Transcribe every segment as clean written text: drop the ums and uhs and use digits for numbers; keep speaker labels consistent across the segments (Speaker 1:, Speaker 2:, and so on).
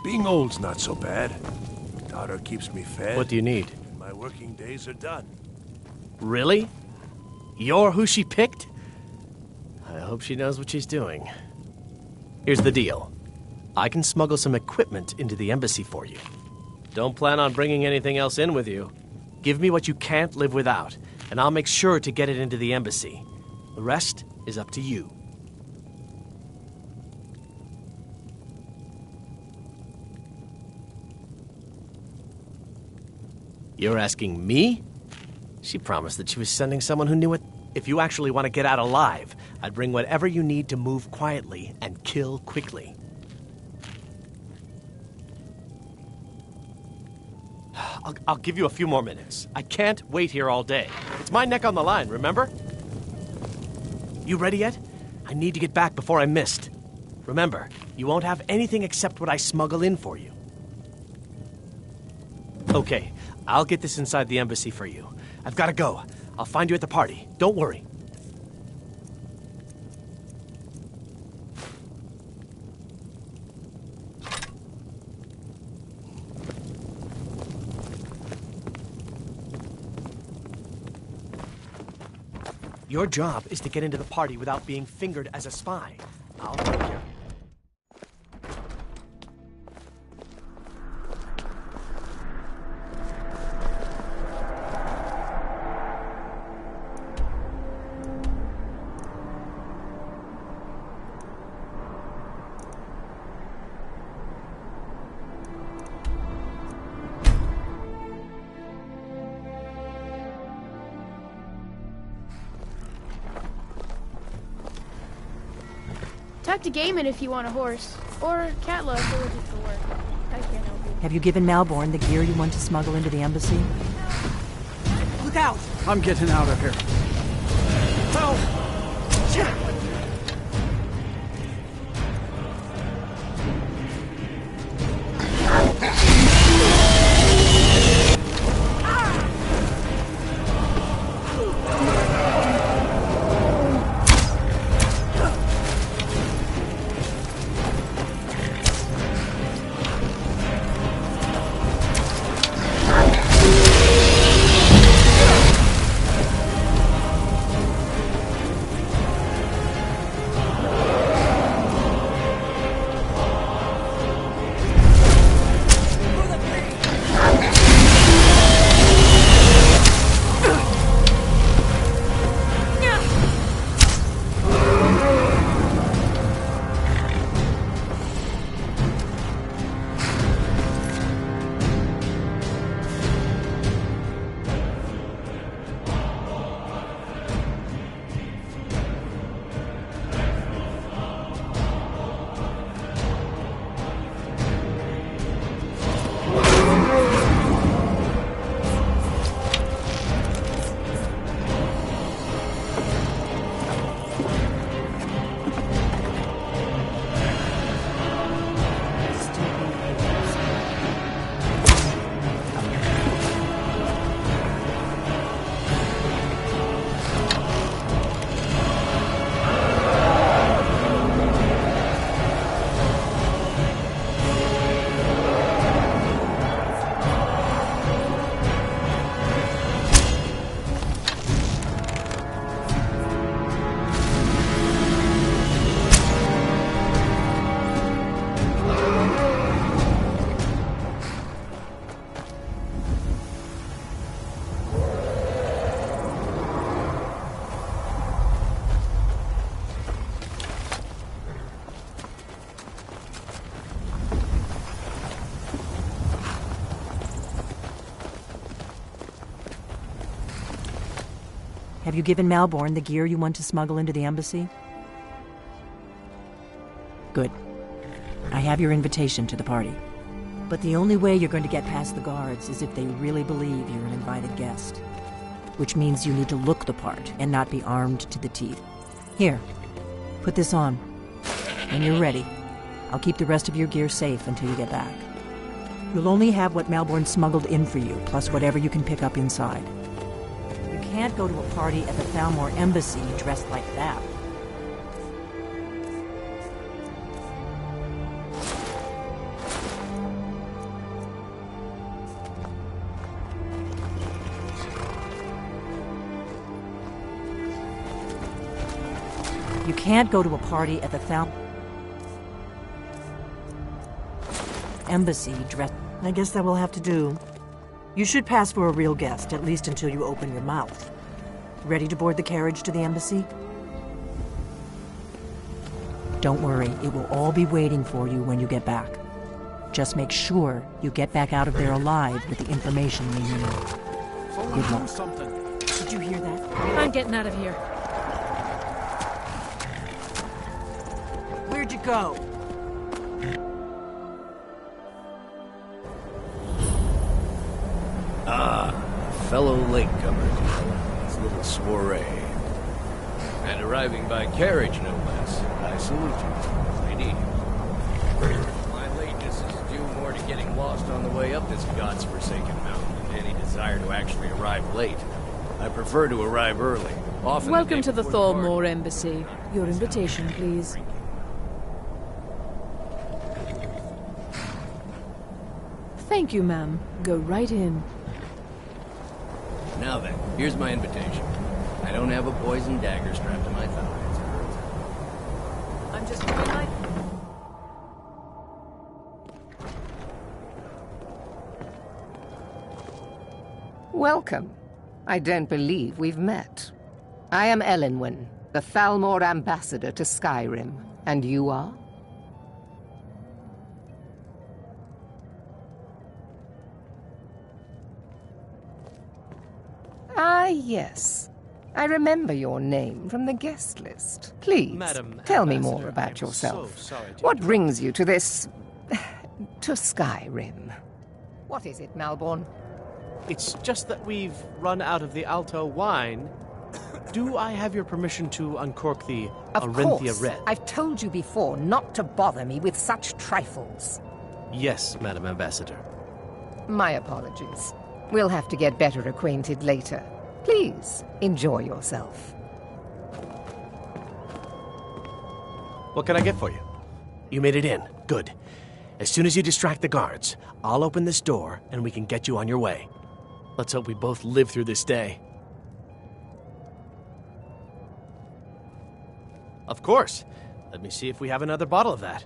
Speaker 1: Being old's not so bad. Daughter keeps me fed.
Speaker 2: What do you need?
Speaker 1: And my working days are done.
Speaker 2: Really? You're who she picked? I hope she knows what she's doing. Here's the deal. I can smuggle some equipment into the embassy for you. Don't plan on bringing anything else in with you. Give me what you can't live without, and I'll make sure to get it into the embassy. The rest is up to you. You're asking me? She promised that she was sending someone who knew it. If you actually want to get out alive, I'd bring whatever you need to move quietly and kill quickly. I'll give you a few more minutes. I can't wait here all day. It's my neck on the line, remember? You ready yet? I need to get back before I'm missed. Remember, you won't have anything except what I smuggle in for you. Okay, I'll get this inside the embassy for you. I've got to go. I'll find you at the party. Don't worry. Your job is to get into the party without being fingered as a spy. I'll take care of it.
Speaker 3: Talk to Gaiman if you want a horse. Or Catla if you're looking for work. I can't help you.
Speaker 4: Have you given Malborn the gear you want to smuggle into the embassy? Look out!
Speaker 5: I'm getting out of here. Help!
Speaker 4: Have you given Malborn the gear you want to smuggle into the embassy? Good. I have your invitation to the party. But the only way you're going to get past the guards is if they really believe you're an invited guest. Which means you need to look the part and not be armed to the teeth. Here, put this on. When you're ready, I'll keep the rest of your gear safe until you get back. You'll only have what Malborn smuggled in for you, plus whatever you can pick up inside. You can't go to a party at the Thalmor Embassy dressed like that. You can't go to a party at the embassy dressed. I guess that will have to do. You should pass for a real guest, at least until you open your mouth. Ready to board the carriage to the embassy? Don't worry, it will all be waiting for you when you get back. Just make sure you get back out of there alive with the information we need. Good luck. Did you hear that?
Speaker 6: I'm getting out of here.
Speaker 4: Where'd you go?
Speaker 7: Fellow latecomers, this little soiree. And arriving by carriage, no less. I salute you, lady. My lateness is due more to getting lost on the way up this god's-forsaken mountain than any desire to actually arrive late. I prefer to arrive early. Often
Speaker 6: Welcome to the
Speaker 7: before
Speaker 6: Thormore Embassy. Your invitation, please. Thank you, ma'am. Go right in.
Speaker 7: Now then, here's my invitation. I don't have a poison dagger strapped to my thighs.
Speaker 6: I'm just doing my...
Speaker 8: Welcome. I don't believe we've met. I am Elenwen, the Thalmor ambassador to Skyrim. And you are? Ah, yes. I remember your name from the guest list. Please, tell me more about yourself. What brings you to this... to Skyrim? What is it, Malborn?
Speaker 2: It's just that we've run out of the Alto wine. Do I have your permission to uncork the Arinthia Red?
Speaker 8: I've told you before not to bother me with such trifles.
Speaker 2: Yes, Madam Ambassador.
Speaker 8: My apologies. We'll have to get better acquainted later. Please, enjoy yourself.
Speaker 2: What can I get for you? You made it in. Good. As soon as you distract the guards, I'll open this door and we can get you on your way. Let's hope we both live through this day. Of course. Let me see if we have another bottle of that.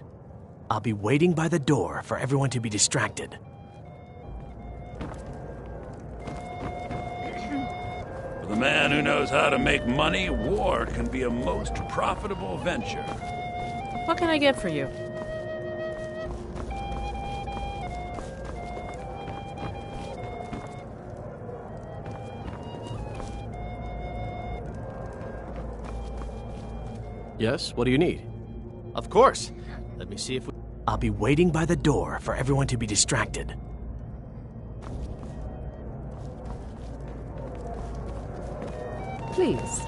Speaker 2: I'll be waiting by the door for everyone to be distracted.
Speaker 9: For the man who knows how to make money, war can be a most profitable venture.
Speaker 6: What can I get for you?
Speaker 2: Yes, what do you need? Of course. Let me see if we... I'll be waiting by the door for everyone to be distracted.
Speaker 8: Please,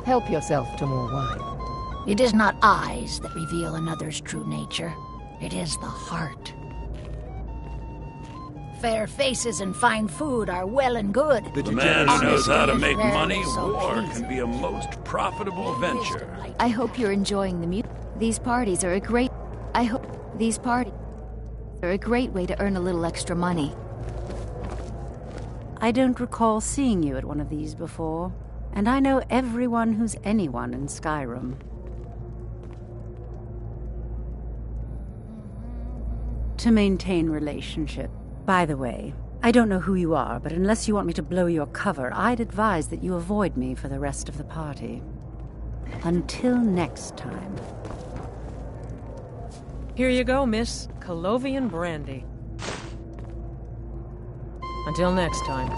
Speaker 8: help yourself to more wine.
Speaker 10: It is not eyes that reveal another's true nature. It is the heart. Fair faces and fine food are well and good.
Speaker 9: The man who knows how to make money, war can be a most profitable venture.
Speaker 11: I hope you're enjoying the music. These parties are a great... I hope these parties are a great way to earn a little extra money.
Speaker 12: I don't recall seeing you at one of these before, and I know everyone who's anyone in Skyrim. To maintain relationship. By the way, I don't know who you are, but unless you want me to blow your cover, I'd advise that you avoid me for the rest of the party. Until next time.
Speaker 6: Here you go, miss. Colovian brandy. Until next time.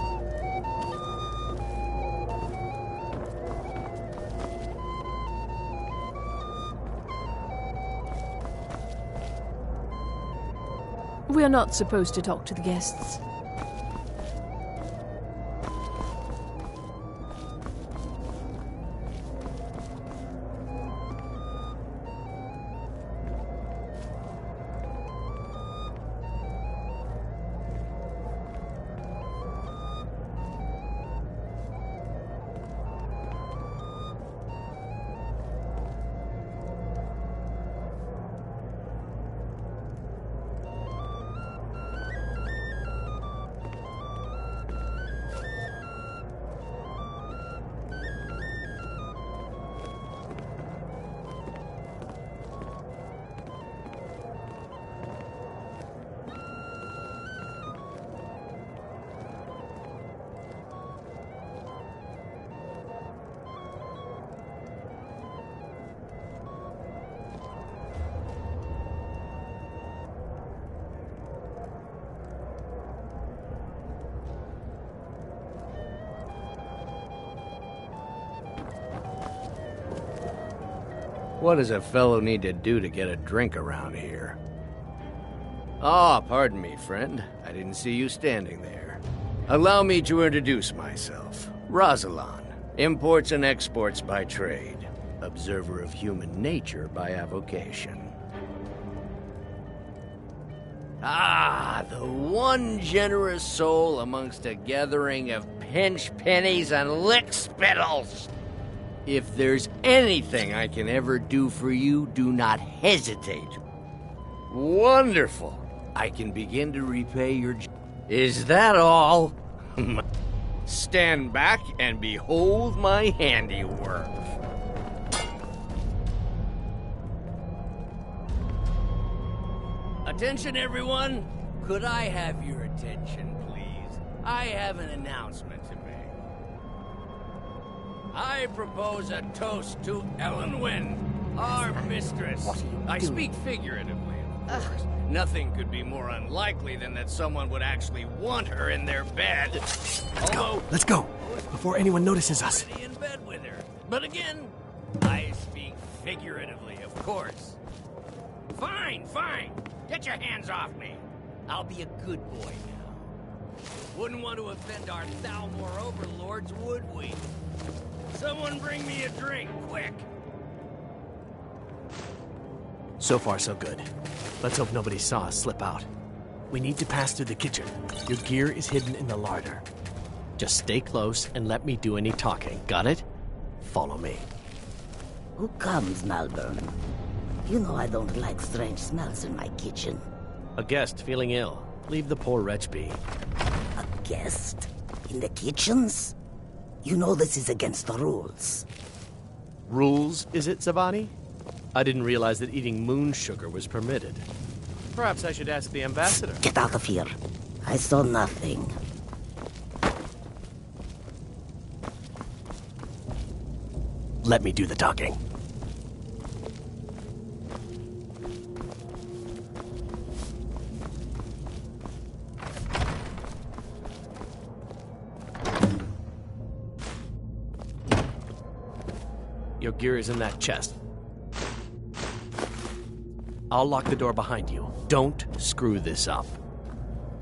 Speaker 6: We are not supposed to talk to the guests.
Speaker 7: What does a fellow need to do to get a drink around here? Ah, pardon me, friend. I didn't see you standing there. Allow me to introduce myself. Rosalan, imports and exports by trade. Observer of human nature by avocation. Ah, the one generous soul amongst a gathering of pinch pennies and lick spittles. If there's anything I can ever do for you, do not hesitate. Wonderful. I can begin to repay your... Is that all? Stand back and behold my handiwork. Attention, everyone. Could I have your attention, please? I have an announcement to make. I propose a toast to Elenwen, our mistress. I speak figuratively, of course. Nothing could be more unlikely than that someone would actually want her in their bed. Although,
Speaker 2: let's go, before anyone notices us.
Speaker 7: In bed with her. But again, I speak figuratively, of course. Fine, fine. Get your hands off me. I'll be a good boy now. Wouldn't want to offend our Thalmor overlords, would we? Someone bring me a drink, quick.
Speaker 2: So far, so good. Let's hope nobody saw us slip out. We need to pass through the kitchen. Your gear is hidden in the larder. Just stay close and let me do any talking. Got it? Follow me.
Speaker 13: Who comes, Malvern? You know I don't like strange smells in my kitchen.
Speaker 2: A guest feeling ill. Leave the poor wretch be.
Speaker 13: A guest? In the kitchens? You know this is against the rules.
Speaker 2: Rules, is it, Zavani? I didn't realize that eating moon sugar was permitted. Perhaps I should ask the ambassador.
Speaker 13: Get out of here. I saw nothing.
Speaker 2: Let me do the talking. Your gear is in that chest. I'll lock the door behind you. Don't screw this up.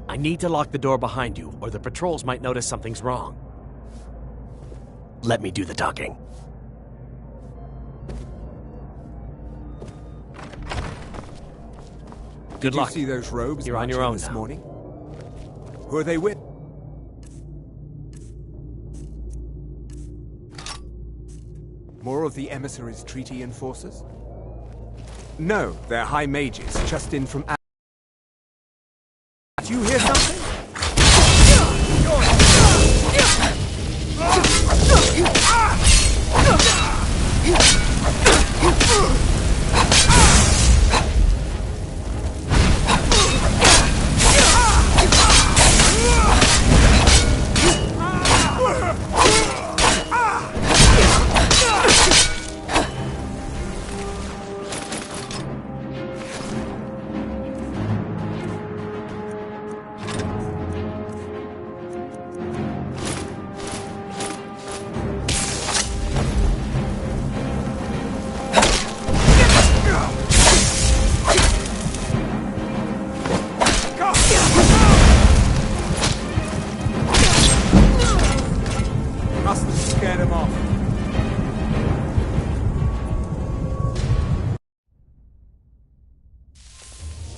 Speaker 2: I need to lock the door behind you, or the patrols might notice something's wrong. Let me do the talking. Good luck.
Speaker 14: Did you see those robes?
Speaker 2: You're on your own
Speaker 14: this
Speaker 2: now.
Speaker 14: morning? Who are they with? More of the emissaries' treaty enforcers? No, they're high mages, just in from... Did you hear something?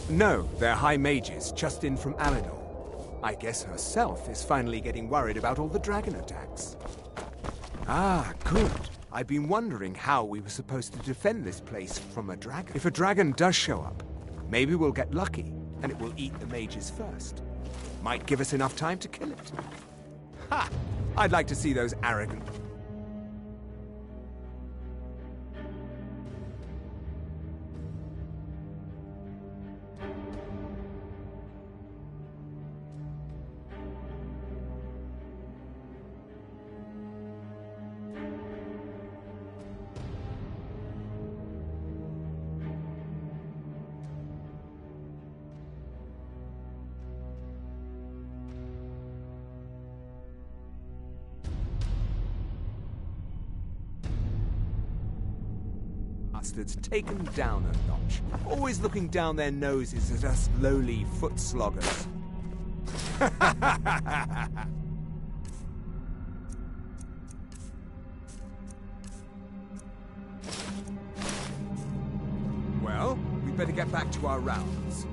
Speaker 14: No, they're high mages, just in from Alador. I guess herself is finally getting worried about all the dragon attacks. Ah, good. I've been wondering how we were supposed to defend this place from a dragon. If a dragon does show up, maybe we'll get lucky, and it will eat the mages first. Might give us enough time to kill it. Ha! I'd like to see those arrogant... bastards taken down a notch. Always looking down their noses at us lowly foot sloggers. Well, we'd better get back to our rounds.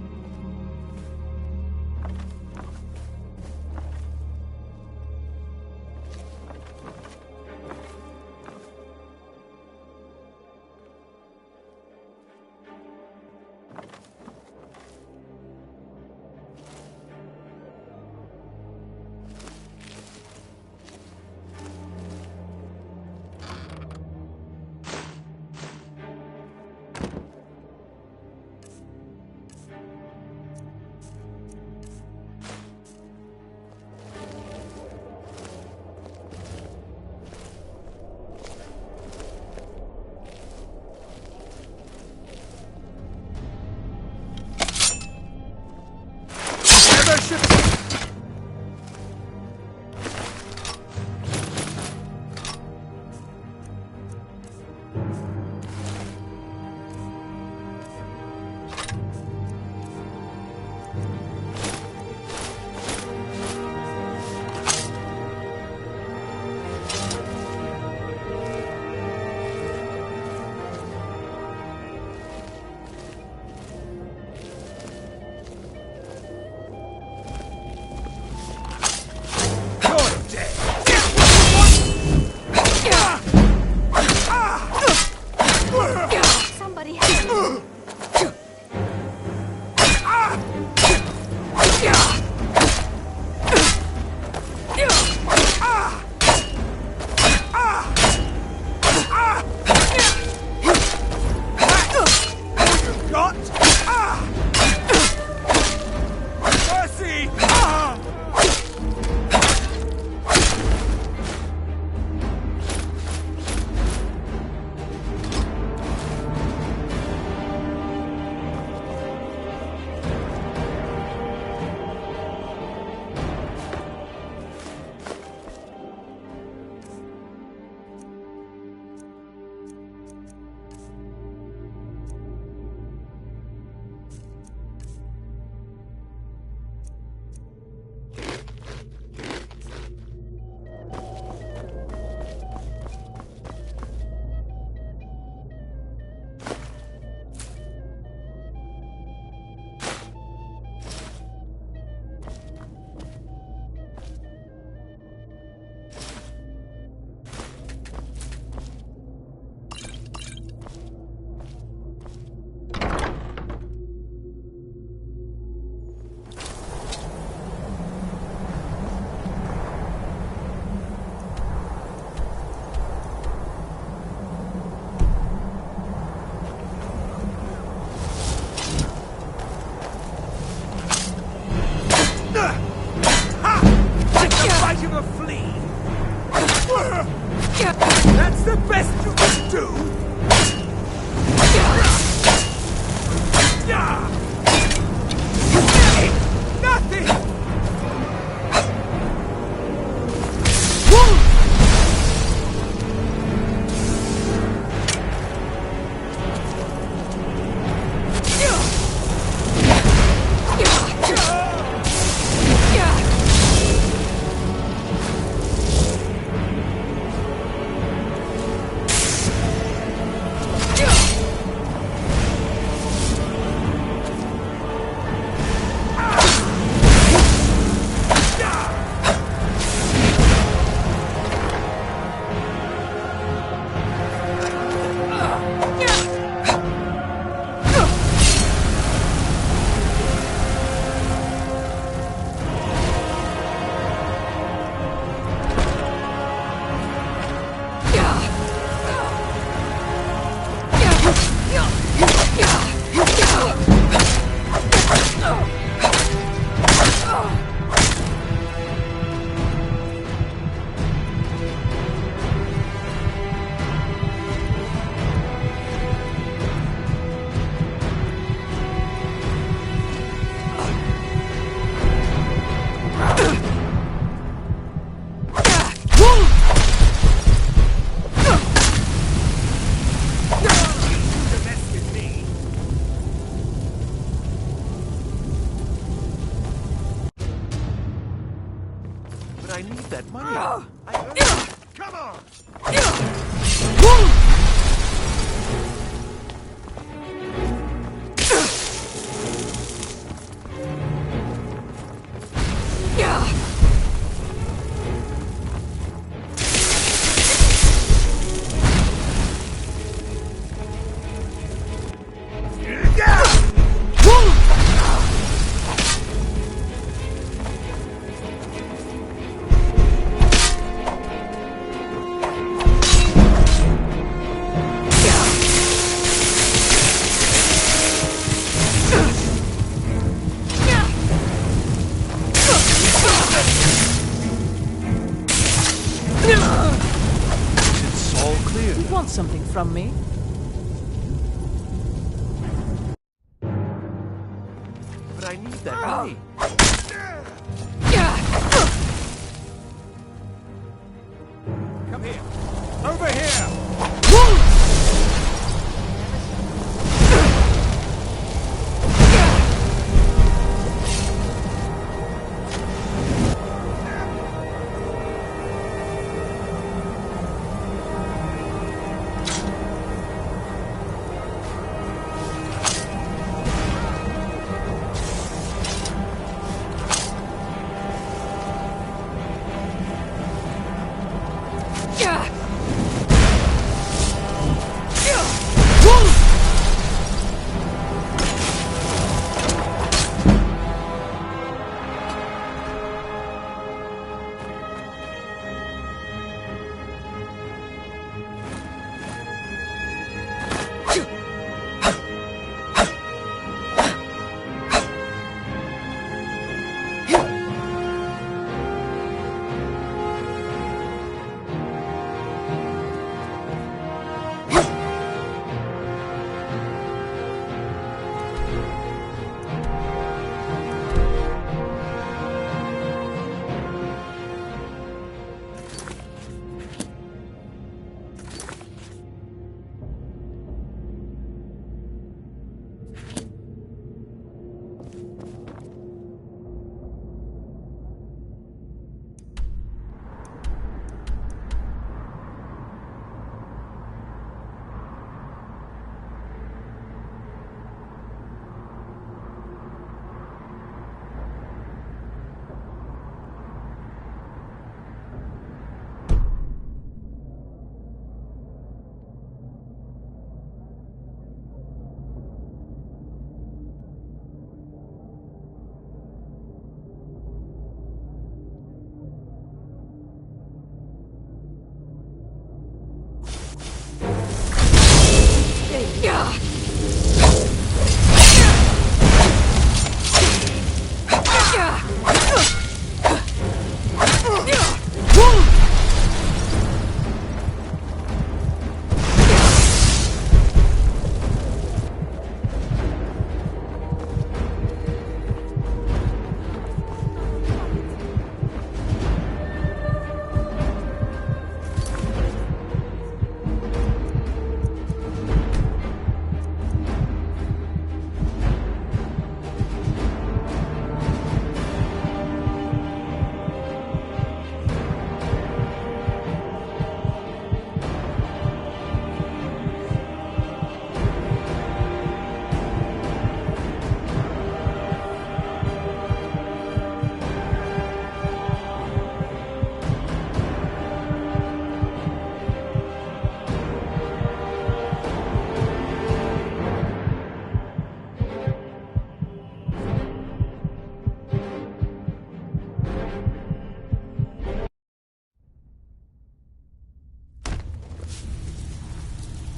Speaker 1: But I need that money. Come on!
Speaker 6: You want something from me?
Speaker 1: But I need that money.
Speaker 14: Come here. Over here!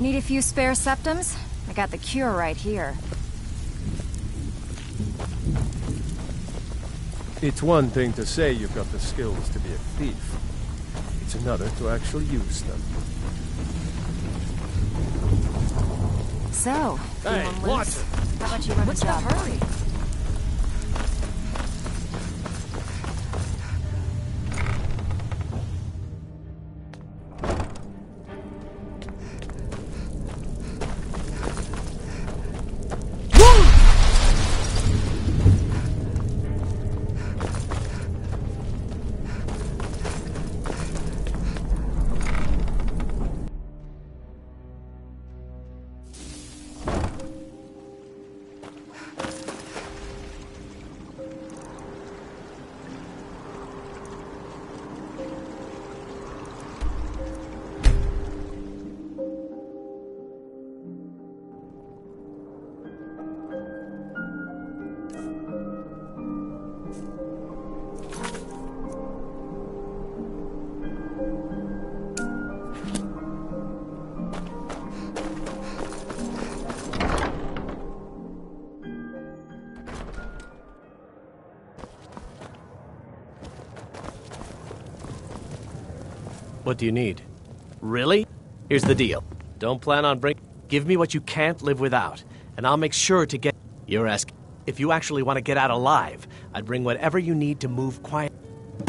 Speaker 11: Need a few spare septums? I got the cure right here.
Speaker 15: It's one thing to say you've got the skills to be a thief. It's another to actually use them.
Speaker 11: So,
Speaker 15: hey, watch it!
Speaker 11: How about you run
Speaker 6: What's
Speaker 11: the
Speaker 6: the
Speaker 11: job?
Speaker 6: hurry?
Speaker 2: What do you need? Really? Here's the deal. Don't plan on Give me what you can't live without, and I'll make sure to get... You're asking... If you actually want to get out alive, I'd bring whatever you need to move quiet.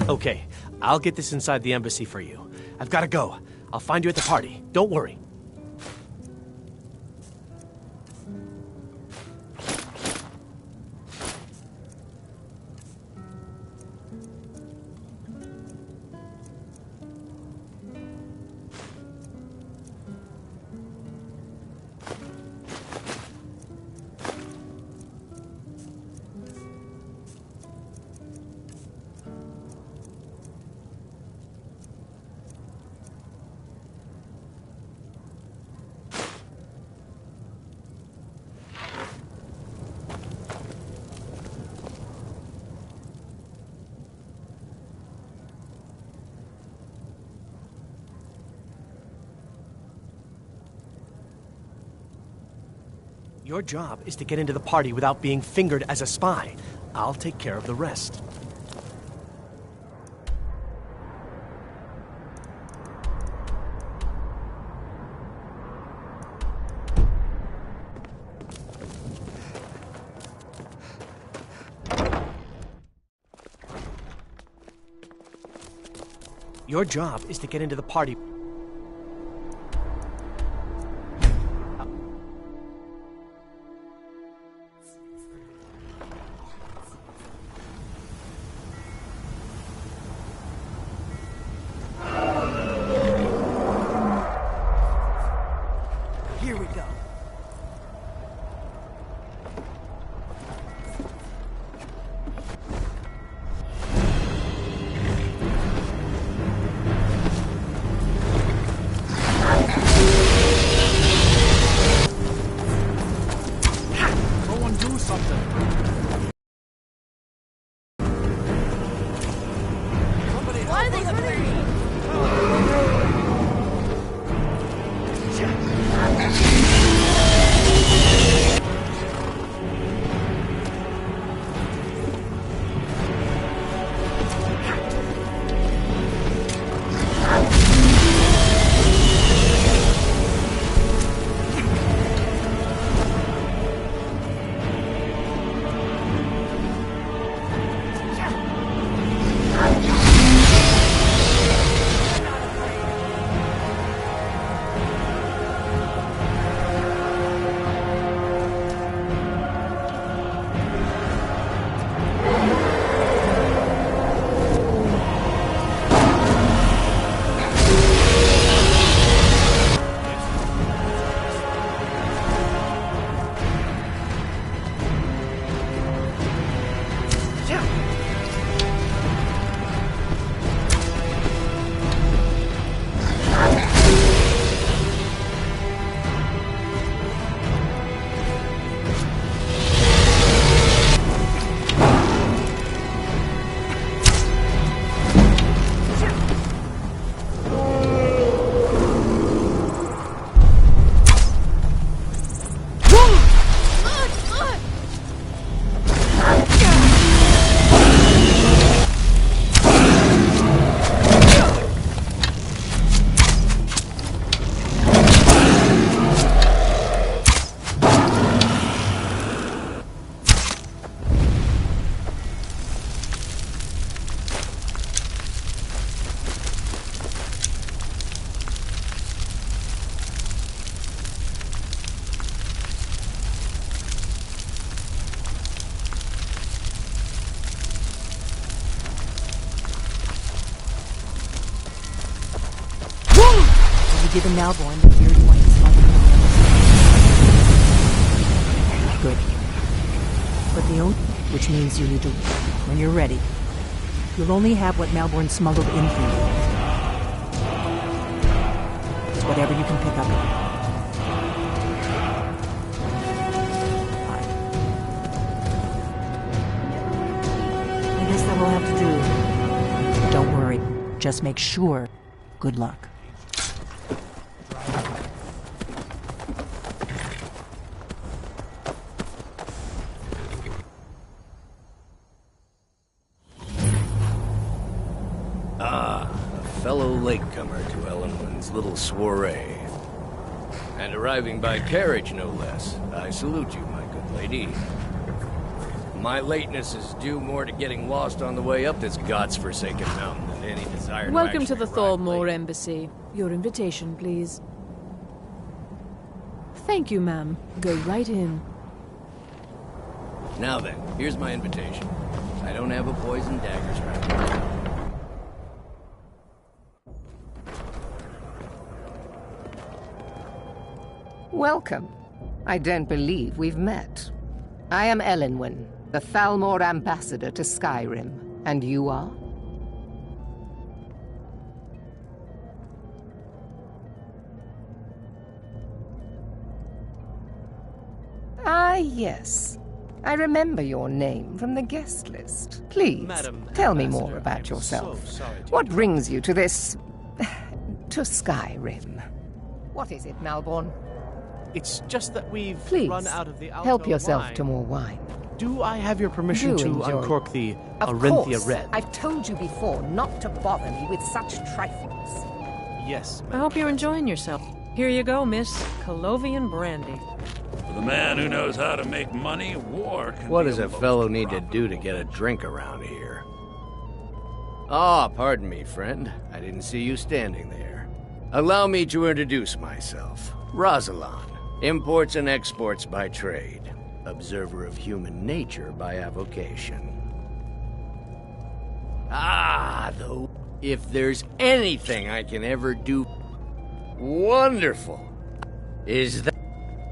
Speaker 2: Okay, I'll get this inside the embassy for you. I've got to go. I'll find you at the party. Don't worry. Your job is to get into the party without being fingered as a spy. I'll take care of the rest. Your job is to get into the party. Here we go. Go and do something.
Speaker 3: Why are they hurting me?
Speaker 4: Given Malborn the weird one is good. But the only... Which means you need to... When you're ready, you'll only have what Malborn smuggled in for you. It's whatever you can pick up. Fine. I guess that will have to do. Don't worry. Just make sure. Good luck.
Speaker 7: Fellow latecomer to Ellenwood's little soiree. And arriving by carriage, no less. I salute you, my good lady. My lateness is due more to getting lost on the way up this god's-forsaken mountain than any desire
Speaker 6: Welcome to the
Speaker 7: actually arrive
Speaker 6: Thormore
Speaker 7: late.
Speaker 6: Embassy. Your invitation, please. Thank you, ma'am. Go right in.
Speaker 7: Now then, here's my invitation. I don't have a poison dagger strapped around.
Speaker 8: Welcome. I don't believe we've met. I am Ellenwyn, the Thalmor ambassador to Skyrim. And you are? Ah, yes. I remember your name from the guest list. Please, tell me more about yourself. What brings you to this... to Skyrim? What is it, Malborn?
Speaker 2: It's just that we've
Speaker 8: Please,
Speaker 2: run out of the alcohol
Speaker 8: help yourself
Speaker 2: wine.
Speaker 8: to more wine.
Speaker 2: Do I have your permission
Speaker 8: Do
Speaker 2: to
Speaker 8: enjoy.
Speaker 2: uncork the
Speaker 8: Of
Speaker 2: Arinthia
Speaker 8: course.
Speaker 2: Red?
Speaker 8: I've told you before not to bother me with such trifles.
Speaker 2: Yes,
Speaker 6: I hope you're enjoying yourself. Here you go, Miss Colovian Brandy.
Speaker 9: For the man who knows how to make money, war can
Speaker 7: What
Speaker 9: be
Speaker 7: does a
Speaker 9: most
Speaker 7: fellow need to do to get a drink around here? Ah, pardon me, friend. I didn't see you standing there. Allow me to introduce myself. Rosalan, imports and exports by trade. Observer of human nature by avocation. Ah, though, if there's anything I can ever do wonderful, is that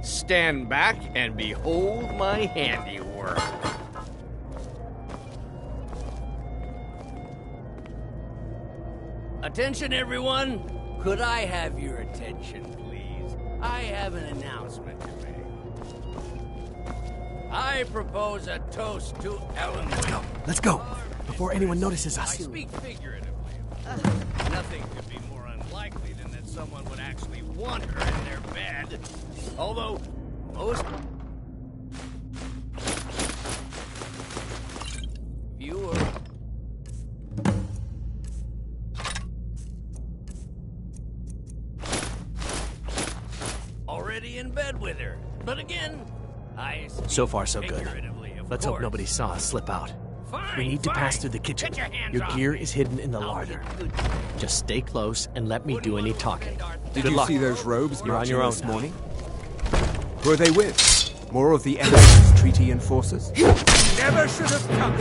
Speaker 7: stand back and behold my handiwork. Attention, everyone! Could I have your attention, please? I have an announcement to make. I propose a toast to Ellen.
Speaker 2: Let's go, before anyone notices
Speaker 7: I
Speaker 2: us.
Speaker 7: speak figuratively. Nothing could be more unlikely than that someone would actually want her in their bed. Although, most... viewer... already in bed with her. But again, I speak
Speaker 2: So far, so good.
Speaker 7: figuratively, of
Speaker 2: Let's hope
Speaker 7: course.
Speaker 2: nobody saw us slip out.
Speaker 7: Fine,
Speaker 2: We need to pass
Speaker 7: fine.
Speaker 2: through the kitchen.
Speaker 7: Get your hands
Speaker 2: Your
Speaker 7: off
Speaker 2: gear
Speaker 7: me.
Speaker 2: is hidden in the larder. Just stay close and let me do any talking.
Speaker 14: Did
Speaker 2: Good
Speaker 14: you
Speaker 2: luck.
Speaker 14: see those robes
Speaker 2: You're on
Speaker 14: marching
Speaker 2: your own
Speaker 14: this
Speaker 2: now.
Speaker 14: morning? Who are they with? More of the embassy's treaty enforcers? Never should have come.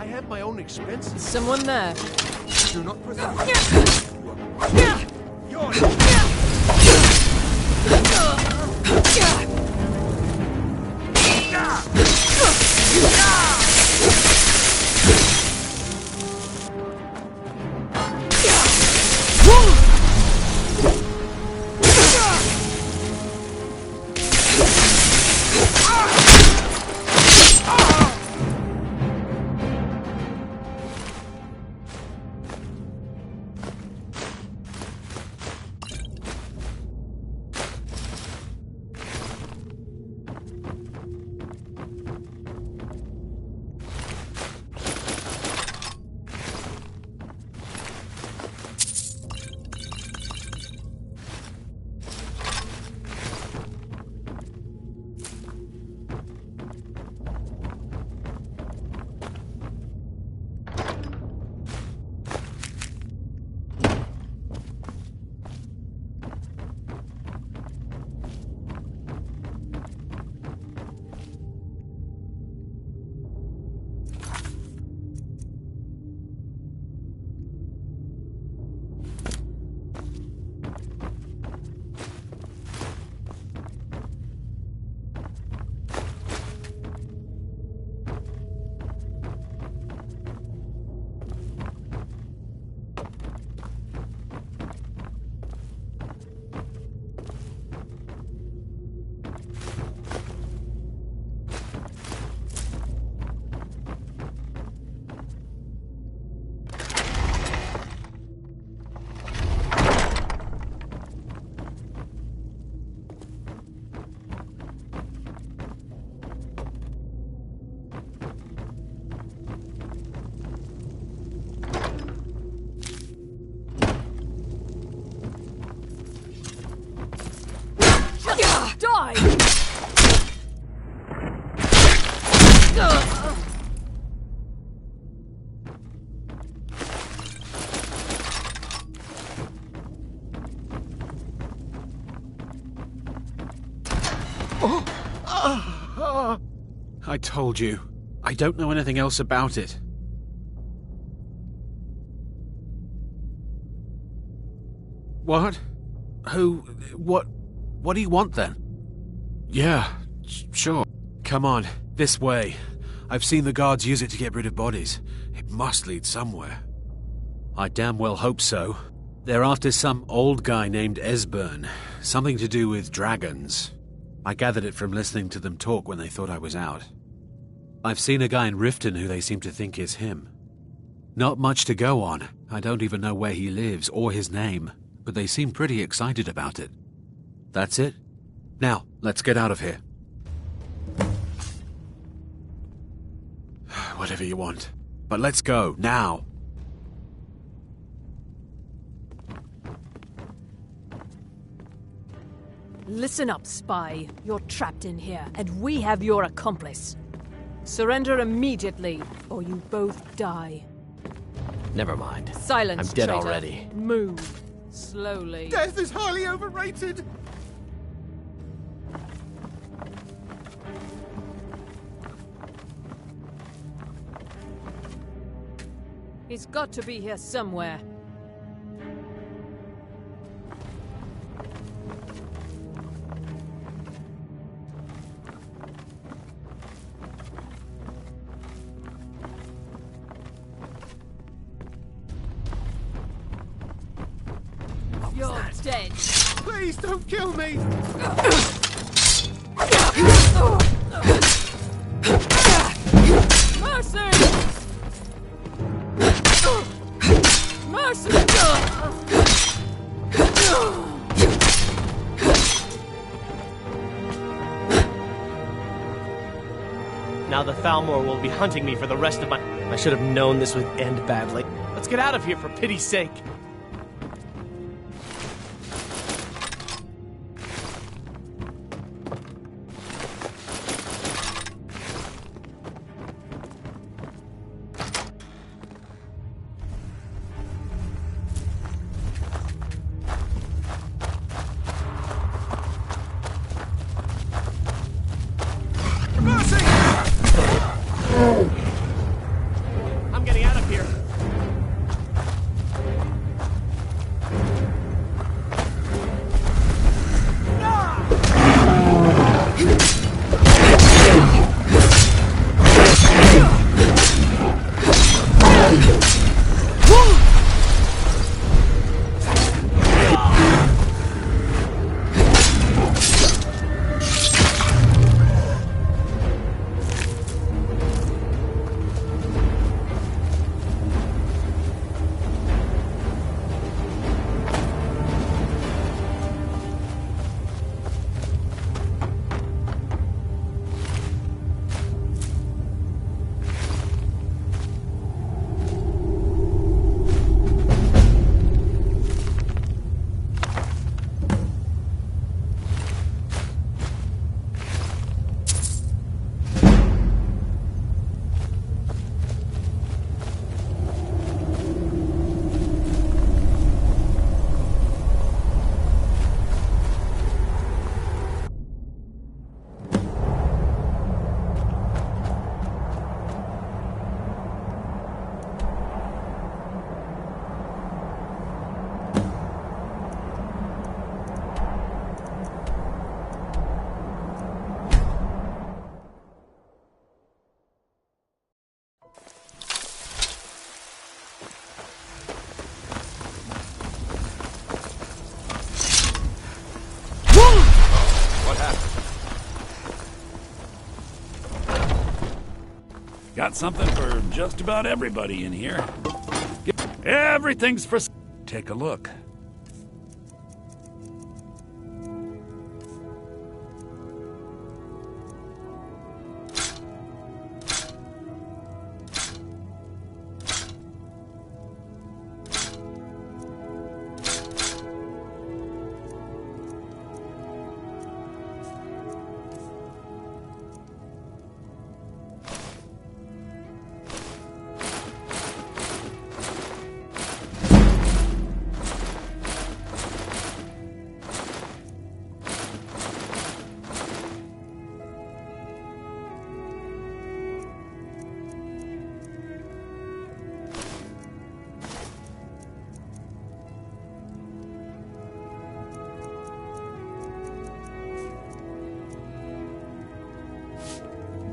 Speaker 1: have my own expenses.
Speaker 6: Someone there.
Speaker 14: Do not proceed.
Speaker 5: I told you. I don't know anything else about it. What? Who? What do you want then? Yeah, sure. Come on, this way. I've seen the guards use it to get rid of bodies. It must lead somewhere. I damn well hope so. They're after some old guy named Esbern. Something to do with dragons. I gathered it from listening to them talk when they thought I was out. I've seen a guy in Riften who they seem to think is him. Not much to go on. I don't even know where he lives or his name, but they seem pretty excited about it. That's it? Now, let's get out of here. Whatever you want. But let's go, now.
Speaker 6: Listen up, spy. You're trapped in here, and we have your accomplice. Surrender immediately, or you both die.
Speaker 2: Never mind.
Speaker 6: Silence,
Speaker 2: I'm dead
Speaker 6: traitor.
Speaker 2: already.
Speaker 6: Move. Slowly.
Speaker 14: Death is highly overrated!
Speaker 6: He's got to be here somewhere. You're dead.
Speaker 14: Please don't kill me!
Speaker 6: Mercy! Mercy!
Speaker 2: Now the Thalmor will be hunting me for the rest of my... I should have known this would end badly. Let's get out of here for pity's sake.
Speaker 9: Got something for just about everybody in here. Everything's for... Take a look.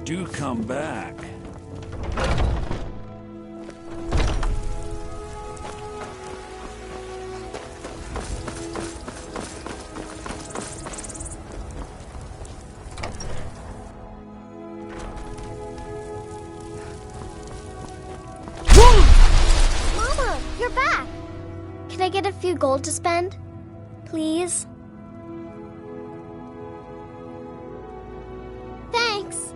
Speaker 9: Do come back.
Speaker 16: Mama, you're back. Can I get a few gold to spend? Please? Thanks.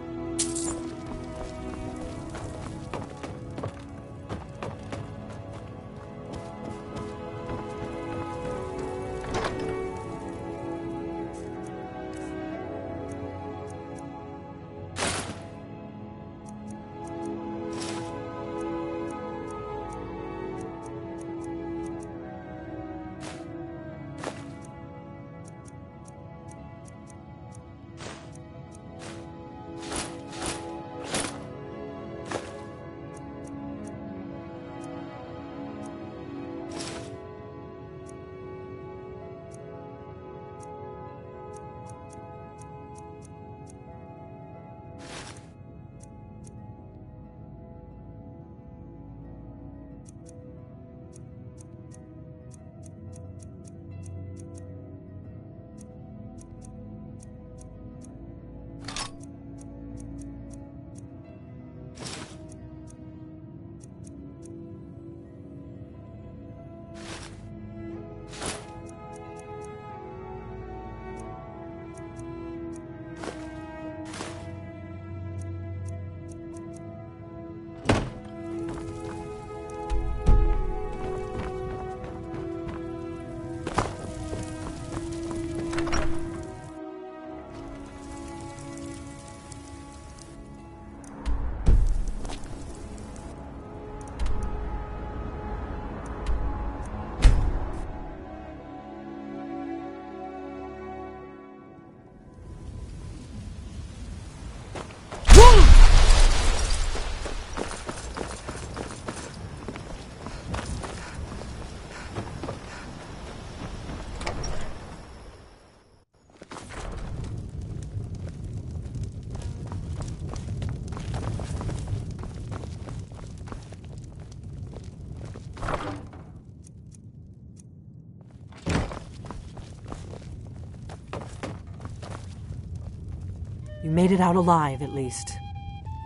Speaker 4: You made it out alive, at least.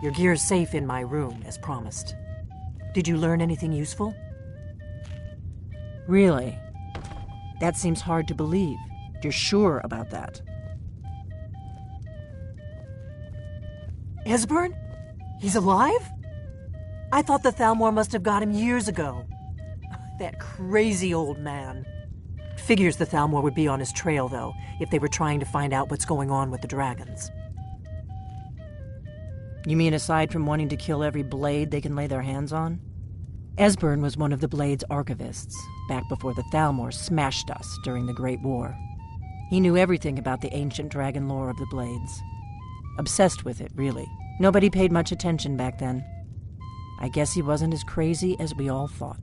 Speaker 4: Your gear's safe in my room, as promised. Did you learn anything useful? Really? That seems hard to believe. You're sure about that? Esbern? He's alive? I thought the Thalmor must have got him years ago. That crazy old man. Figures the Thalmor would be on his trail, though, if they were trying to find out what's going on with the dragons. You mean aside from wanting to kill every blade they can lay their hands on? Esbern was one of the Blade's archivists, back before the Thalmor smashed us during the Great War. He knew everything about the ancient dragon lore of the Blades. Obsessed with it, really. Nobody paid much attention back then. I guess he wasn't as crazy as we all thought.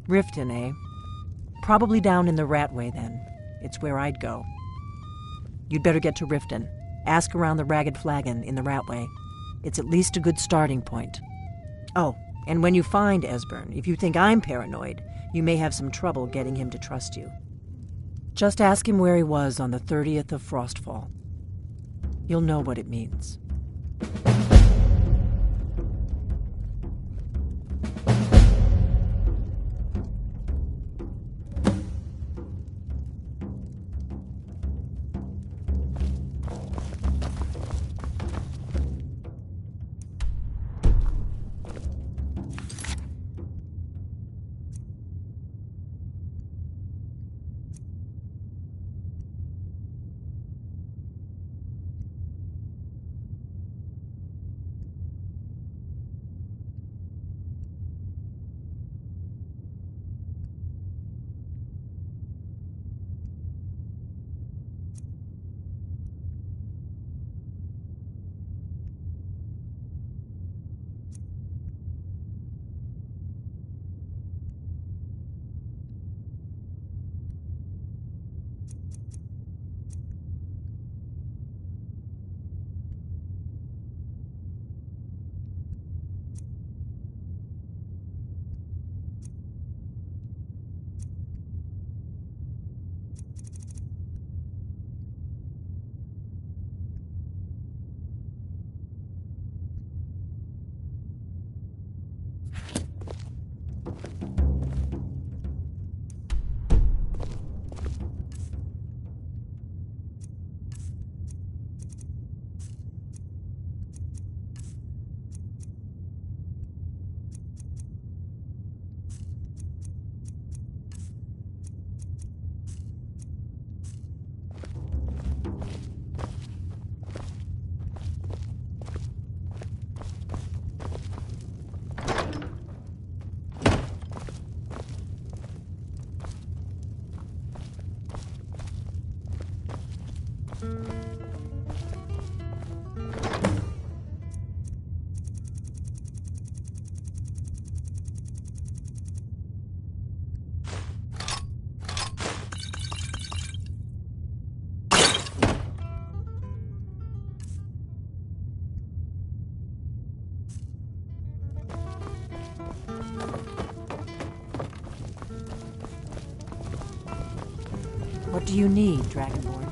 Speaker 4: Riften, eh? Probably down in the Ratway, then. It's where I'd go. You'd better get to Riften. Ask around the Ragged Flagon in the Ratway. It's at least a good starting point. Oh, and when you find Esbern, if you think I'm paranoid, you may have some trouble getting him to trust you. Just ask him where he was on the 30th of Frostfall. You'll know what it means. What do you need, Dragonborn?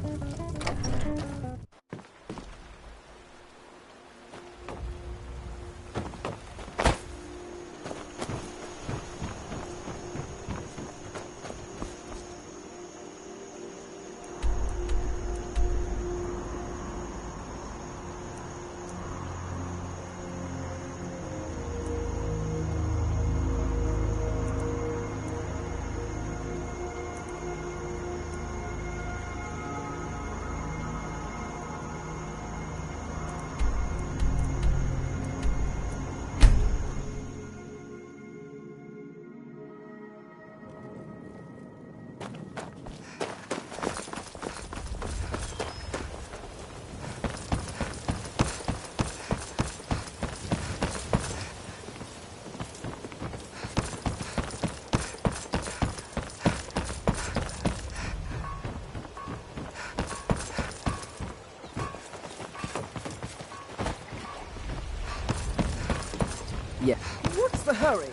Speaker 17: Yeah. What's the hurry?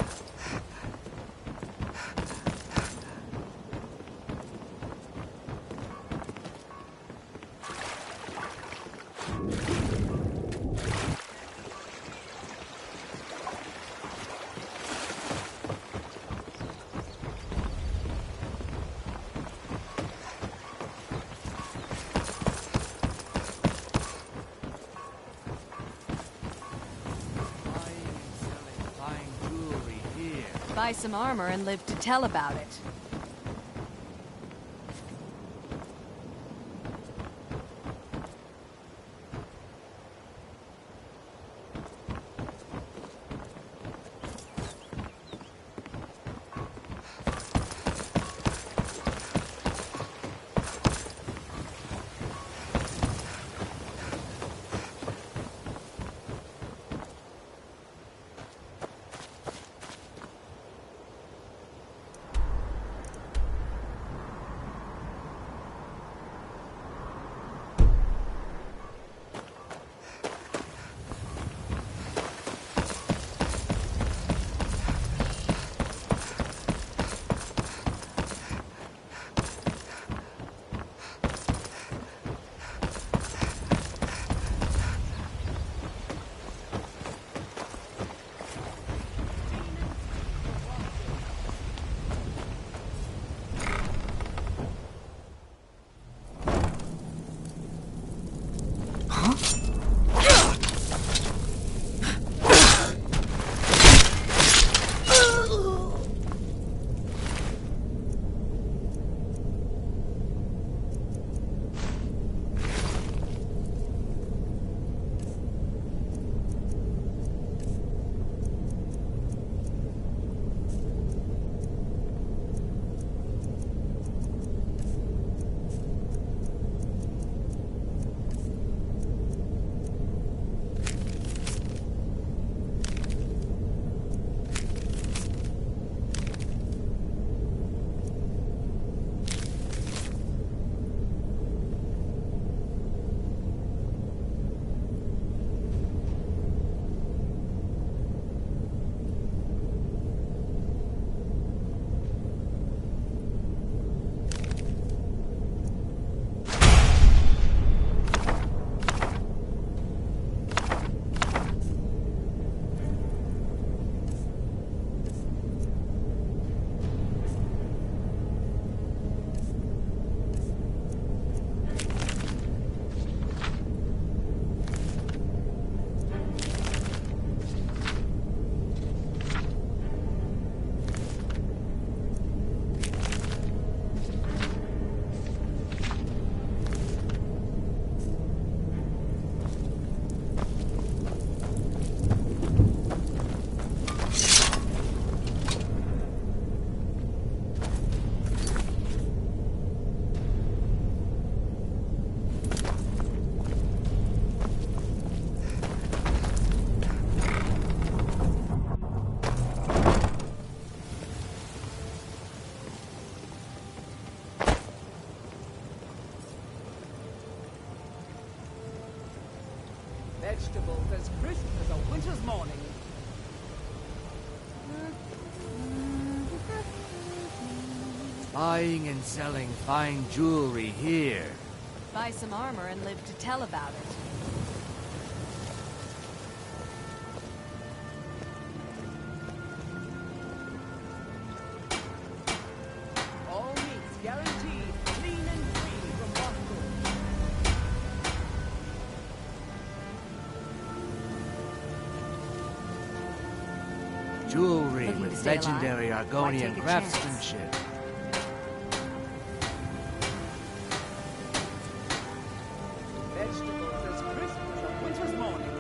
Speaker 6: Buy some armor and live to tell about it.
Speaker 17: Vegetables as crisp as a winter's morning.
Speaker 18: Buying and selling fine jewelry here.
Speaker 6: Buy some armor and live to tell about it.
Speaker 17: All meats guaranteed, clean and free from bottle.
Speaker 18: Jewelry
Speaker 6: Looking to
Speaker 18: with
Speaker 6: stay
Speaker 18: legendary
Speaker 6: alive? Why
Speaker 18: Argonian
Speaker 6: take a chance?
Speaker 18: craftsmanship.
Speaker 17: Vegetables as crisp as a winter's morning.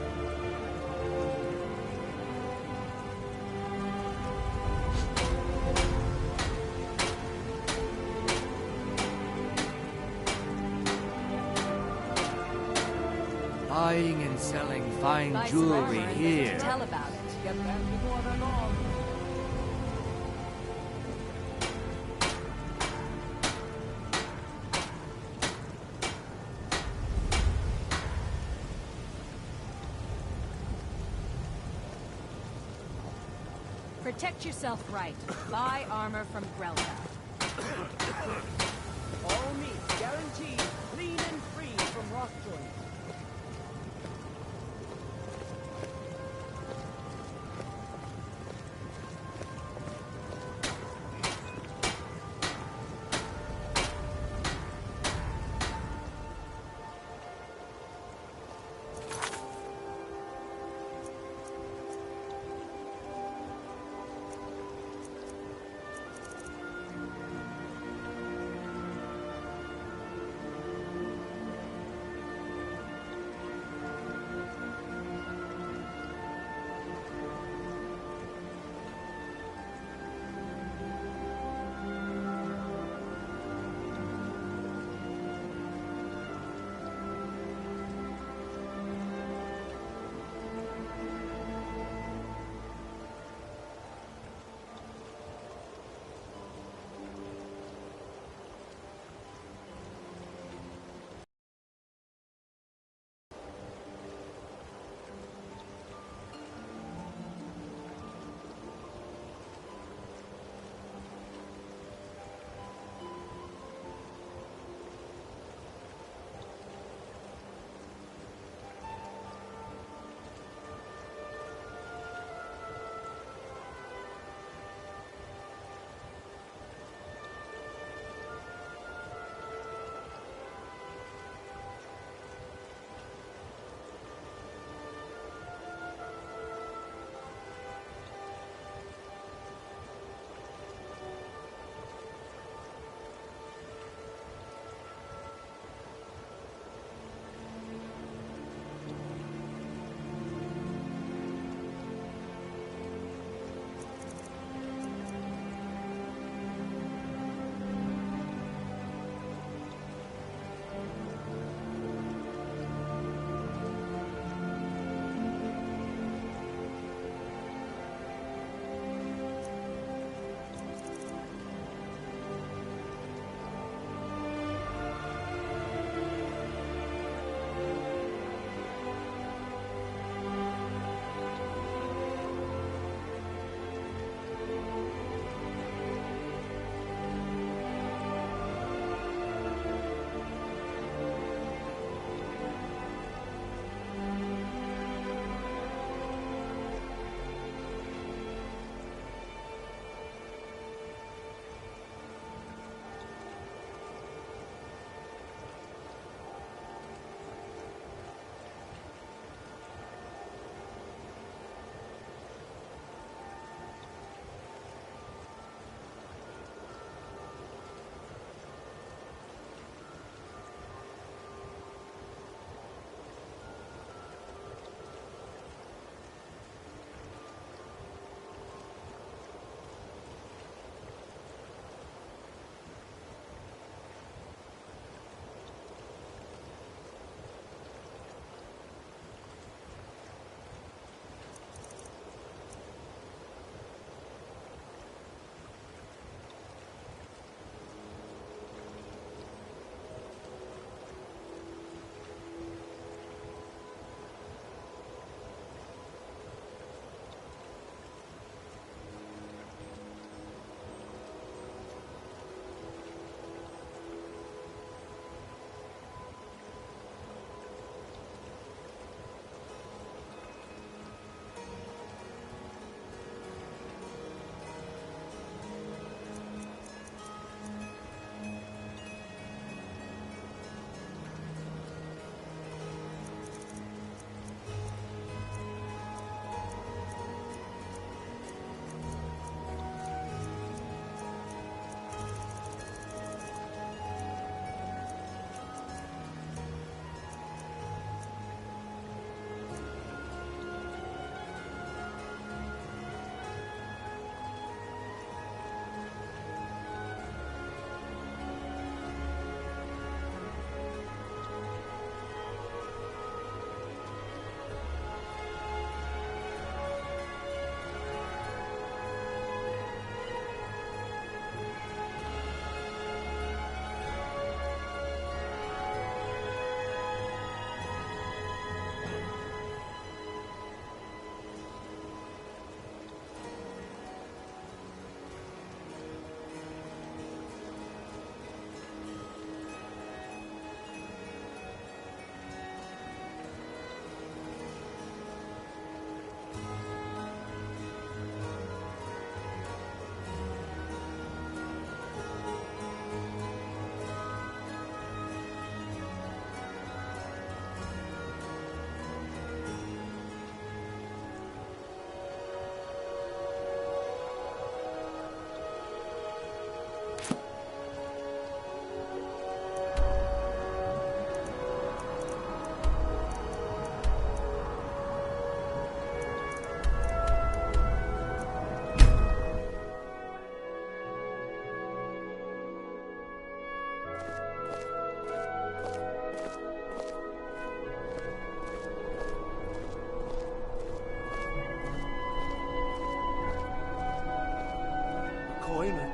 Speaker 18: Buying and selling fine
Speaker 6: Buy some
Speaker 18: jewelry
Speaker 6: armor and live
Speaker 18: here.
Speaker 6: to tell about it.
Speaker 17: Get back before they're long.
Speaker 6: Protect yourself right. Buy armor from Grelka.
Speaker 17: All meats guaranteed, clean and free from Rockjoy.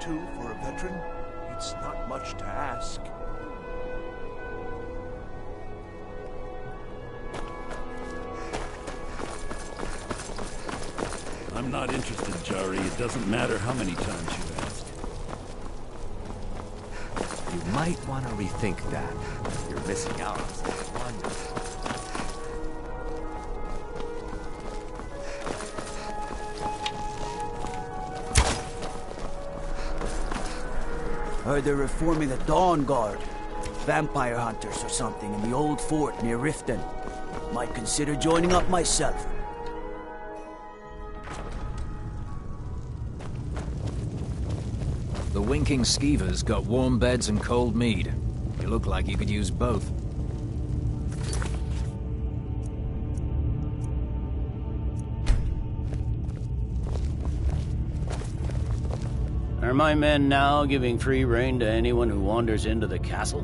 Speaker 1: 2 for a veteran? It's not much to ask.
Speaker 9: I'm not interested, Jari. It doesn't matter how many times you ask.
Speaker 14: You might want to rethink that. You're missing out on something wonderful.
Speaker 18: Heard they're reforming the Dawn Guard. Vampire hunters or something in the old fort near Riften. Might consider joining up myself.
Speaker 19: The winking skeevers got warm beds and cold mead. You look like you could use both.
Speaker 7: Are my men now giving free rein to anyone who wanders into the castle?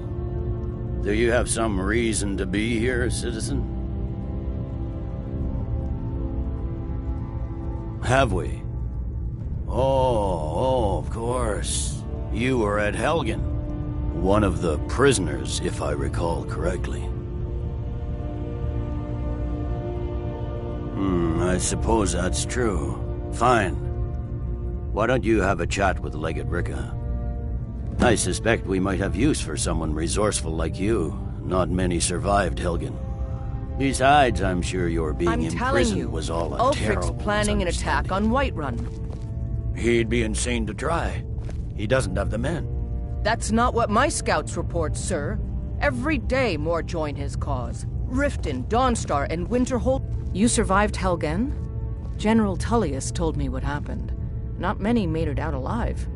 Speaker 7: Do you have some reason to be here, citizen? Have we? Oh, of course. You were at Helgen. One of the prisoners, if I recall correctly. I suppose that's true. Fine. Why don't you have a chat with Legate Ricka? I suspect we might have use for someone resourceful like you. Not many survived Helgen. Besides, I'm sure your being imprisoned was all a terrible
Speaker 20: Ulfric's planning an attack on Whiterun.
Speaker 7: He'd be insane to try. He doesn't have the men.
Speaker 20: That's not what my scouts report, sir. Every day more join his cause. Riften, Dawnstar, and Winterhold. You survived Helgen? General Tullius told me what happened. Not many made it out alive.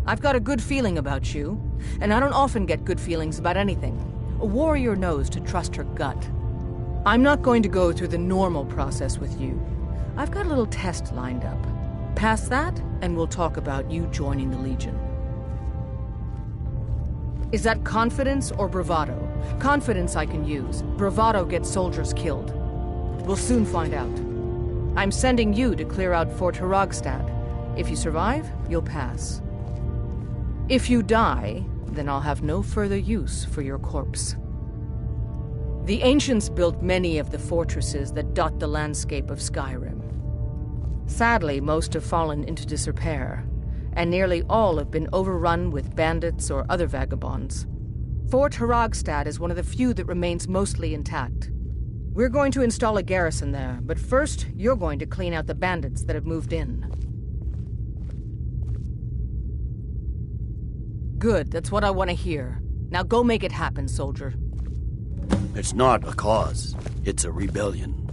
Speaker 20: I've got a good feeling about you, and I don't often get good feelings about anything. A warrior knows to trust her gut. I'm not going to go through the normal process with you. I've got a little test lined up. Pass that, and we'll talk about you joining the Legion. Is that confidence or bravado? Confidence I can use. Bravado gets soldiers killed. We'll soon find out. I'm sending you to clear out Fort Hrogstad. If you survive, you'll pass. If you die, then I'll have no further use for your corpse. The ancients built many of the fortresses that dot the landscape of Skyrim. Sadly, most have fallen into disrepair, and nearly all have been overrun with bandits or other vagabonds. Fort Hrogstad is one of the few that remains mostly intact. We're going to install a garrison there, but first, you're going to clean out the bandits that have moved in. Good, that's what I want to hear. Now go make it happen, soldier.
Speaker 7: It's not a cause. It's a rebellion.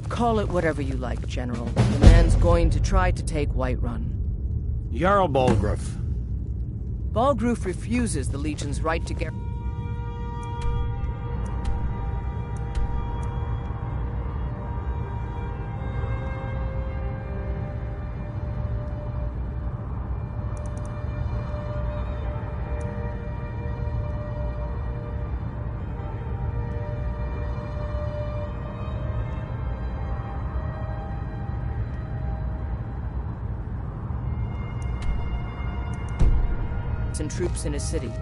Speaker 20: Call it whatever you like, General. The man's going to try to take Whiterun.
Speaker 7: Jarl Balgruuf.
Speaker 20: Balgruuf refuses the Legion's right to get... and troops in his city.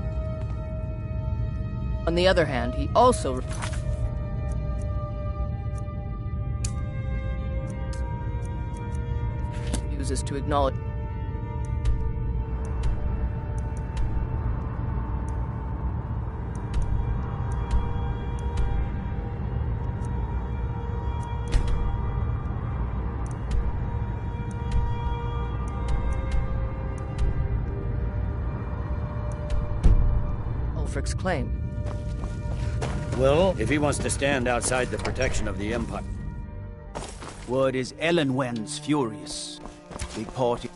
Speaker 20: On the other hand, he also refuses to acknowledge Ulfric's claim.
Speaker 7: Well, if he wants to stand outside the protection of the Empire...
Speaker 18: Word is Ellenwen's furious. Big party.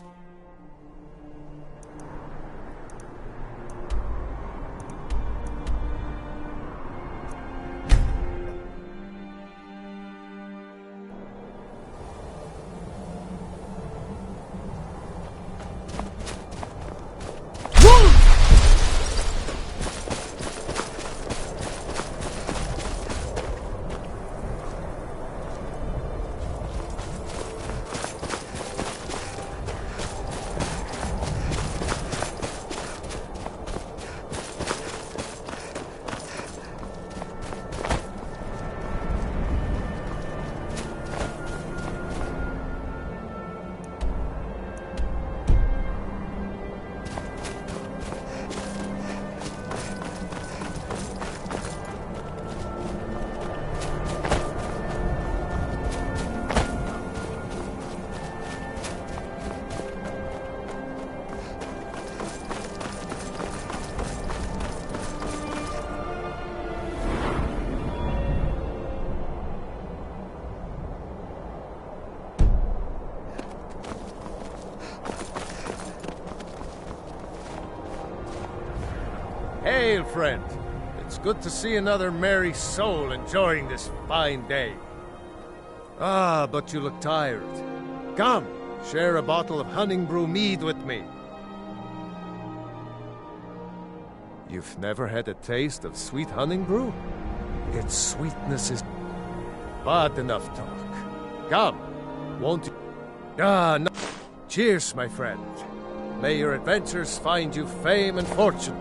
Speaker 21: friend. It's good to see another merry soul enjoying this fine day. Ah, but you look tired. Come, share a bottle of Hunting Brew mead with me. You've never had a taste of sweet Hunting Brew? Its sweetness is... But enough talk. Come, won't you... Ah, no. Cheers, my friend. May your adventures find you fame and fortune.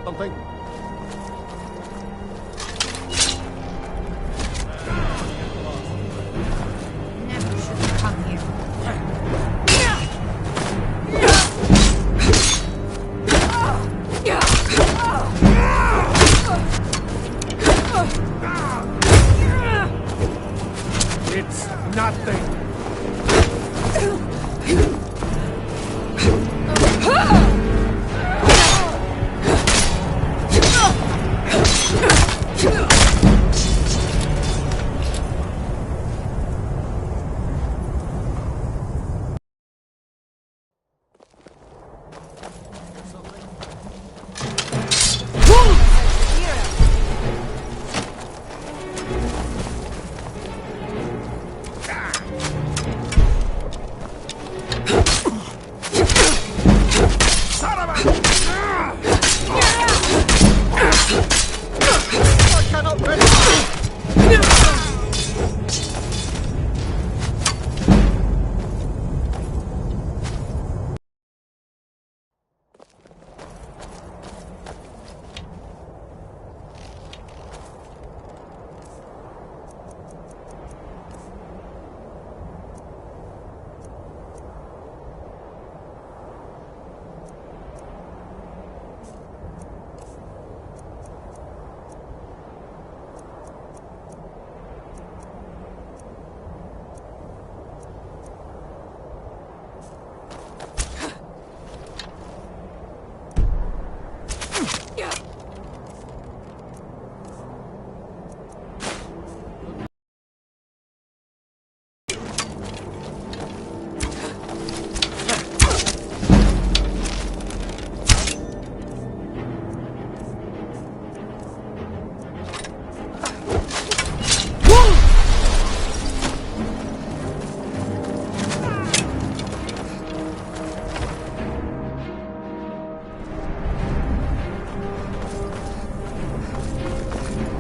Speaker 21: Something?
Speaker 10: Never should have come here.
Speaker 21: It's nothing.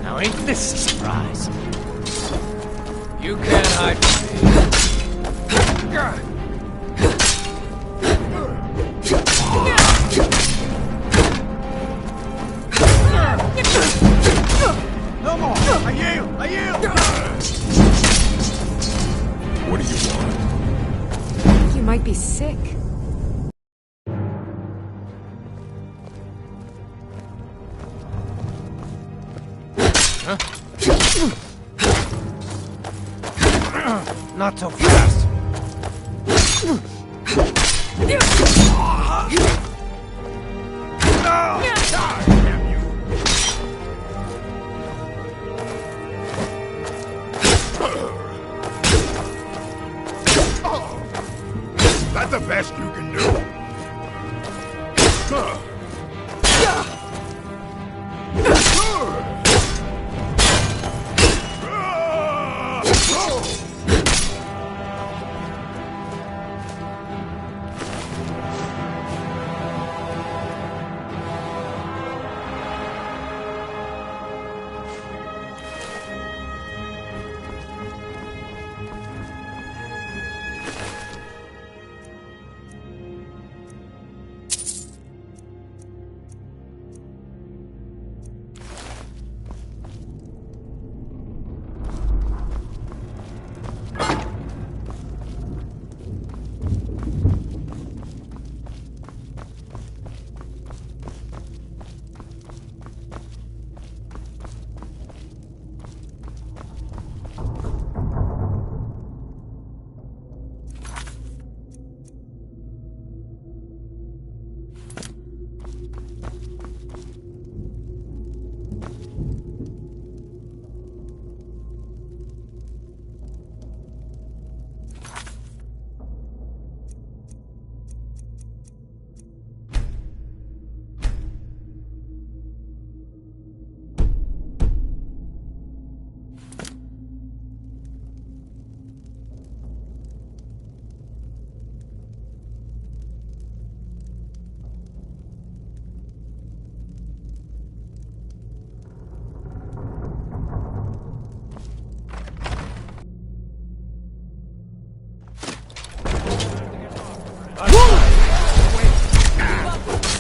Speaker 2: Now ain't this a surprise?
Speaker 7: You can't hide from me.
Speaker 21: No more!
Speaker 20: might be sick.
Speaker 21: Not so fast!
Speaker 9: Is that the best you can do?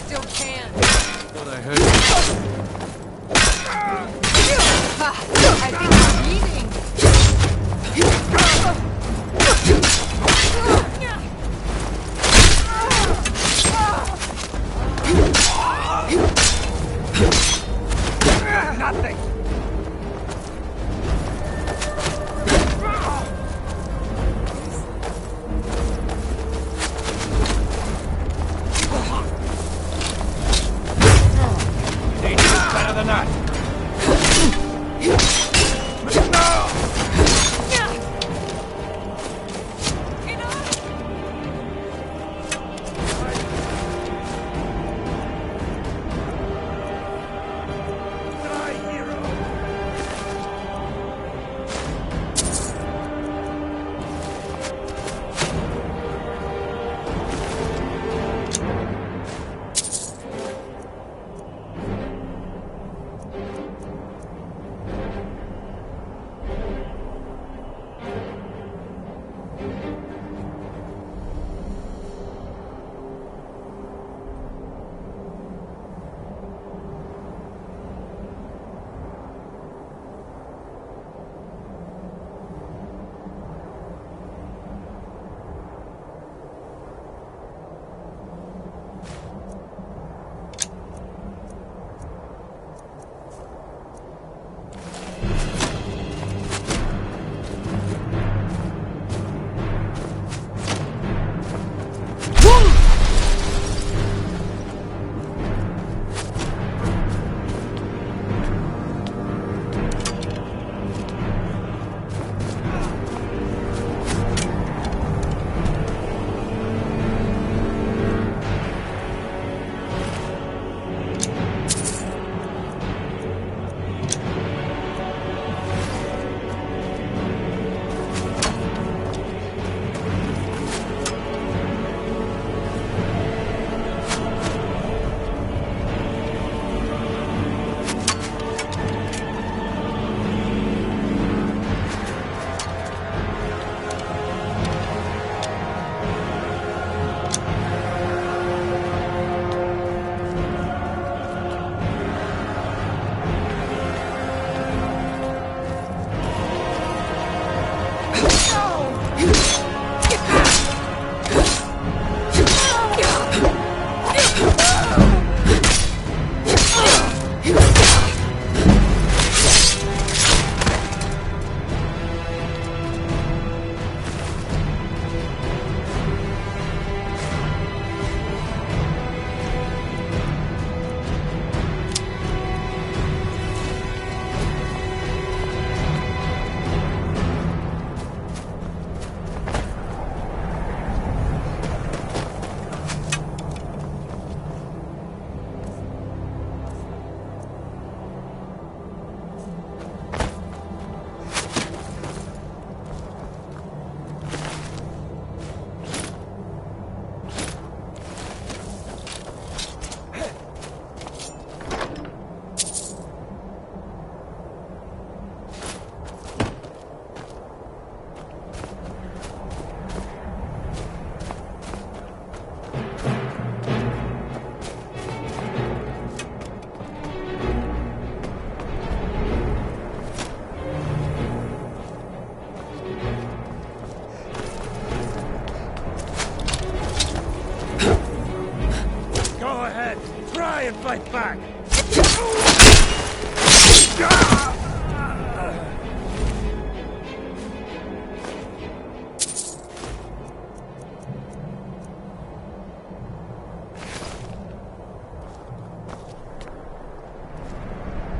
Speaker 20: Still can.
Speaker 5: What I heard.
Speaker 20: I think I'm bleeding.
Speaker 21: Nothing!
Speaker 9: Dangerous better than that. and fight back!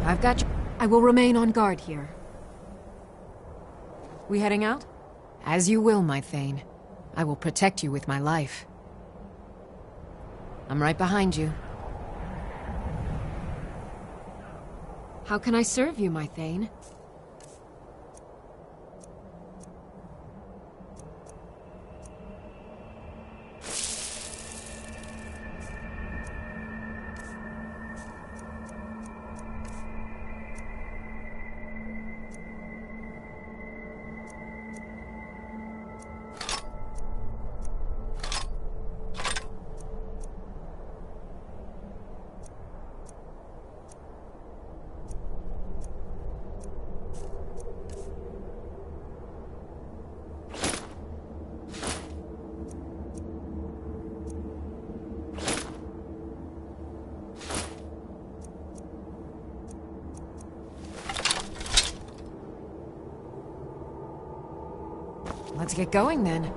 Speaker 20: I've got you. I will remain on guard here. We heading out? As you will, my Thane. I will protect you with my life. I'm right behind you. How can I serve you, my Thane? Let's get going then.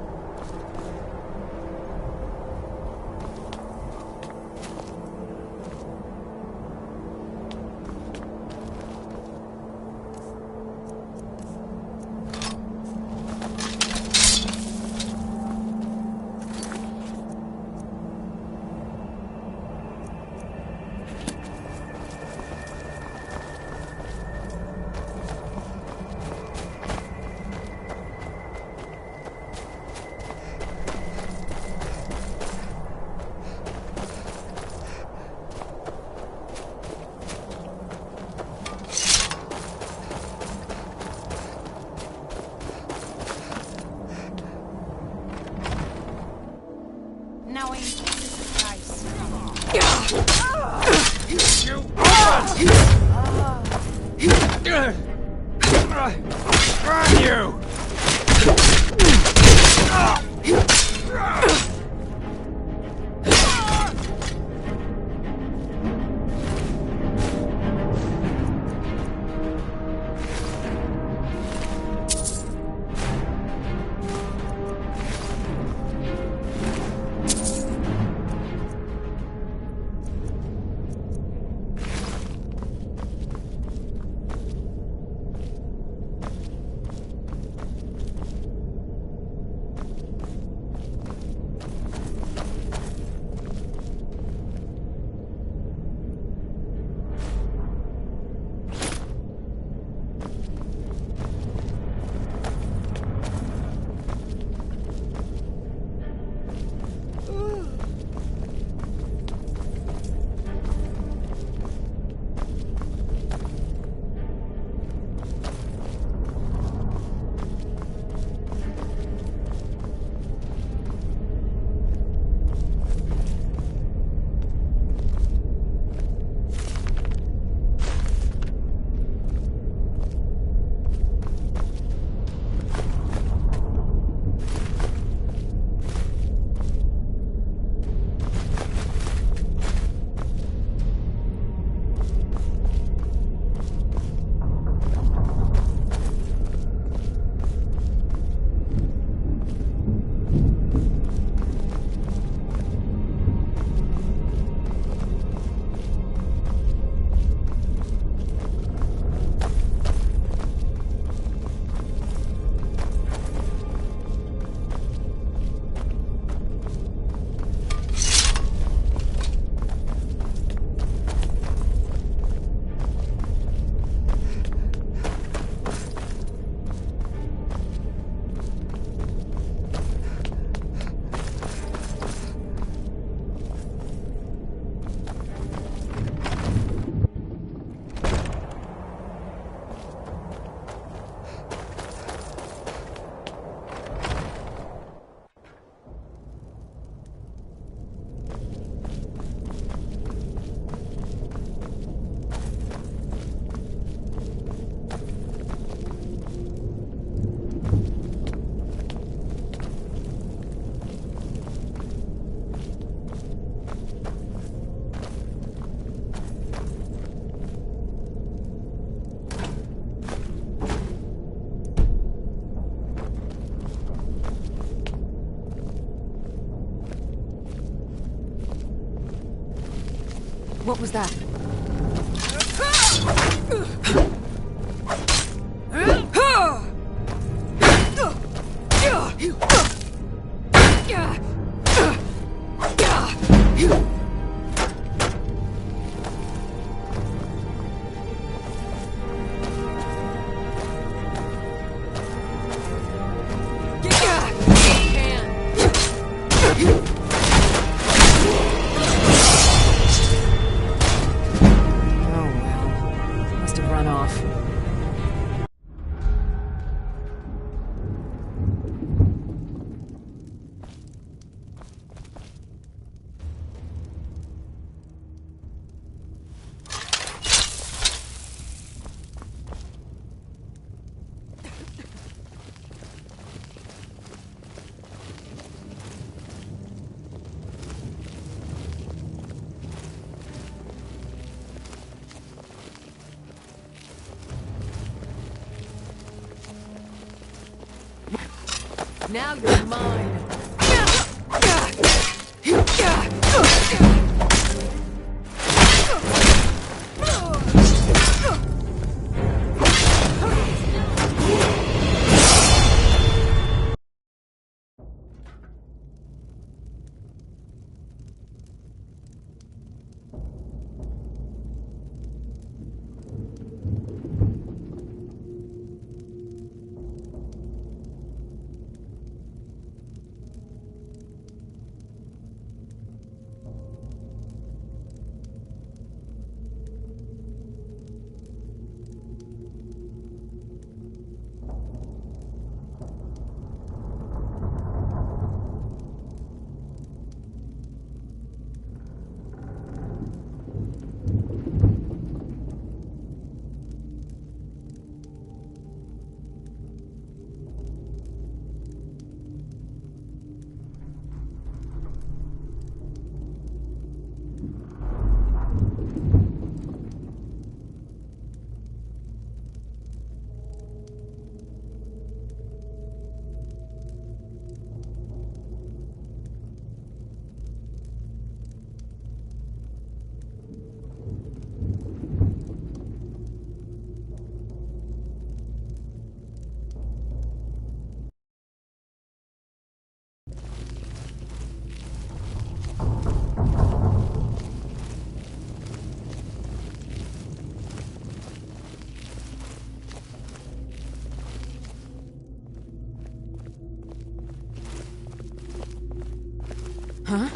Speaker 20: What was that? Now you're mine. Huh?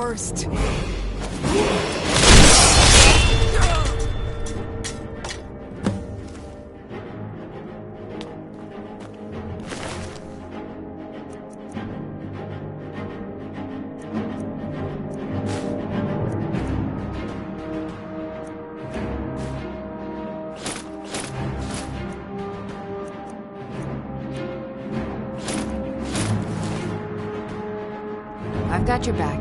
Speaker 6: worst.
Speaker 20: I've got your back.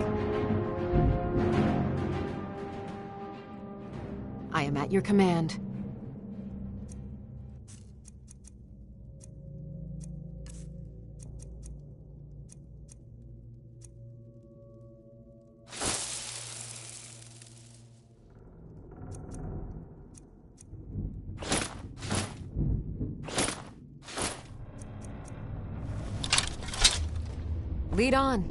Speaker 20: I am at your command. Lead on.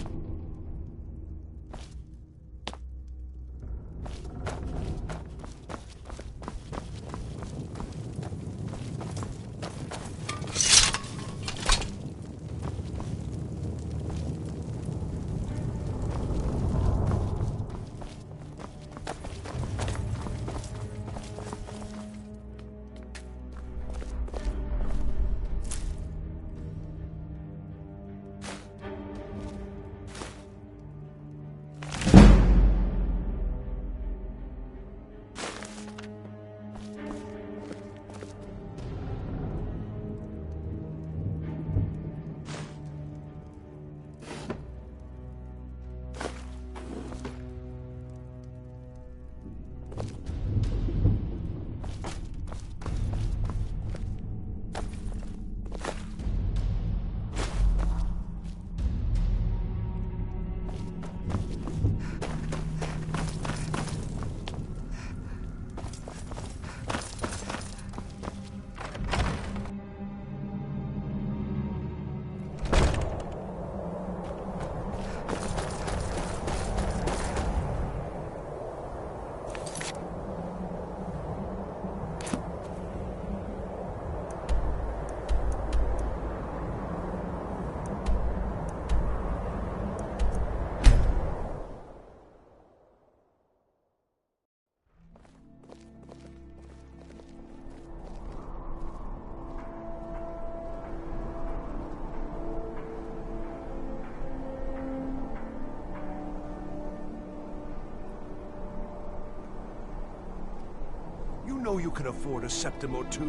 Speaker 1: You know you can afford a septim or two.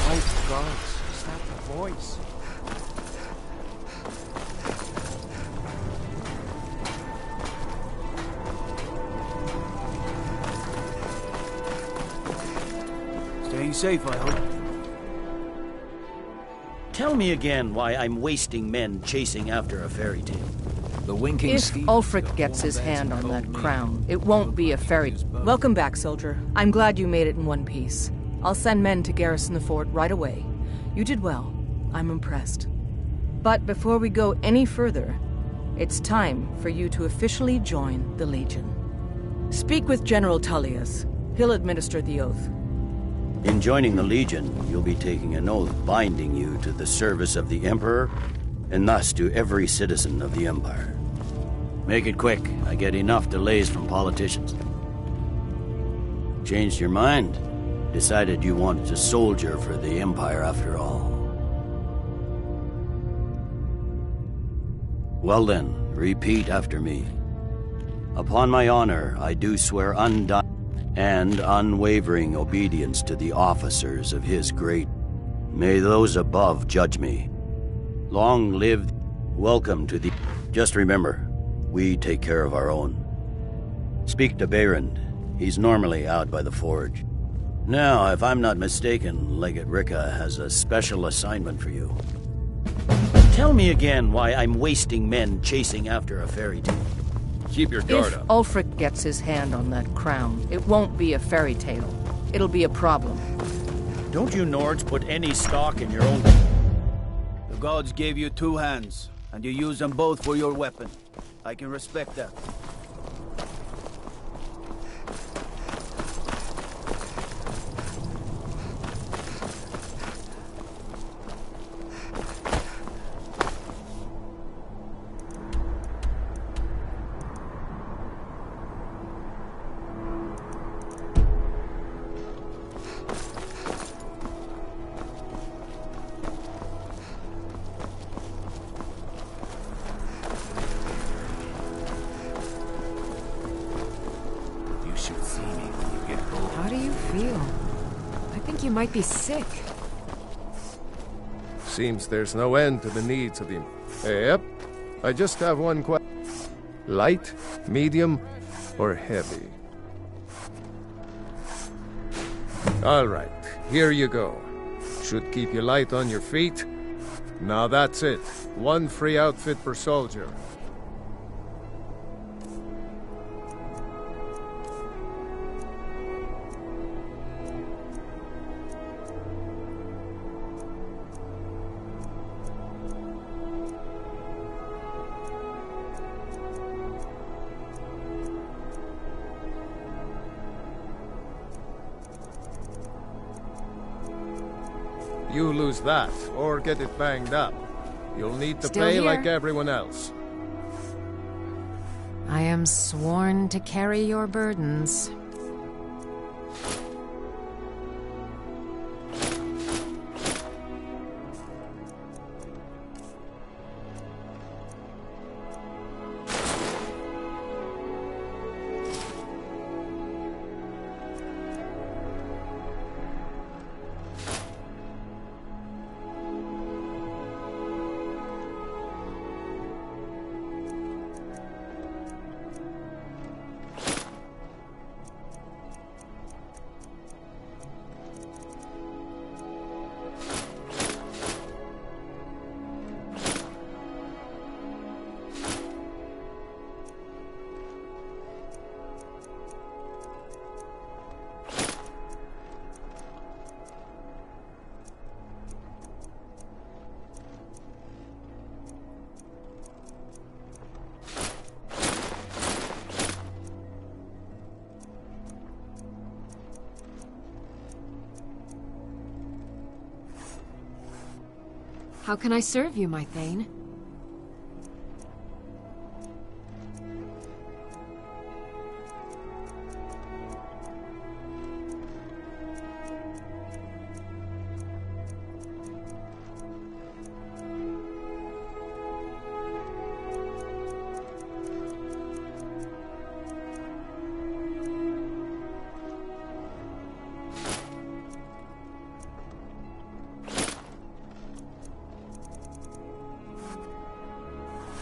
Speaker 18: My God, is that the voice? Staying safe, I hope.
Speaker 12: Tell me again why I'm wasting men chasing after a fairy tale.
Speaker 19: The winking
Speaker 20: If
Speaker 19: scheme.
Speaker 20: Ulfric gets his hand on that crown, it won't be a fairy. Welcome back, soldier. I'm glad you made it in one piece. I'll send men to garrison the fort right away. You did well. I'm impressed. But before we go any further, it's time for you to officially join the Legion. Speak with General Tullius. He'll administer the oath.
Speaker 12: In joining the Legion, you'll be taking an oath binding you to the service of the Emperor, and thus to every citizen of the Empire. Make it quick. I get enough delays from politicians. Changed your mind? Decided you wanted to soldier for the Empire after all. Well then, repeat after me. Upon my honor, I do swear undying and unwavering obedience to the officers of his great. May those above judge me. Long live. Welcome to the. Just remember, we take care of our own. Speak to Behrend. He's normally out by the forge. Now, if I'm not mistaken, Legate Ricka has a special assignment for you. Tell me again why I'm wasting men chasing after a fairy tale.
Speaker 19: Keep your guard
Speaker 20: If
Speaker 19: up.
Speaker 20: Ulfric gets his hand on that crown, it won't be a fairy tale. It'll be a problem.
Speaker 12: Don't you Nords put any stock in your own...
Speaker 18: The gods gave you two hands, and you use them both for your weapon. I can respect that.
Speaker 13: you might be sick.
Speaker 21: Seems there's no end to the needs of the... Yep. I just have one question. Light, medium, or heavy? All right, here you go. Should keep you light on your feet. Now that's it. One free outfit per soldier. You lose that, or get it banged up. You'll need to
Speaker 13: Still
Speaker 21: pay
Speaker 13: here.
Speaker 21: like everyone else.
Speaker 13: I am sworn to carry your burdens. How can I serve you, my Thane?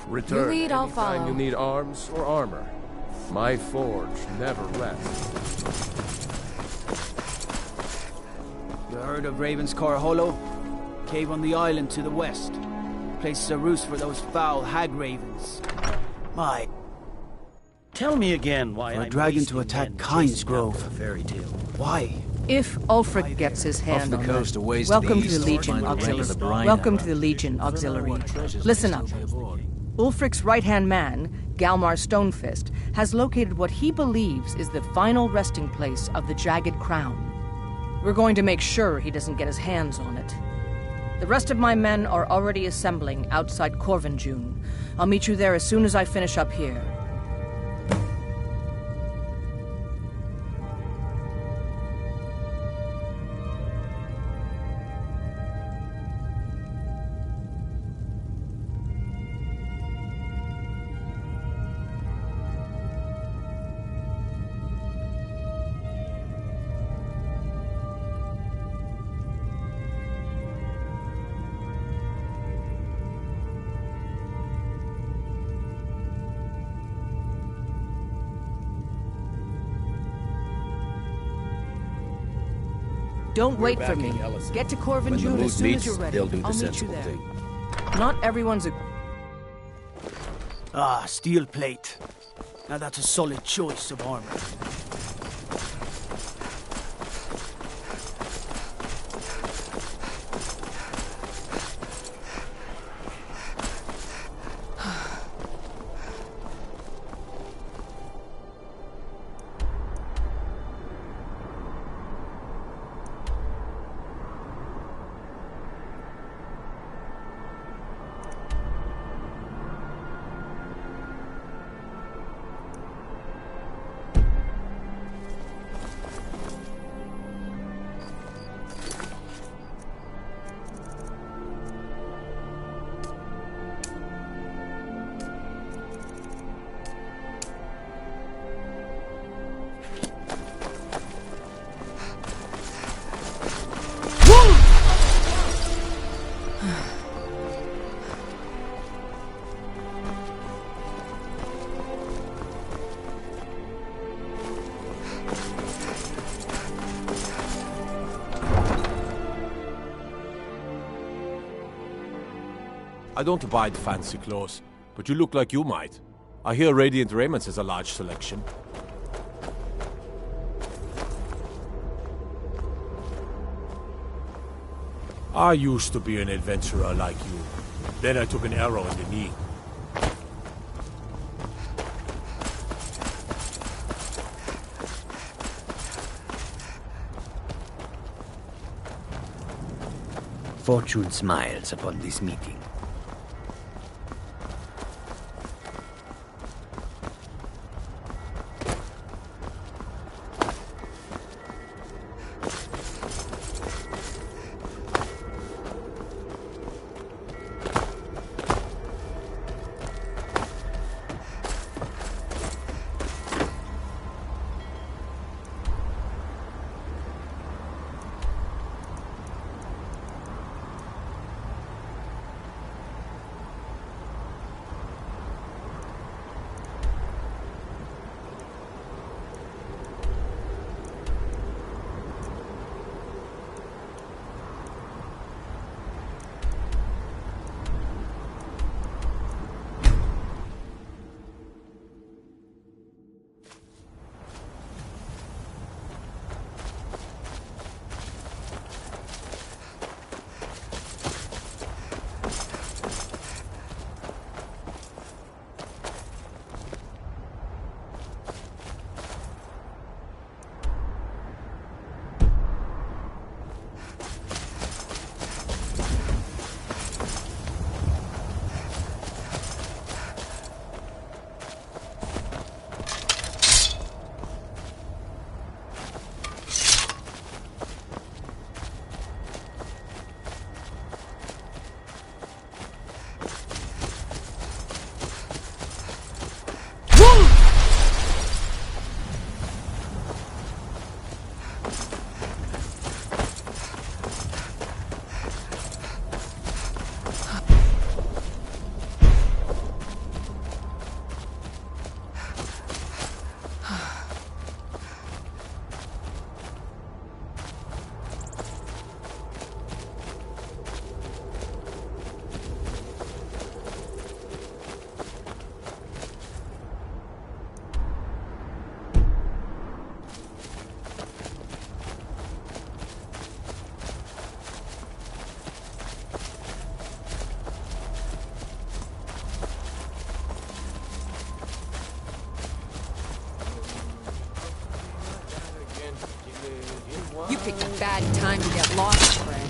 Speaker 21: Return
Speaker 13: You lead, I'll
Speaker 21: anytime
Speaker 13: follow.
Speaker 21: you need arms or armor. My forge never rests.
Speaker 18: You heard of Ravenscar Hollow? Cave on the island to the west. Places a roost for those foul hag ravens. My...
Speaker 12: Tell me again why
Speaker 18: For a
Speaker 12: I'm
Speaker 18: dragon
Speaker 12: wasting
Speaker 18: to attack
Speaker 12: men
Speaker 18: Kynes
Speaker 12: chasing
Speaker 18: Grove.
Speaker 12: after a fairy tale.
Speaker 18: Why?
Speaker 20: If Ulfric gets his hand
Speaker 19: the
Speaker 20: on
Speaker 19: coast,
Speaker 20: that,
Speaker 19: a ways to
Speaker 20: welcome
Speaker 19: the
Speaker 20: to the
Speaker 19: east,
Speaker 20: Legion
Speaker 19: find the
Speaker 20: Auxiliary.
Speaker 19: range of the brine
Speaker 20: Welcome
Speaker 19: hammer.
Speaker 20: to the Legion Auxiliary. Listen up. Ulfric's right-hand man, Galmar Stonefist, has located what he believes is the final resting place of the Jagged Crown. We're going to make sure he doesn't get his hands on it. The rest of my men are already assembling outside Corvinjune. I'll meet you there as soon as I finish up here. Don't wait for me. Get to Corvinjune as soon as you're ready.
Speaker 12: They'll do the
Speaker 20: I'll meet you
Speaker 12: sensible
Speaker 20: there.
Speaker 12: thing.
Speaker 20: Not everyone's a...
Speaker 18: Ah, steel plate. Now that's a solid choice of armor.
Speaker 5: I don't buy fancy clothes, but you look like you might. I hear Radiant Raiments has a large selection. I used to be an adventurer like you. Then I took an arrow in the knee.
Speaker 15: Fortune smiles upon this meeting.
Speaker 13: You picked a bad time to get lost, friend.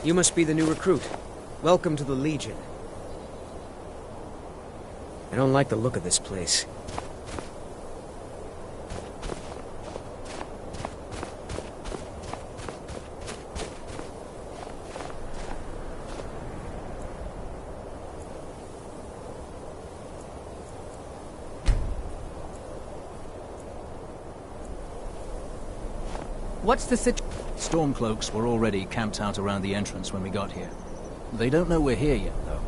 Speaker 11: You must be the new recruit. Welcome to the Legion. I don't like the look of this place.
Speaker 20: What's the situation?
Speaker 19: Stormcloaks were already camped out around the entrance when we got here. They don't know we're here yet, though.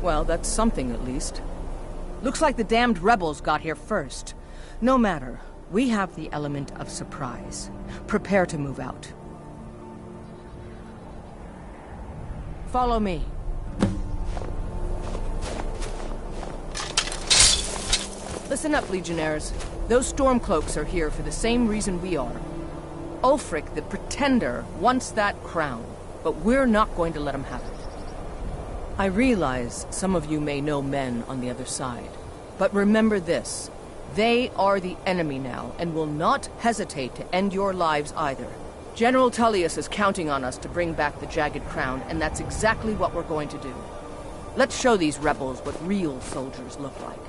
Speaker 20: Well, that's something at least. Looks like the damned rebels got here first. No matter. We have the element of surprise. Prepare to move out. Follow me. Listen up, Legionnaires. Those Stormcloaks are here for the same reason we are. Ulfric, the Pretender, wants that crown, but we're not going to let him have it. I realize some of you may know men on the other side, but remember this. They are the enemy now, and will not hesitate to end your lives either. General Tullius is counting on us to bring back the Jagged Crown, and that's exactly what we're going to do. Let's show these rebels what real soldiers look like.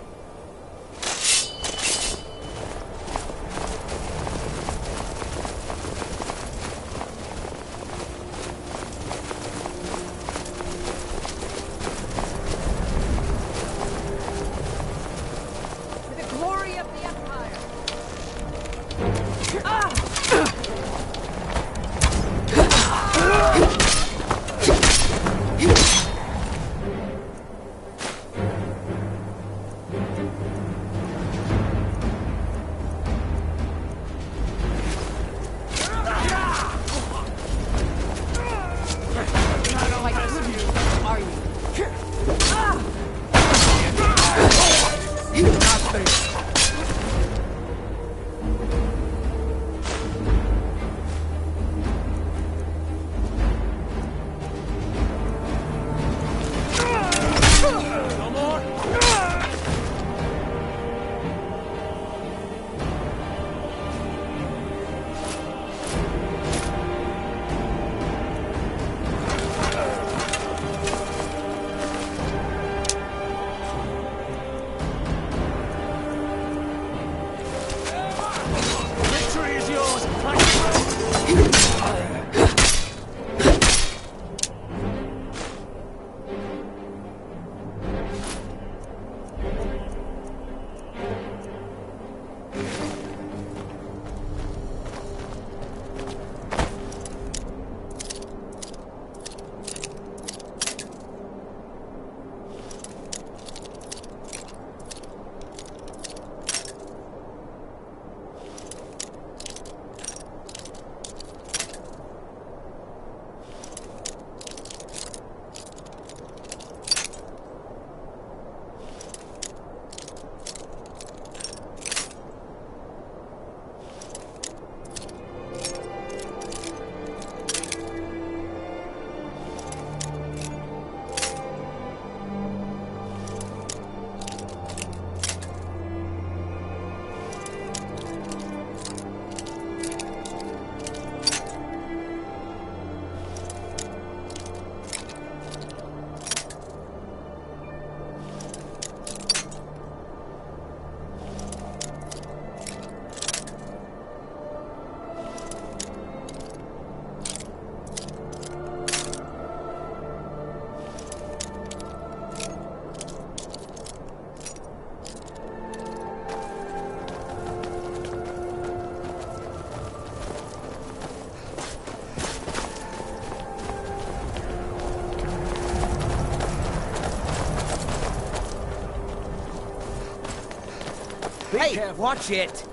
Speaker 11: Hey, watch it!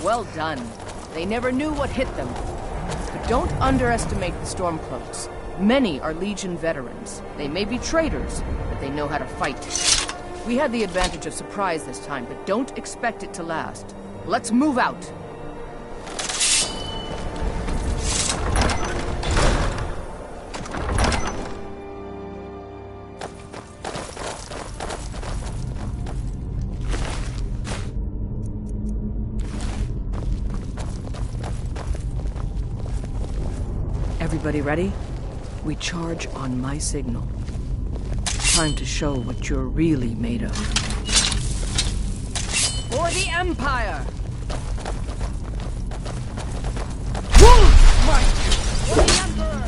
Speaker 20: Well done. They never knew what hit them. But don't underestimate the Stormcloaks. Many are Legion veterans. They may be traitors, but they know how to fight. We had the advantage of surprise this time, but don't expect it to last. Let's move out! Everybody ready? We charge on my signal. Time to show what you're really made of. For the Empire! For the Emperor!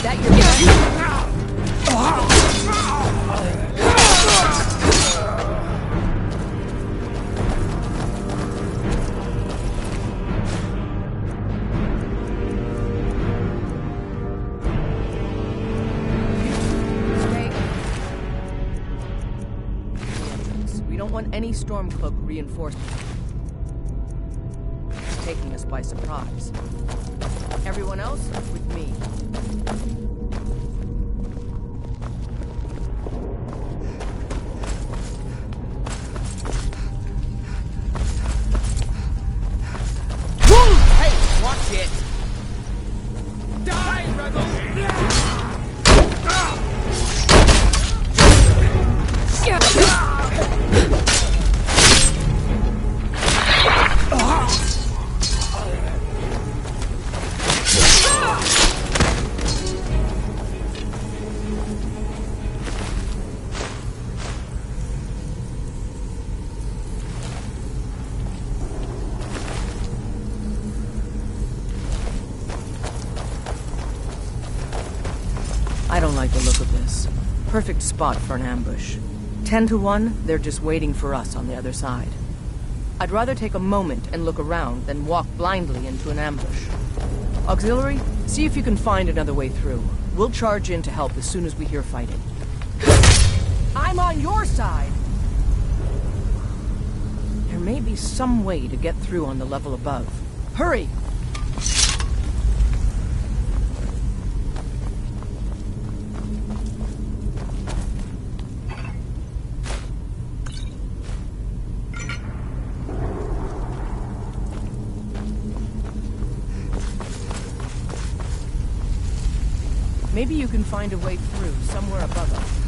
Speaker 20: That your We don't want any Stormcloak reinforcements taking us by surprise. Everyone else with me.
Speaker 11: Hey, watch it! Die, rebels!
Speaker 20: I don't like the look of this. Perfect spot for an ambush. 10 to 1, they're just waiting for us on the other side. I'd rather take a moment and look around than walk blindly into an ambush. Auxiliary, see if you can find another way through. We'll charge in to help as soon as we hear fighting. I'm on your side! There may be some way to get through on the level above. Hurry! Maybe you can find a way through somewhere above us.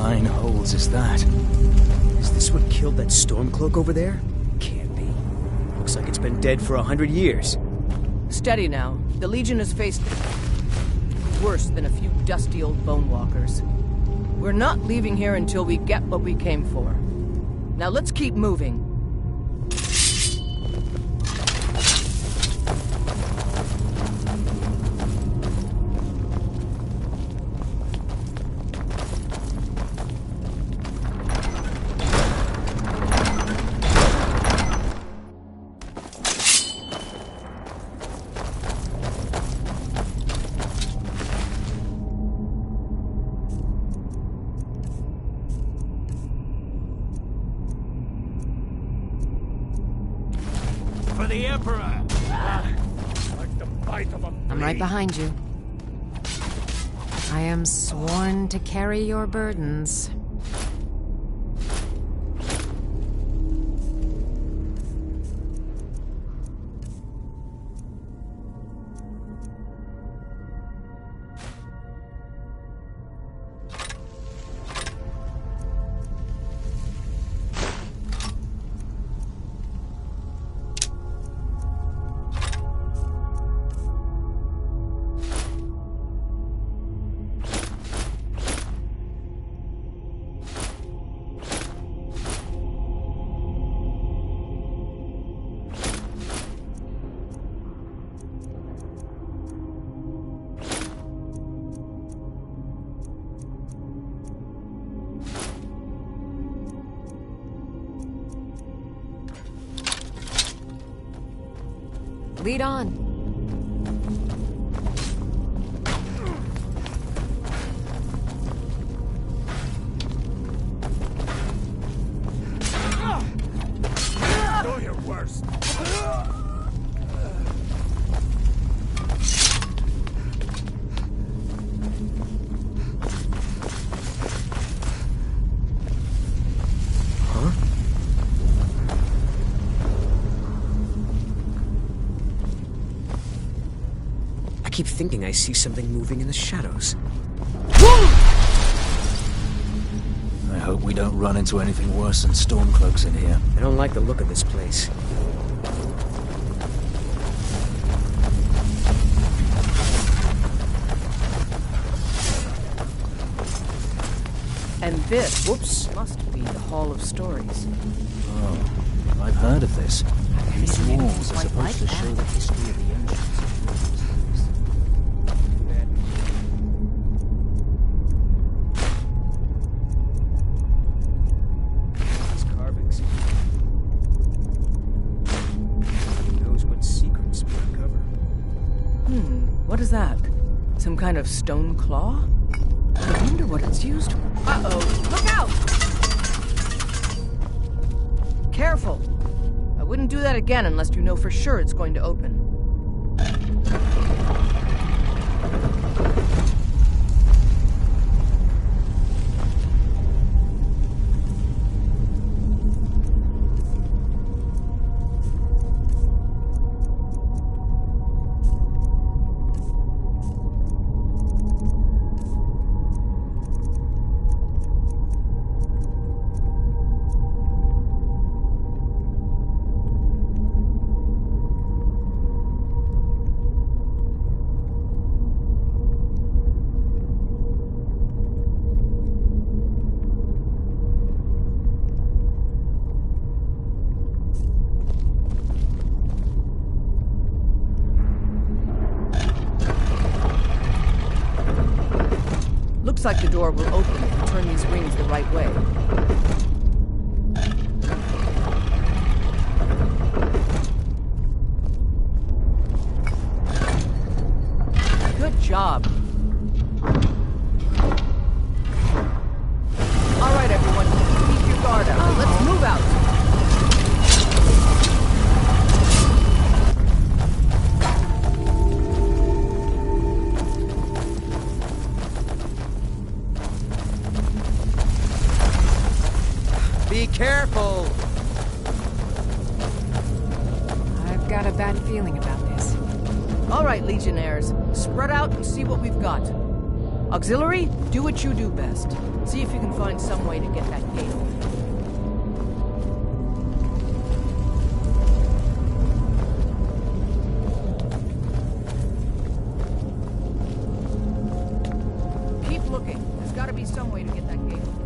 Speaker 19: nine holes is that?
Speaker 11: Is this what killed that Stormcloak over there? Can't be. Looks like it's been dead for 100 years.
Speaker 20: Steady now. The Legion has faced worse than a few dusty old bonewalkers. We're not leaving here until we get what we came for. Now let's keep moving.
Speaker 9: For the Emperor! Like the bite of a
Speaker 13: I'm right
Speaker 9: blade.
Speaker 13: behind you. I am sworn to carry your burdens. Lead on.
Speaker 9: Do your worst.
Speaker 11: I keep thinking I see something moving in the shadows.
Speaker 19: I hope we don't run into anything worse than Stormcloaks in here.
Speaker 11: I don't like the look of this place.
Speaker 20: And this, whoops, must be the Hall of Stories.
Speaker 19: Oh, I've heard of this. These walls are
Speaker 4: quite
Speaker 19: supposed
Speaker 4: like
Speaker 19: to show
Speaker 4: that.
Speaker 19: the history of the ancients.
Speaker 11: These carvings. Who knows what secrets we uncover?
Speaker 20: What is that? Some kind of stone claw? I wonder what it's used for. Uh-oh, look out! Careful! I wouldn't do that again unless you know for sure it's going to open. Looks like the door will open if you turn these rings the right way. Good job. All right, everyone, keep your guard up. Let's move out.
Speaker 11: Be careful!
Speaker 13: I've got a bad feeling about this.
Speaker 20: All right, Legionnaires, spread out and see what we've got. Auxiliary, do what you do best. See if you can find some way to get that gate open. Keep looking. There's gotta be some way to get that gate open.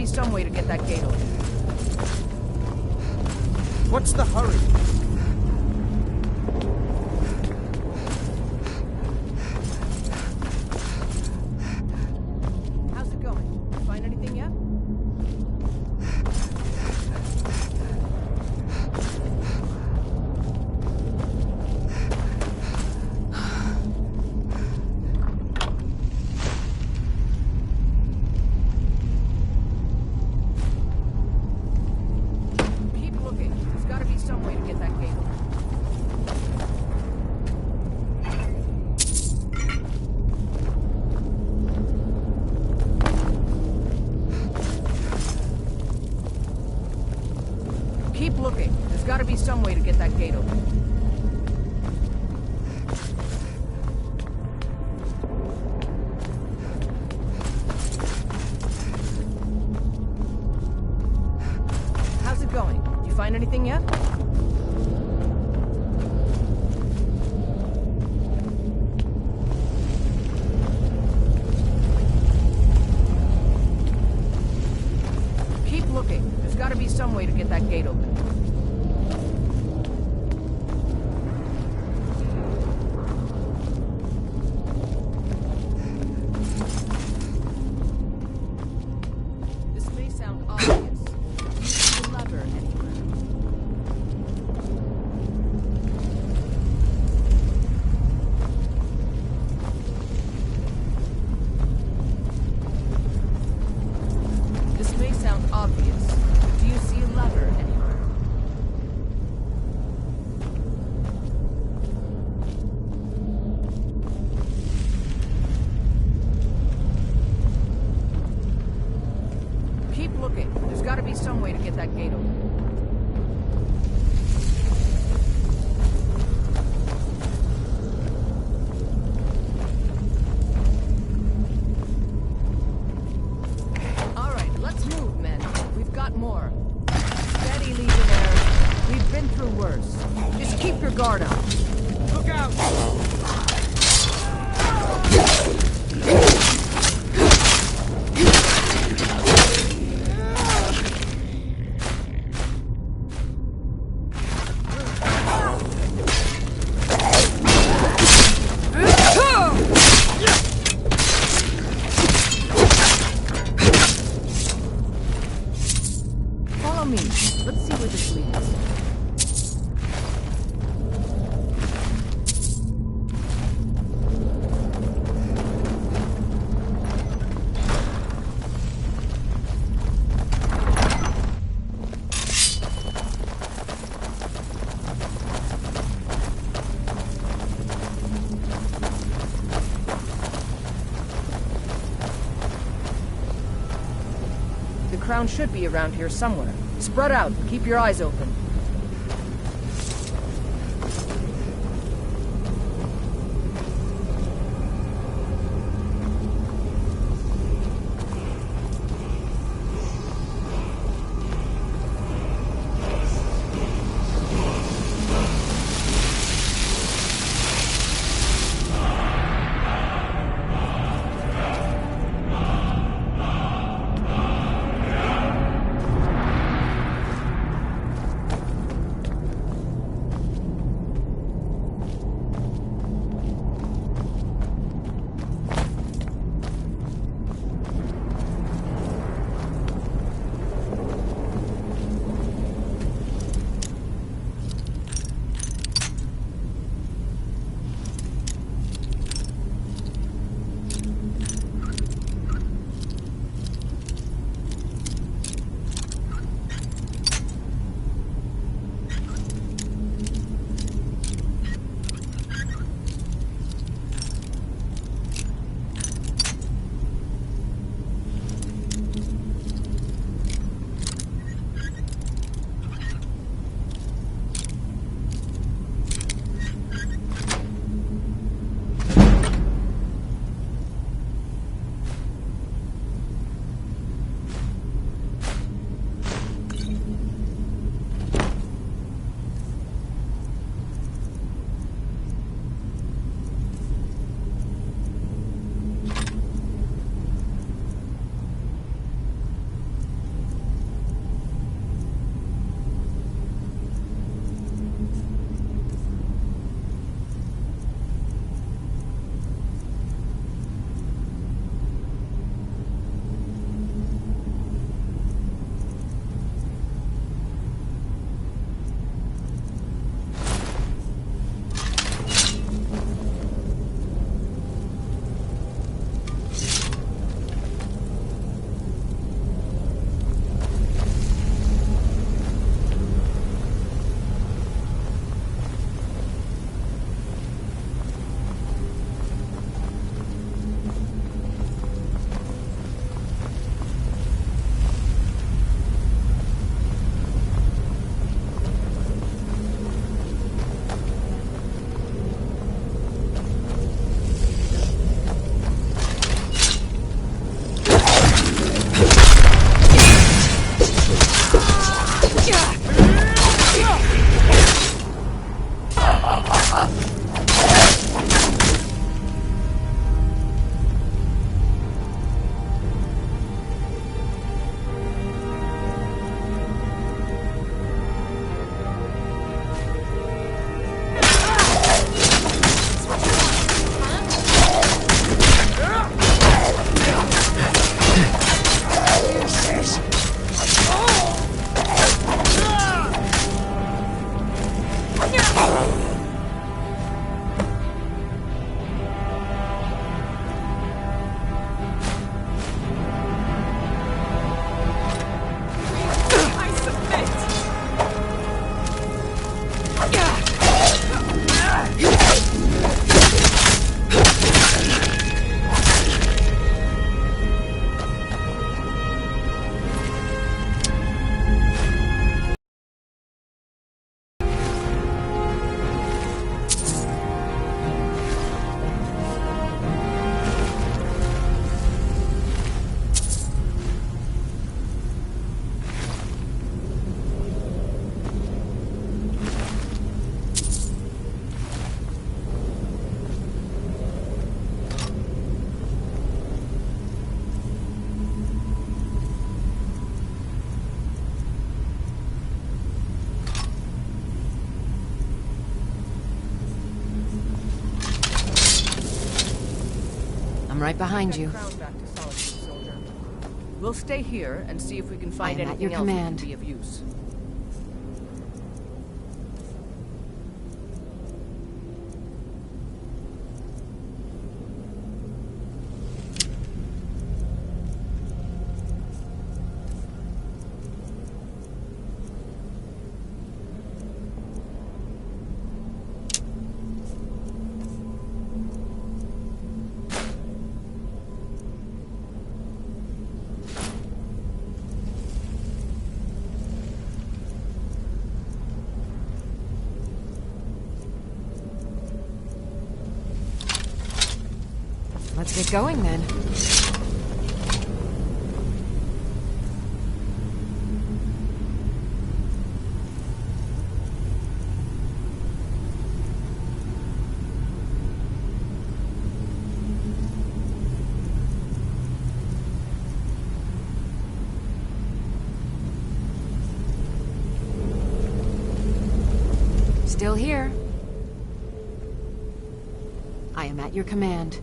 Speaker 20: Some way to get that gate open.
Speaker 18: What's the hurry?
Speaker 20: How's it going? Find anything yet? Keep looking. There's gotta be some way to get that gate open. How's it going? You find anything yet? Keep looking. There's gotta be some way to get that gate open. This may sound obvious. Do you see a lever anywhere? This may sound obvious. Do you see a lever anywhere? Keep looking. There's got to be some way to get that gate open. All right, let's move, men. We've got more. Steady, Legionnaires. We've been through worse. Just keep your guard up. Look out! Follow me. Let's see where this leads. The crown should be around here somewhere. Spread out. Keep your eyes open.
Speaker 13: right behind you.
Speaker 20: We'll stay here and see if we can find
Speaker 13: I am at
Speaker 20: anything
Speaker 13: your
Speaker 20: else that
Speaker 13: command.
Speaker 20: can be of use.
Speaker 13: Let's get going then. Still here. I am at your command.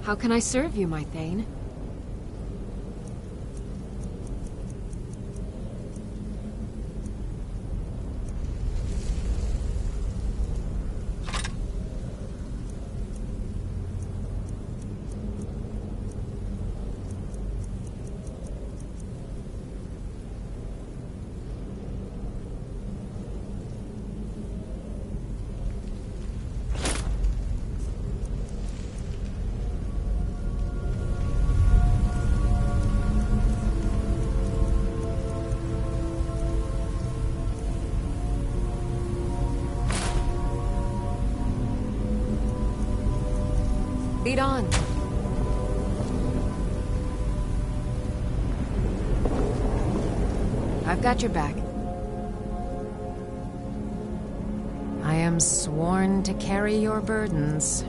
Speaker 13: How can I serve you, my Thane? Lead on. I've got your back. I am sworn to carry your burdens.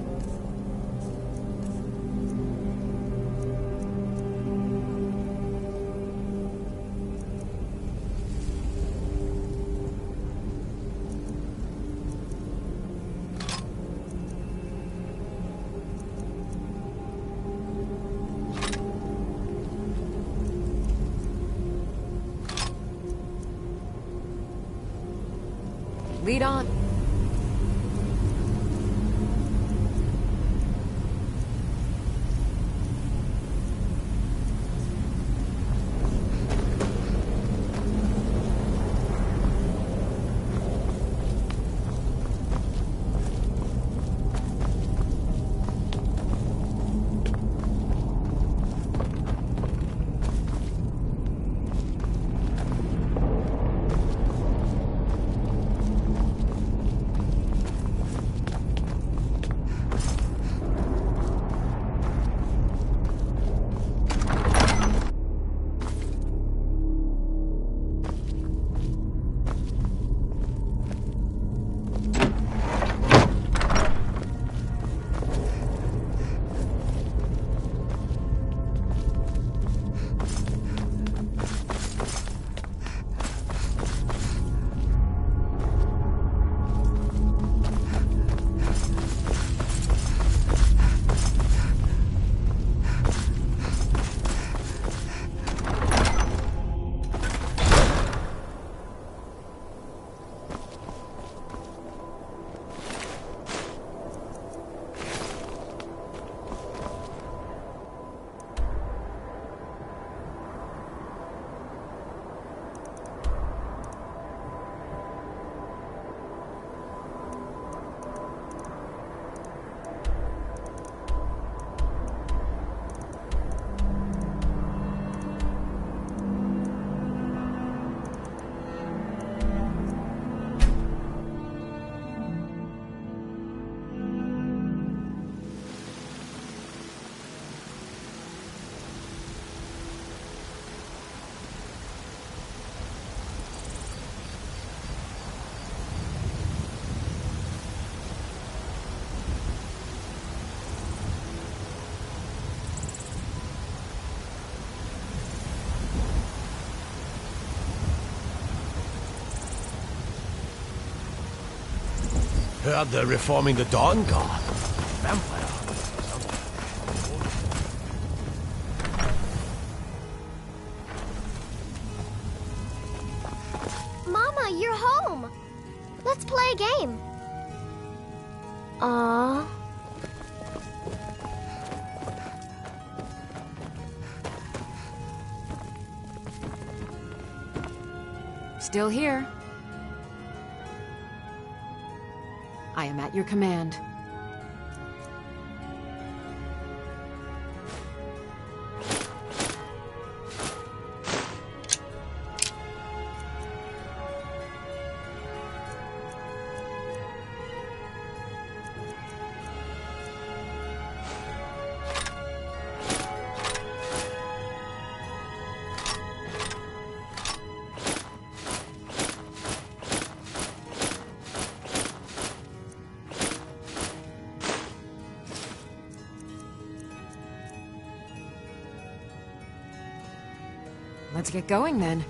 Speaker 13: Lead on.
Speaker 1: heard they're reforming the Dawn Guard. Vampire.
Speaker 16: Mama, you're home. Let's play a game. Aww.
Speaker 13: Still here. I am at your command. Let's get going then.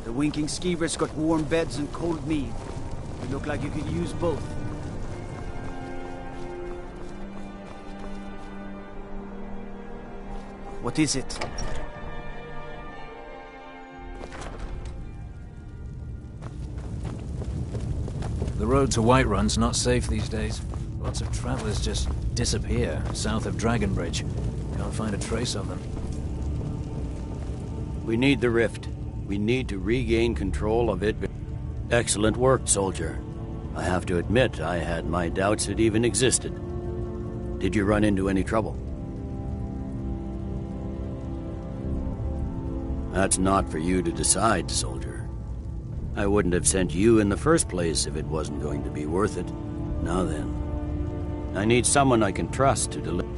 Speaker 18: The winking skeever's got warm beds and cold mead. You look like you could use both. What is it?
Speaker 19: The road to Whiterun's not safe these days. Lots of travelers just disappear south of Dragonbridge. Can't find a trace of them.
Speaker 12: We need the rift. We need to regain control of it. Excellent work, soldier. I have to admit, I had my doubts it even existed. Did you run into any trouble? That's not for you to decide, soldier. I wouldn't have sent you in the first place if it wasn't going to be worth it. Now then, I need someone I can trust to deliver.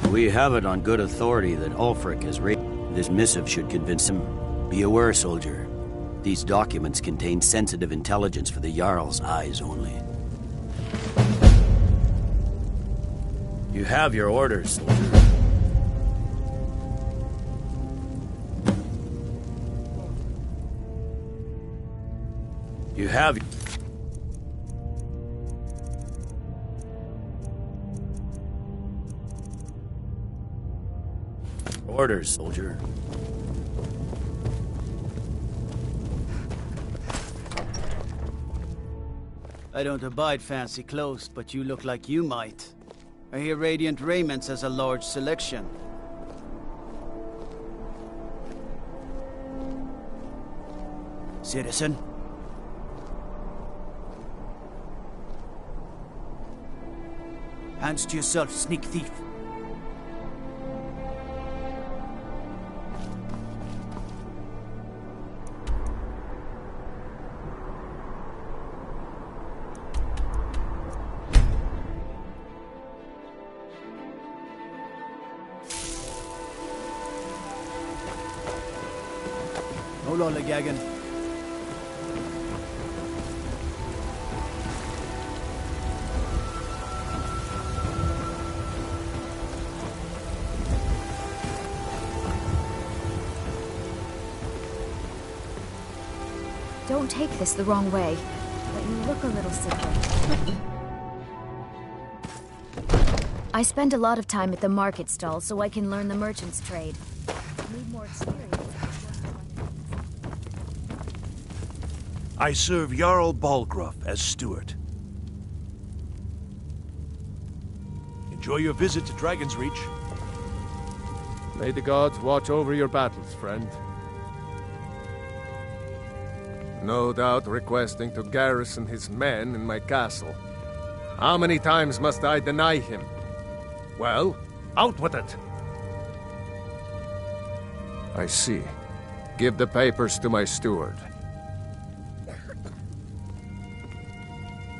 Speaker 12: We have it on good authority that Ulfric has raided. This missive should convince him. Be aware, soldier. These documents contain sensitive intelligence for the Jarl's eyes only. You have your orders, soldier. You have... orders, soldier.
Speaker 18: I don't abide fancy clothes, but you look like you might. I hear Radiant Raiments has a large selection. Citizen? Hands to yourself, sneak thief. No lollygagging.
Speaker 3: Don't take this the wrong way, but you look a little sickly. I spend a lot of time at the market stall so I can learn the merchant's trade. Need more experience.
Speaker 1: I serve Jarl Balgruuf as steward. Enjoy your visit to Dragon's Reach.
Speaker 21: May the gods watch over your battles, friend. No doubt requesting to garrison his men in my castle. How many times must I deny him? Well, out with it! I see. Give the papers to my steward.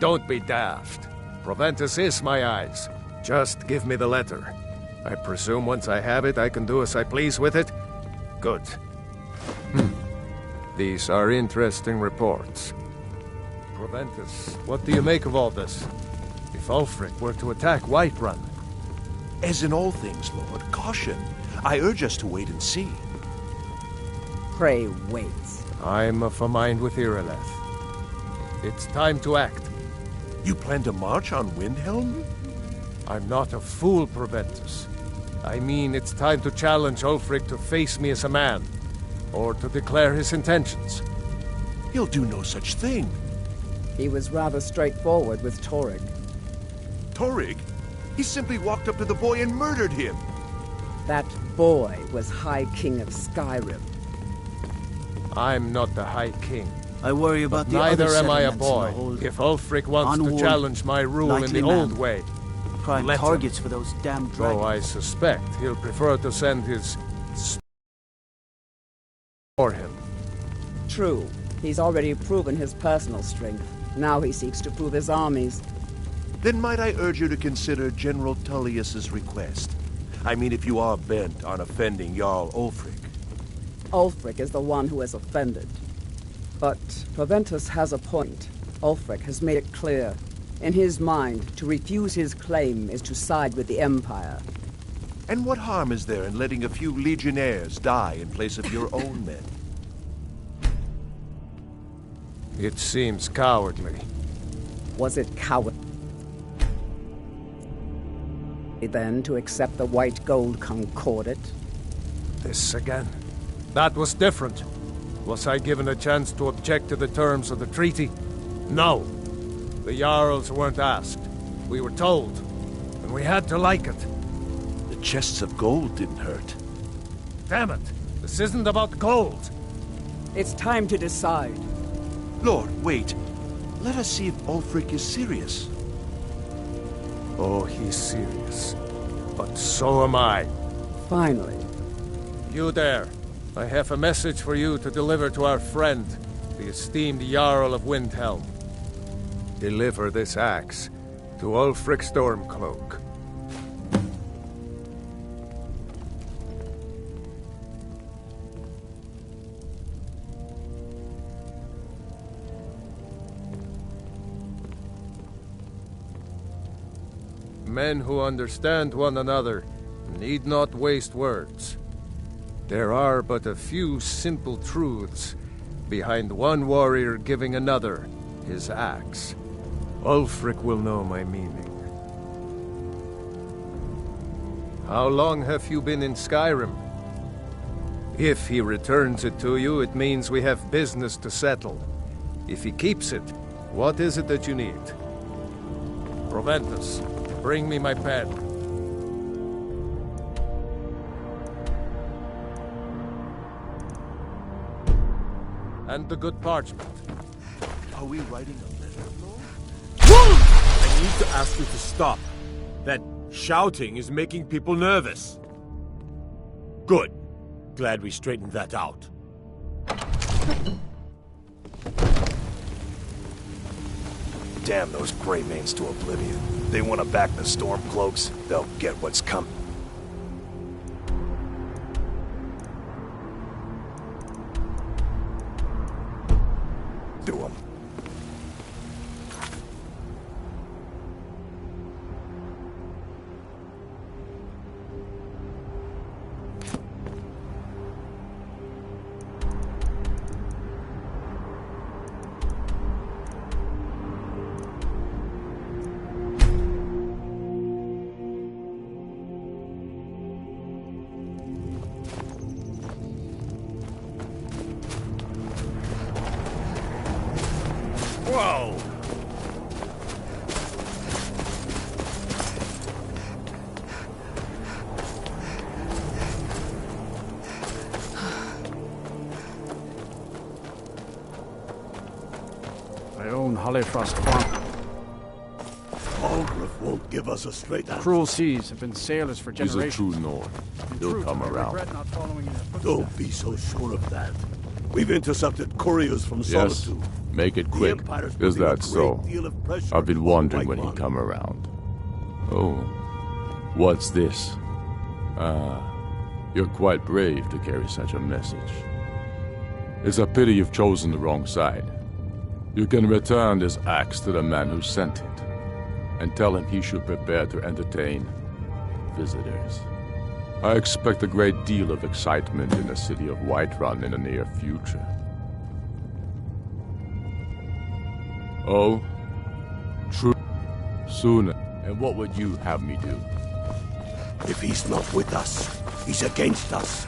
Speaker 21: Don't be daft. Proventus is my eyes. Just give me the letter. I presume once I have it, I can do as I please with it? Good. These are interesting reports. Proventus, what do you make of all this? If Ulfric were to attack Whiterun?
Speaker 1: As in all things, Lord, caution. I urge us to wait and see.
Speaker 22: Pray wait.
Speaker 21: I'm of a mind with Irileth. It's time to act.
Speaker 1: You plan to march on Windhelm?
Speaker 21: I'm not a fool, Proventus. I mean, it's time to challenge Ulfric to face me as a man. Or to declare his intentions.
Speaker 1: He'll do no such thing.
Speaker 22: He was rather straightforward with Torrig.
Speaker 1: Torrig? He simply walked up to the boy and murdered him.
Speaker 22: That boy was High King of Skyrim.
Speaker 21: I'm not the High King.
Speaker 18: I worry about the
Speaker 21: neither
Speaker 18: other
Speaker 21: am I a
Speaker 18: settlements
Speaker 21: boy. If Ulfric wants to challenge my rule in the old way,
Speaker 18: prime
Speaker 21: let
Speaker 18: targets
Speaker 21: him.
Speaker 18: for those damn dragons.
Speaker 21: Though I suspect he'll prefer to send his for him.
Speaker 22: True. He's already proven his personal strength. Now he seeks to prove his armies.
Speaker 1: Then might I urge you to consider General Tullius's request? I mean, if you are bent on offending Jarl Ulfric.
Speaker 22: Ulfric is the one who has offended. But Proventus has a point. Ulfric has made it clear. In his mind, to refuse his claim is to side with the Empire.
Speaker 1: And what harm is there in letting a few legionnaires die in place of your own men?
Speaker 21: It seems cowardly.
Speaker 22: Was it cowardly then to accept the white gold concordat?
Speaker 21: This again. That was different. Was I given a chance to object to the terms of the treaty? No. The Jarls weren't asked. We were told. And we had to like it.
Speaker 1: The chests of gold didn't hurt.
Speaker 21: Damn it! This isn't about gold!
Speaker 22: It's time to decide.
Speaker 1: Lord, wait. Let us see if Ulfric is serious.
Speaker 21: Oh, he's serious. But so am I.
Speaker 22: Finally.
Speaker 21: You there. I have a message for you to deliver to our friend, the esteemed Jarl of Windhelm. Deliver this axe to Ulfric Stormcloak. Men who understand one another need not waste words. There are but a few simple truths behind one warrior giving another his axe. Ulfric will know my meaning. How long have you been in Skyrim? If he returns it to you, it means we have business to settle. If he keeps it, what is it that you need? Proventus, bring me my pen. And the good parchment.
Speaker 1: Are we writing a letter, Lord?
Speaker 8: I need to ask you to stop. That shouting is making people nervous. Good. Glad we straightened that out.
Speaker 17: Damn those Greymanes to oblivion. They want to back the Stormcloaks, they'll get what's coming. Do 'em.
Speaker 8: Whoa!
Speaker 23: I own Hollyfrost Farm.
Speaker 17: Algrif won't give us a straight answer.
Speaker 23: Cruel seas have been sailors for
Speaker 24: He's
Speaker 23: generations.
Speaker 24: a true Nord. He'll come around.
Speaker 17: Don't be so sure of that. We've intercepted couriers from
Speaker 24: Yes,
Speaker 17: Solitude.
Speaker 24: make it quick. Is that so? I've been wondering when he'd come around. Oh, what's this? You're quite brave to carry such a message. It's a pity you've chosen the wrong side. You can return this axe to the man who sent it, and tell him he should prepare to entertain visitors. I expect a great deal of excitement in the city of Whiterun in the near future. Oh? True. Soon. And what would you have me do?
Speaker 17: If he's not with us, he's against us.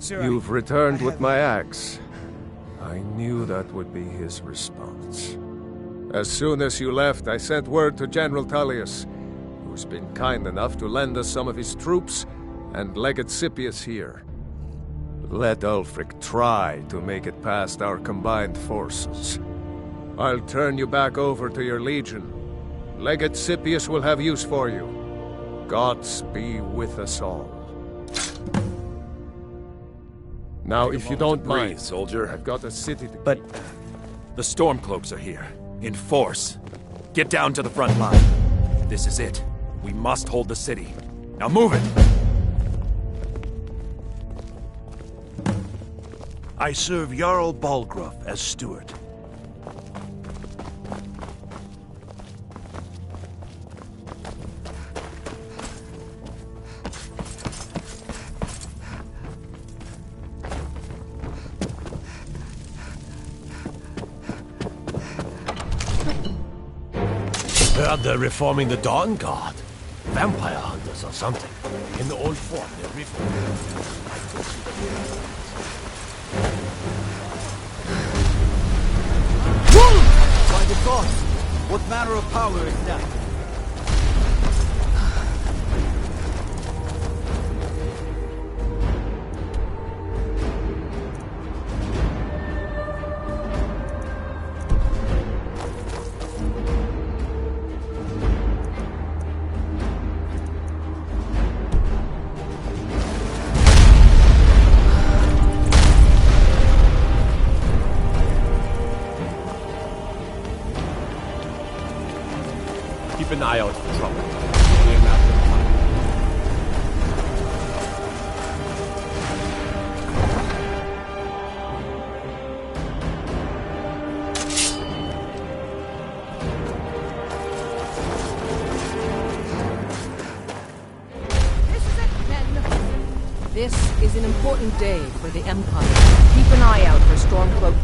Speaker 21: You've returned with my axe. I knew that would be his response. As soon as you left, I sent word to General Tullius, who's been kind enough to lend us some of his troops, and Legate Scipius here. Let Ulfric try to make it past our combined forces. I'll turn you back over to your legion. Legate Scipius will have use for you. Gods be with us all. Now, if you don't mind,
Speaker 25: soldier.
Speaker 21: I've got a city to
Speaker 25: But the Stormcloaks are here, in force. Get down to the front line.
Speaker 17: This is it. We must hold the city. Now move it!
Speaker 1: I serve Jarl Balgruuf as steward.
Speaker 8: Heard they're reforming the Dawn Guard. Vampire hunters or something. In the old fort near River.
Speaker 18: By the gods! What manner of power is that?
Speaker 8: Keep an eye out for trouble. Aim after fire.
Speaker 20: This is it, men. This is an important day for the Empire. Keep an eye out for Stormcloak.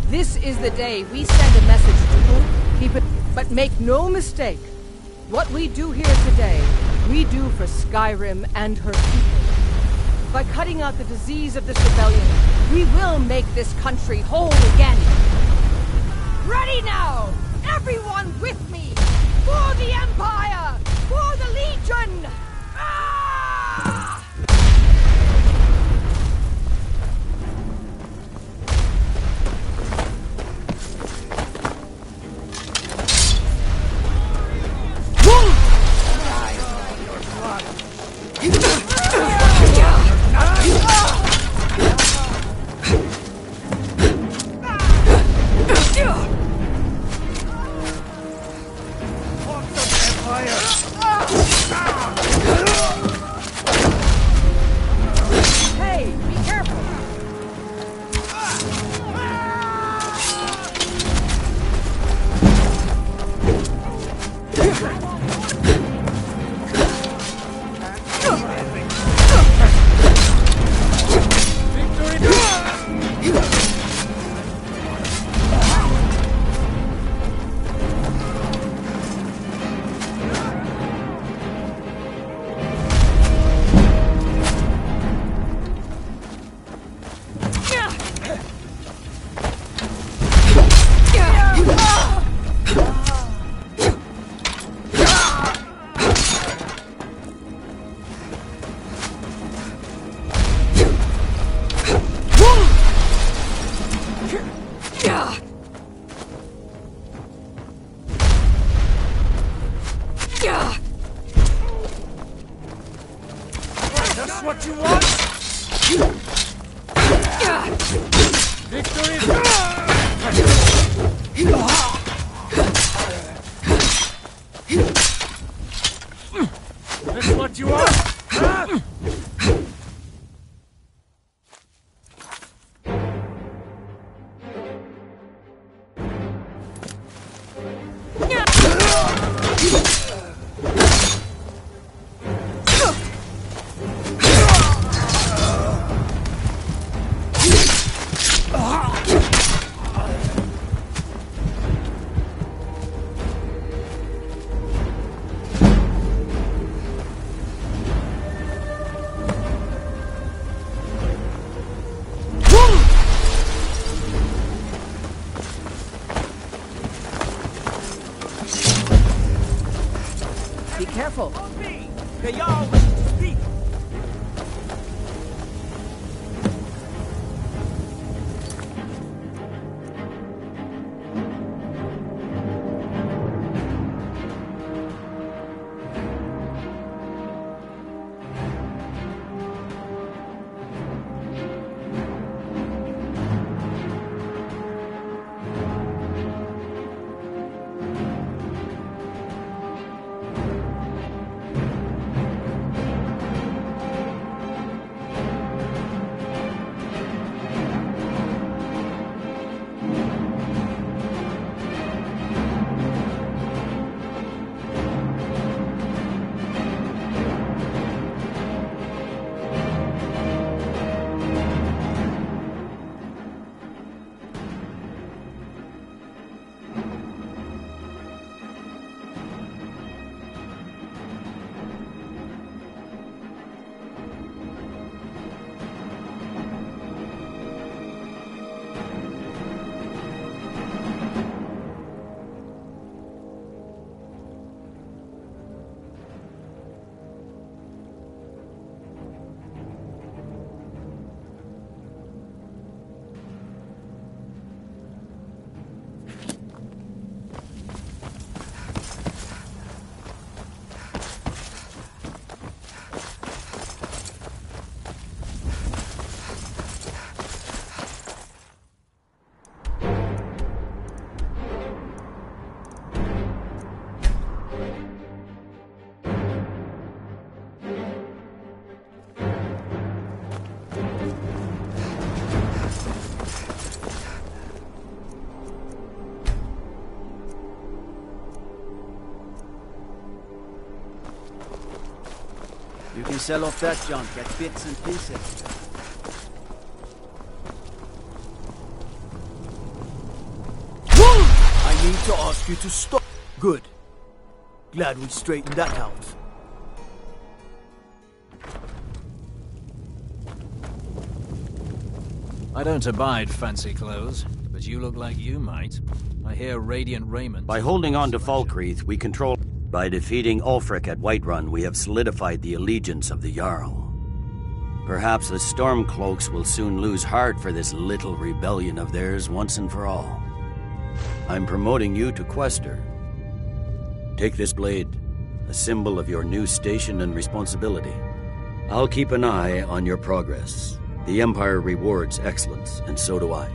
Speaker 20: This is the day we send a message to keep it. But make no mistake, what we do here today, we do for Skyrim and her people. By cutting out the disease of this rebellion, we will make this country whole again. Ready now! Everyone with me! For the Empire! For the Legion! Hey, be careful!
Speaker 18: That's what you want? Victory! That's what you want? Huh?
Speaker 20: Be careful.
Speaker 18: Hey, y'all, speak. You can sell off that junk at bits and pieces. I need to ask you to stop. Good. Glad we straightened that out.
Speaker 19: I don't abide fancy clothes, but you look like you might. I hear radiant raiment.
Speaker 12: By holding on to Falkreath, we control... By defeating Ulfric at Whiterun, we have solidified the allegiance of the Jarl. Perhaps the Stormcloaks will soon lose heart for this little rebellion of theirs once and for all. I'm promoting you to Quester. Take this blade, a symbol of your new station and responsibility. I'll keep an eye on your progress. The Empire rewards excellence, and so do I.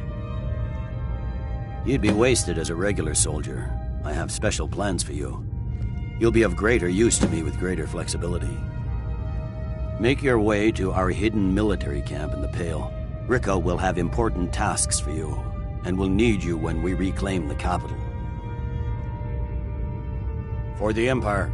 Speaker 12: You'd be wasted as a regular soldier. I have special plans for you. You'll be of greater use to me with greater flexibility. Make your way to our hidden military camp in the Pale. Rikke will have important tasks for you, and will need you when we reclaim the capital. For the Empire.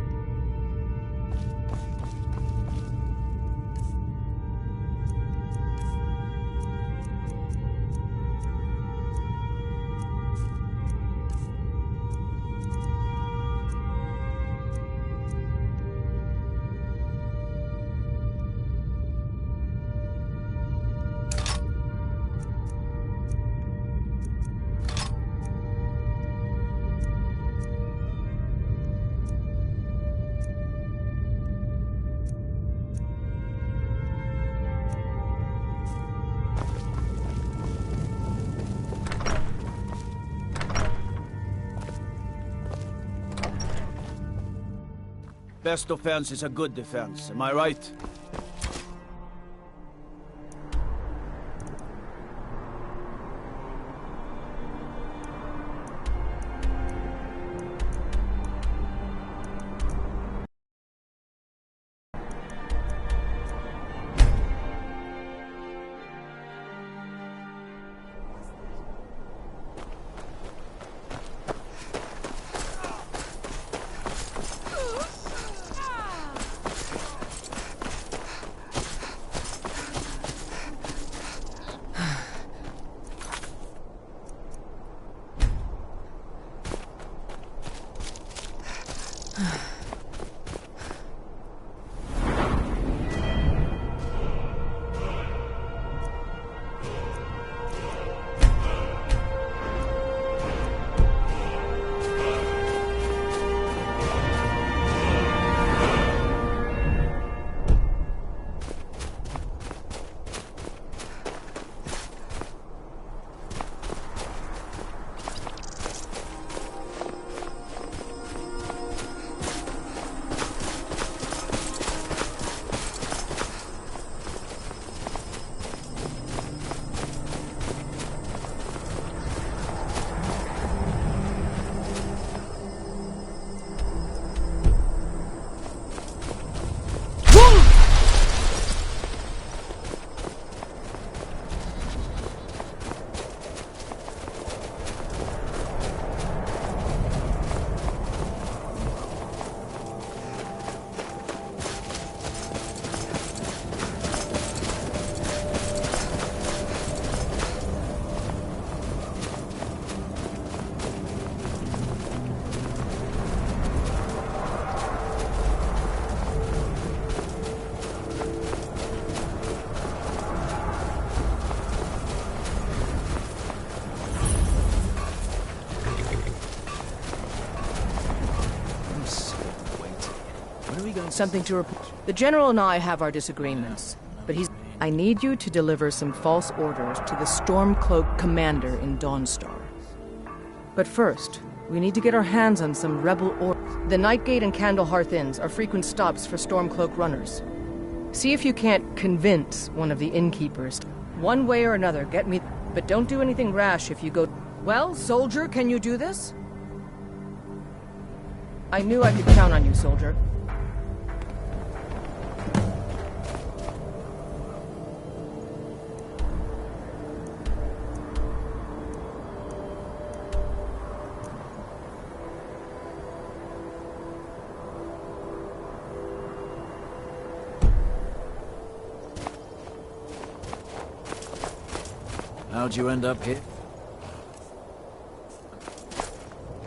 Speaker 18: Best defense is a good defense, am I right?
Speaker 20: Something to report. The General and I have our disagreements, but I need you to deliver some false orders to the Stormcloak commander in Dawnstar. But first, we need to get our hands on some rebel orders. The Nightgate and Candlehearth Inns are frequent stops for Stormcloak runners. See if you can't convince one of the innkeepers. One way or another, get me... But don't do anything rash if you go... Well, soldier, can you do this? I knew I could count on you, soldier.
Speaker 19: How'd you end up here?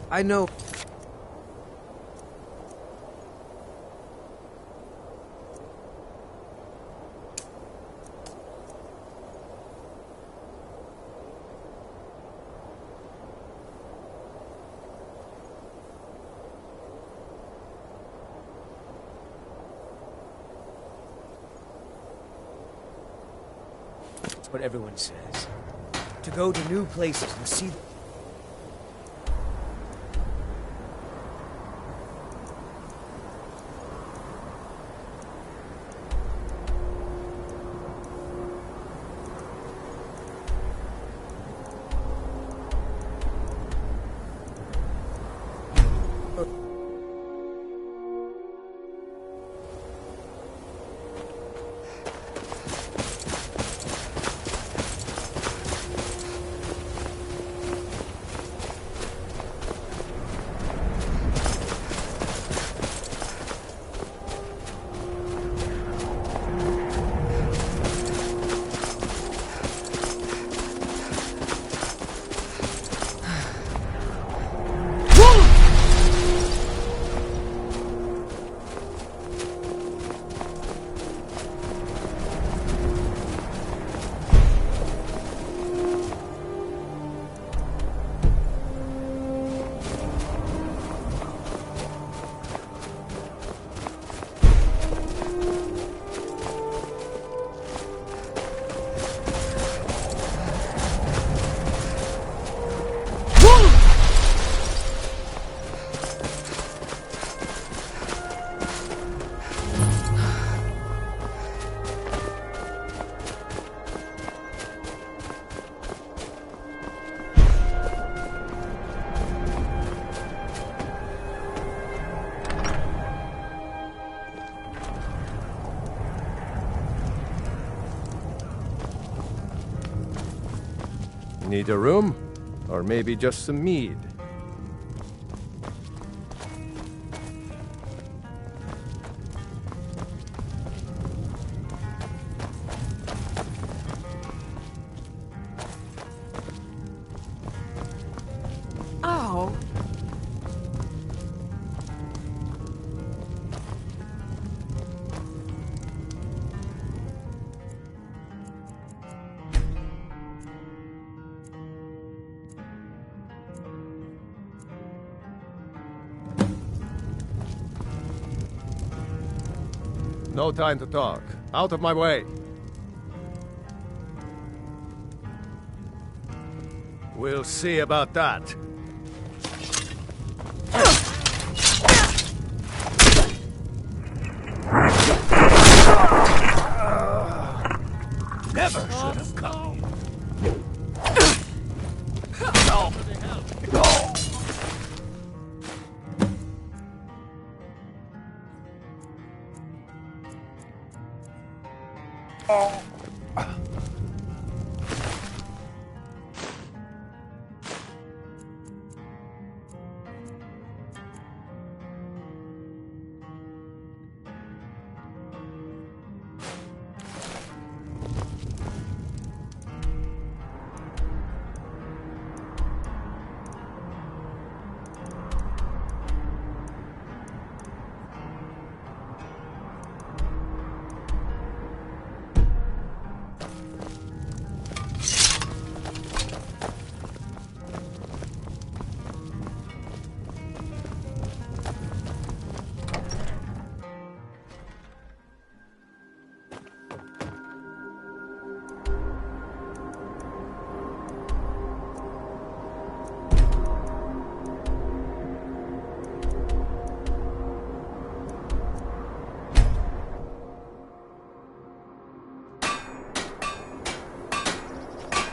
Speaker 21: I know.
Speaker 11: That's what everyone says. To go to new places and see...
Speaker 21: Need a room? Or maybe just some mead?
Speaker 20: Ow!
Speaker 21: No time to talk. Out of my way. We'll see about that.
Speaker 9: Never should have come.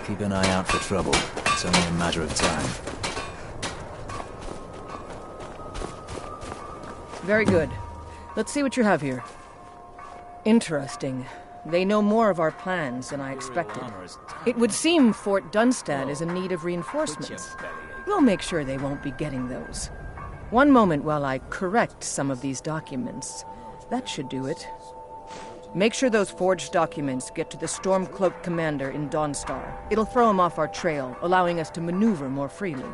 Speaker 19: Keep an eye out for trouble. It's only a matter of time.
Speaker 20: Very good. Let's see what you have here. Interesting. They know more of our plans than I expected. It would seem Fort Dunstad is in need of reinforcements. We'll make sure they won't be getting those. One moment while I correct some of these documents. That should do it. Make sure those forged documents get to the Stormcloak commander in Dawnstar. It'll throw him off our trail, allowing us to maneuver more freely.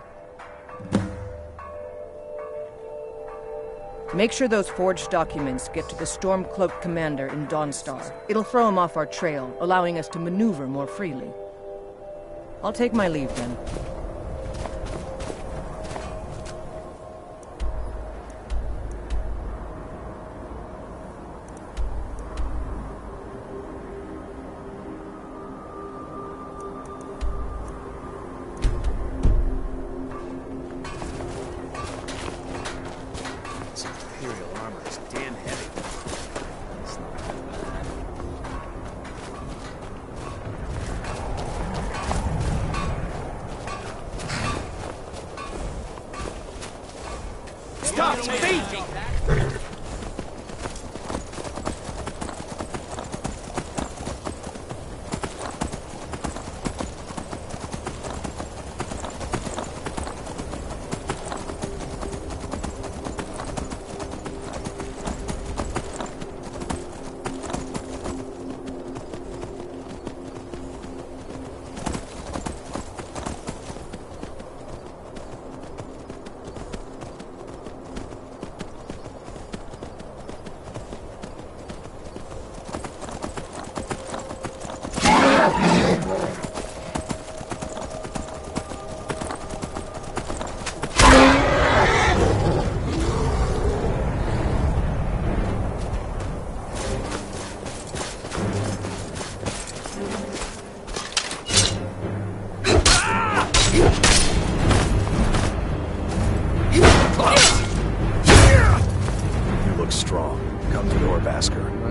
Speaker 20: Make sure those forged documents get to the Stormcloak commander in Dawnstar. It'll throw him off our trail, allowing us to maneuver more freely. I'll take my leave then.
Speaker 18: Stop! Speed!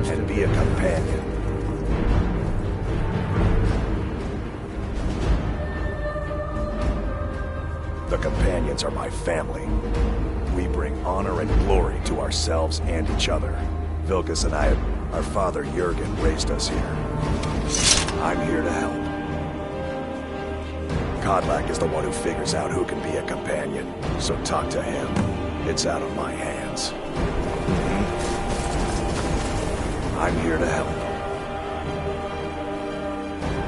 Speaker 17: And be a companion. The companions are my family. We bring honor and glory to ourselves and each other. Vilkas and I, our father Jurgen raised us here. I'm here to help. Kodlak is the one who figures out who can be a companion, so talk to him. It's out of my hands. I'm here to help.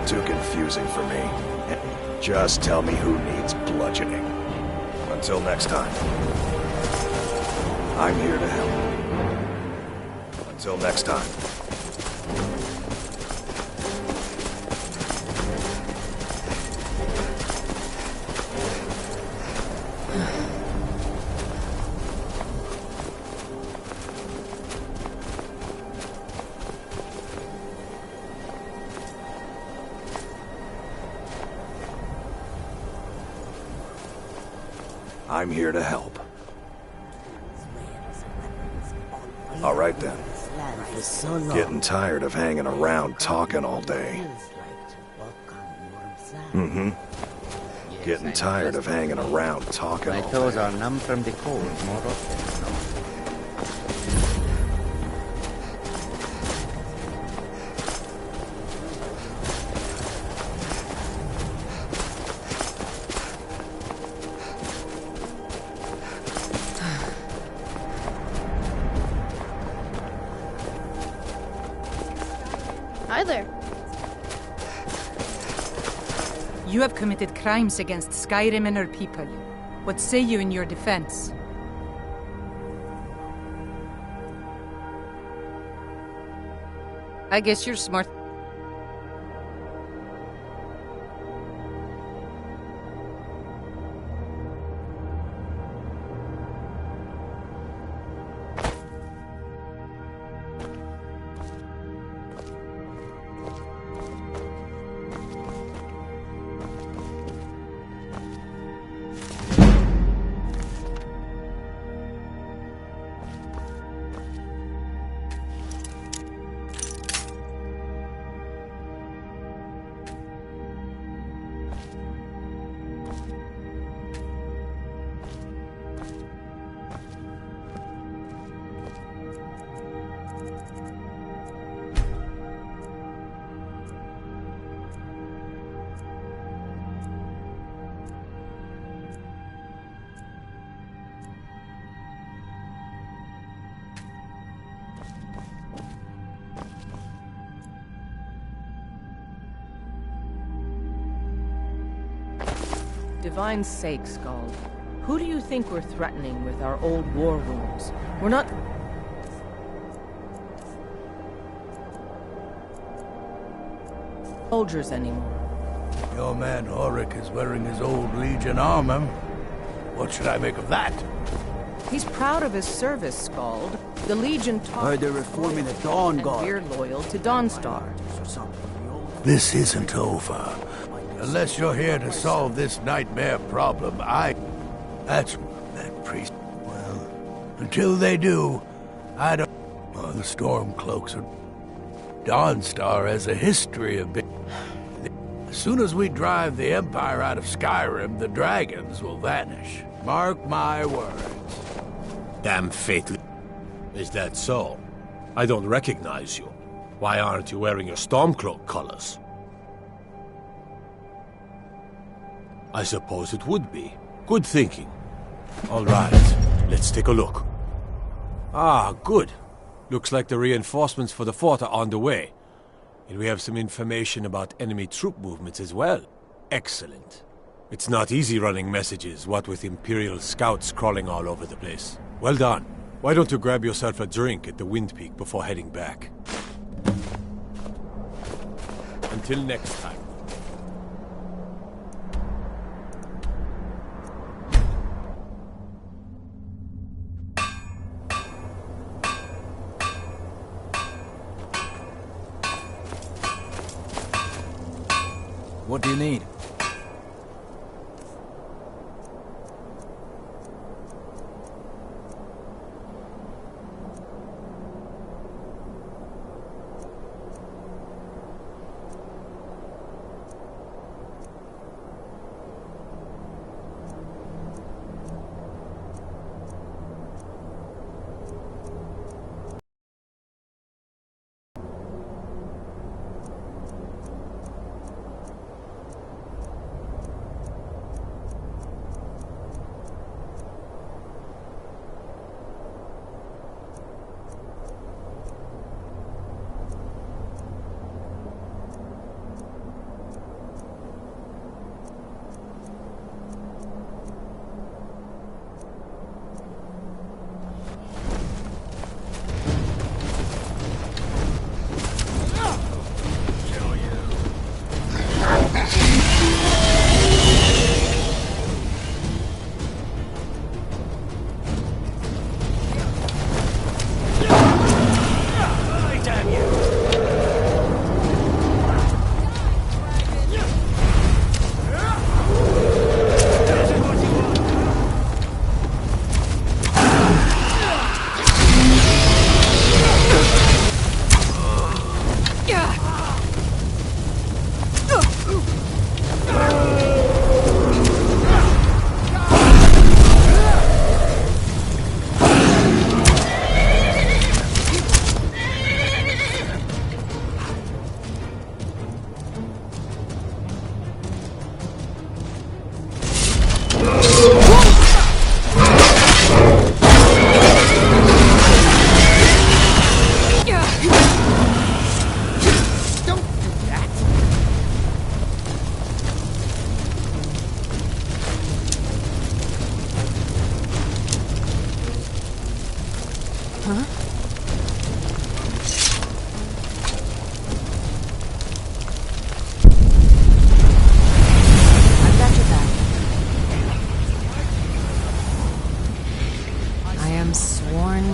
Speaker 17: Too confusing for me. Just tell me who needs bludgeoning. Until next time. I'm here to help. Until next time. I'm here to help. All right then. Getting tired of hanging around talking all day. Getting tired of hanging around talking all day.
Speaker 15: My toes are numb from the cold more often.
Speaker 2: Hi there.
Speaker 7: You have committed crimes against Skyrim and her people. What say you in your defense? I guess you're smart.
Speaker 20: Divine's sake, Scald. Who do you think we're threatening with our old war wounds? We're not... soldiers anymore.
Speaker 2: Your man Auric is wearing his old Legion armor. What should I make of that?
Speaker 20: He's proud of his service, Scald. The Legion taught...
Speaker 18: they're reforming the Dawn Guard.
Speaker 20: And we're loyal to Dawnstar.
Speaker 2: This isn't over. Unless you're here to solve this nightmare problem, That's that priest. Well, until they do, I don't... Oh, the Stormcloaks are... Dawnstar has a history of... As soon as we drive the Empire out of Skyrim, the dragons will vanish. Mark my words.
Speaker 8: Damn fatal. Is that so? I don't recognize you. Why aren't you wearing your Stormcloak colors? I suppose it would be. Good thinking. All right, let's take a look. Ah, good. Looks like the reinforcements for the fort are on the way. And we have some information about enemy troop movements as well. Excellent. It's not easy running messages, what with Imperial scouts crawling all over the place. Well done. Why don't you grab yourself a drink at the Wind Peak before heading back? Until next time.
Speaker 19: What do you need?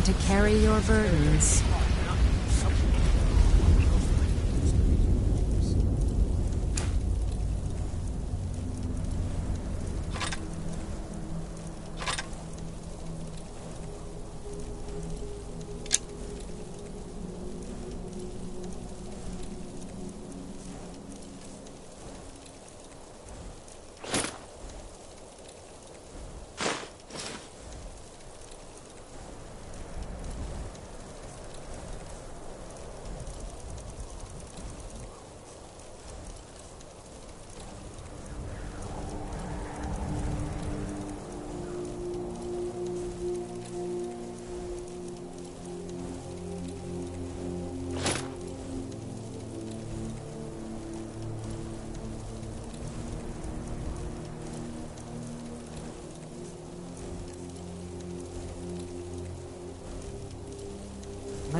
Speaker 13: To carry your burdens.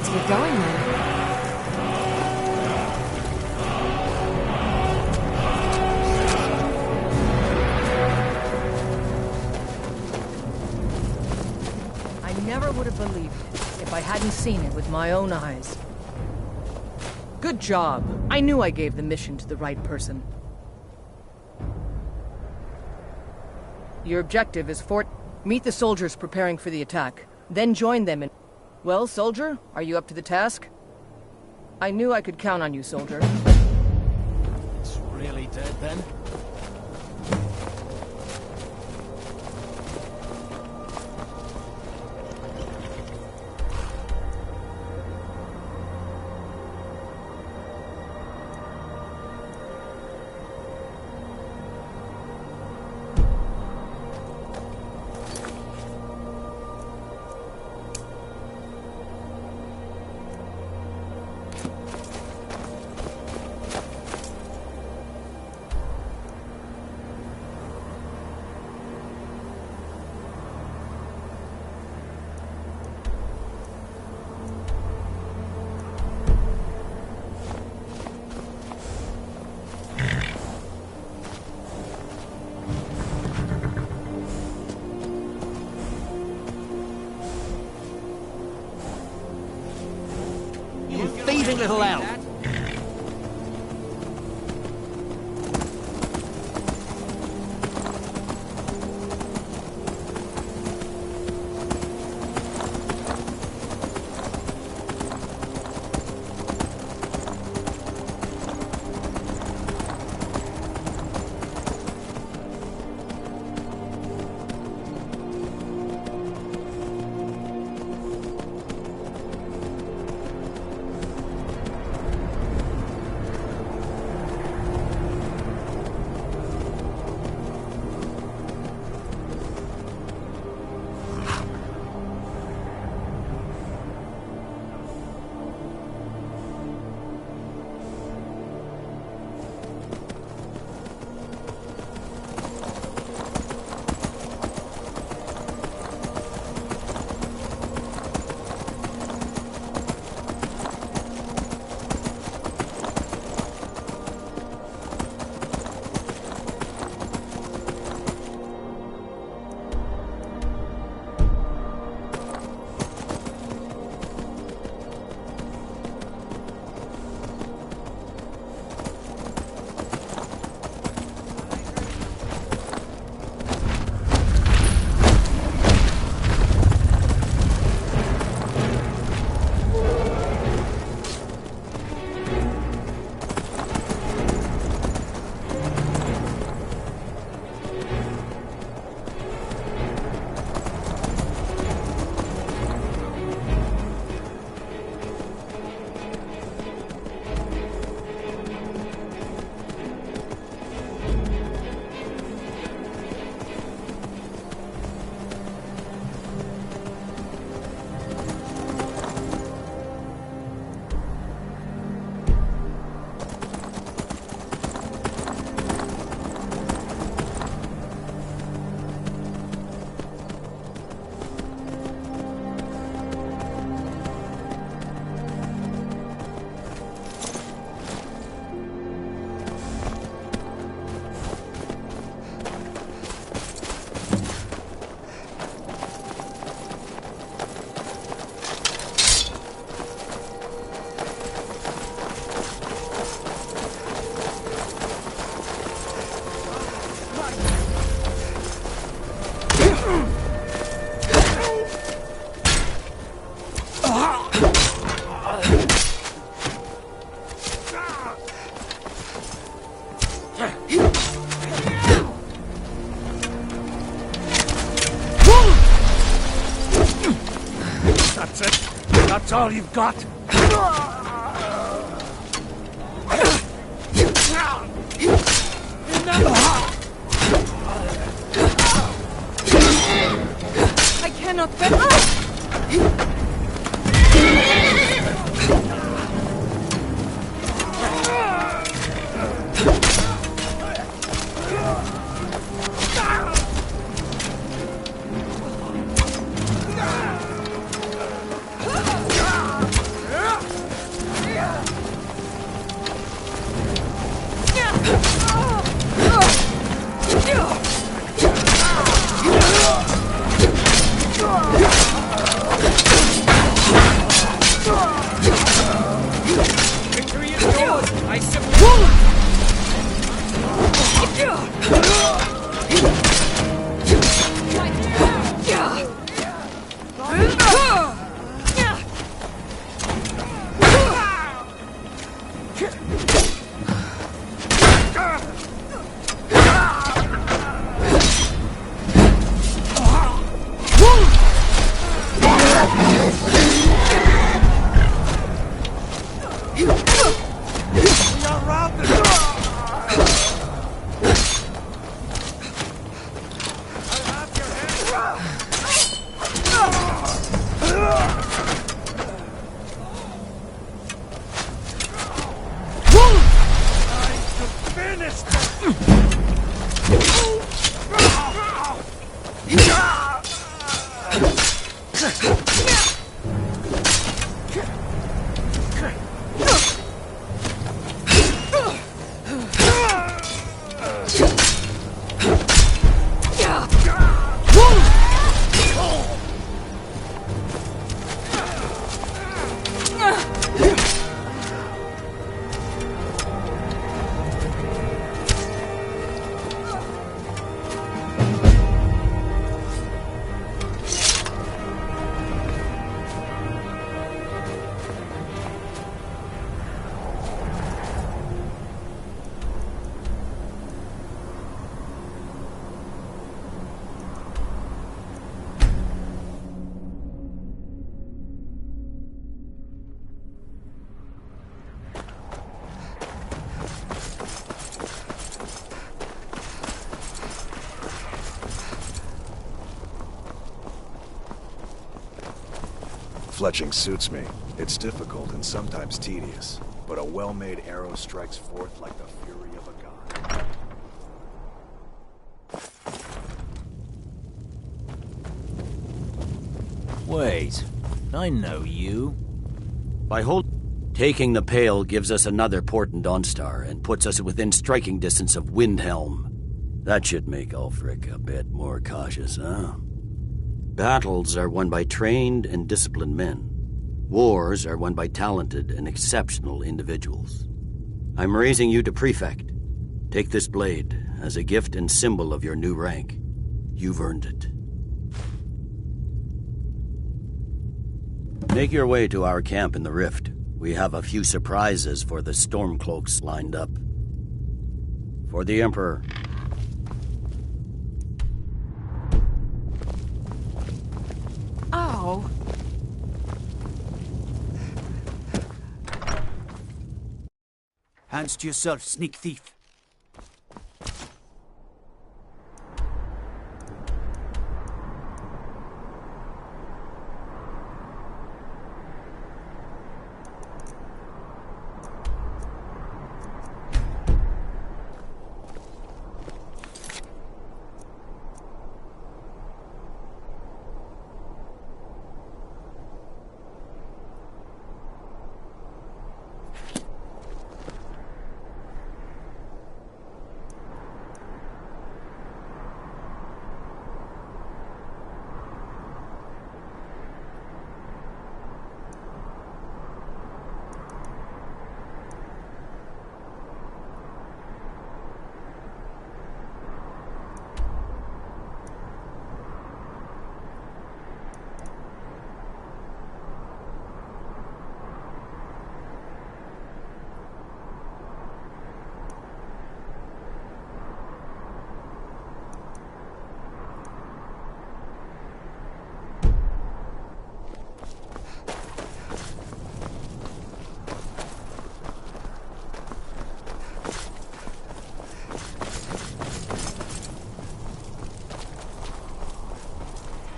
Speaker 13: Let's get going then.
Speaker 20: I never would have believed it if I hadn't seen it with my own eyes. Good job. I knew I gave the mission to the right person. Your objective is meet the soldiers preparing for the attack, then join them in... Well, soldier, are you up to the task? I knew I could count on you, soldier.
Speaker 11: It's really dead then? Thieving little elf!
Speaker 2: That's it? That's all you've got?
Speaker 20: I cannot bear up!
Speaker 17: Fletching suits me. It's difficult and sometimes tedious, but a well-made arrow strikes forth like the fury of a god.
Speaker 19: Wait, I know you.
Speaker 12: Taking the Pale gives us another port in Dawnstar and puts us within striking distance of Windhelm. That should make Ulfric a bit more cautious, huh? Battles are won by trained and disciplined men. Wars are won by talented and exceptional individuals. I'm raising you to Prefect. Take this blade as a gift and symbol of your new rank. You've earned it. Make your way to our camp in the Rift. We have a few surprises for the Stormcloaks lined up. For the Emperor.
Speaker 13: Ow!
Speaker 18: Hands to yourself, sneak thief.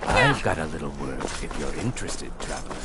Speaker 15: I've got a little work if you're interested, traveler.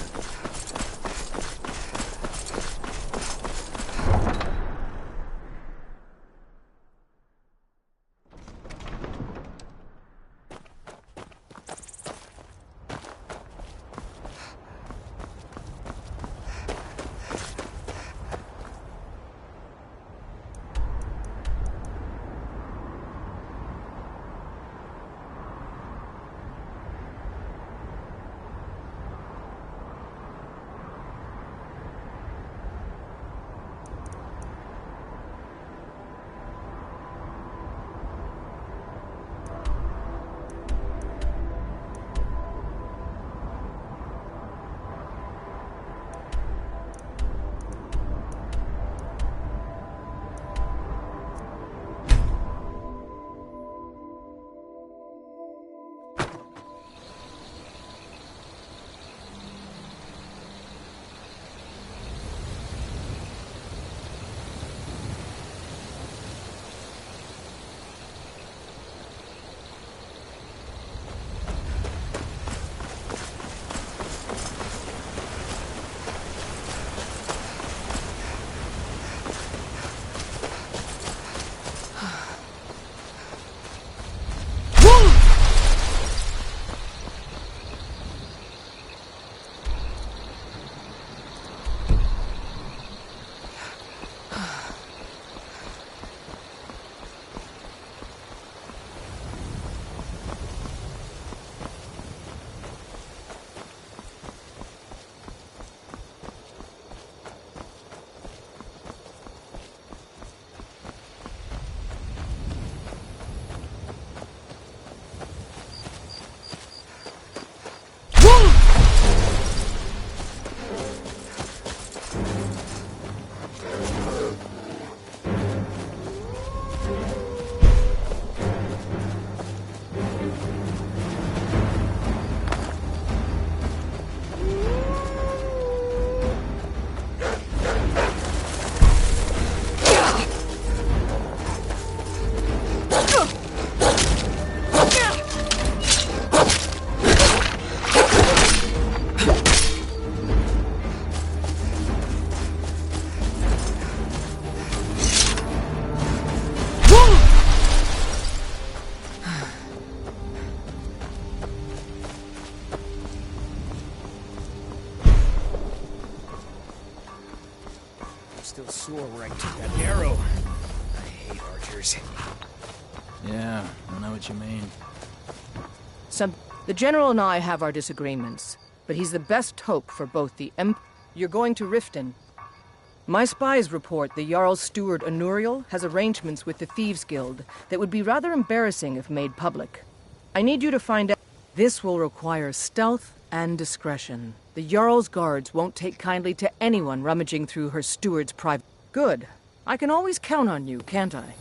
Speaker 11: still sore where I took that arrow. I hate archers.
Speaker 19: Yeah, I know what you mean.
Speaker 20: The General and I have our disagreements, but he's the best hope for both the You're going to Riften. My spies report the Jarl's steward Anuriel has arrangements with the Thieves' Guild that would be rather embarrassing if made public. I need you to find out. This will require stealth and discretion. The Jarl's guards won't take kindly to anyone rummaging through her steward's private... Good. I can always count on you, can't I?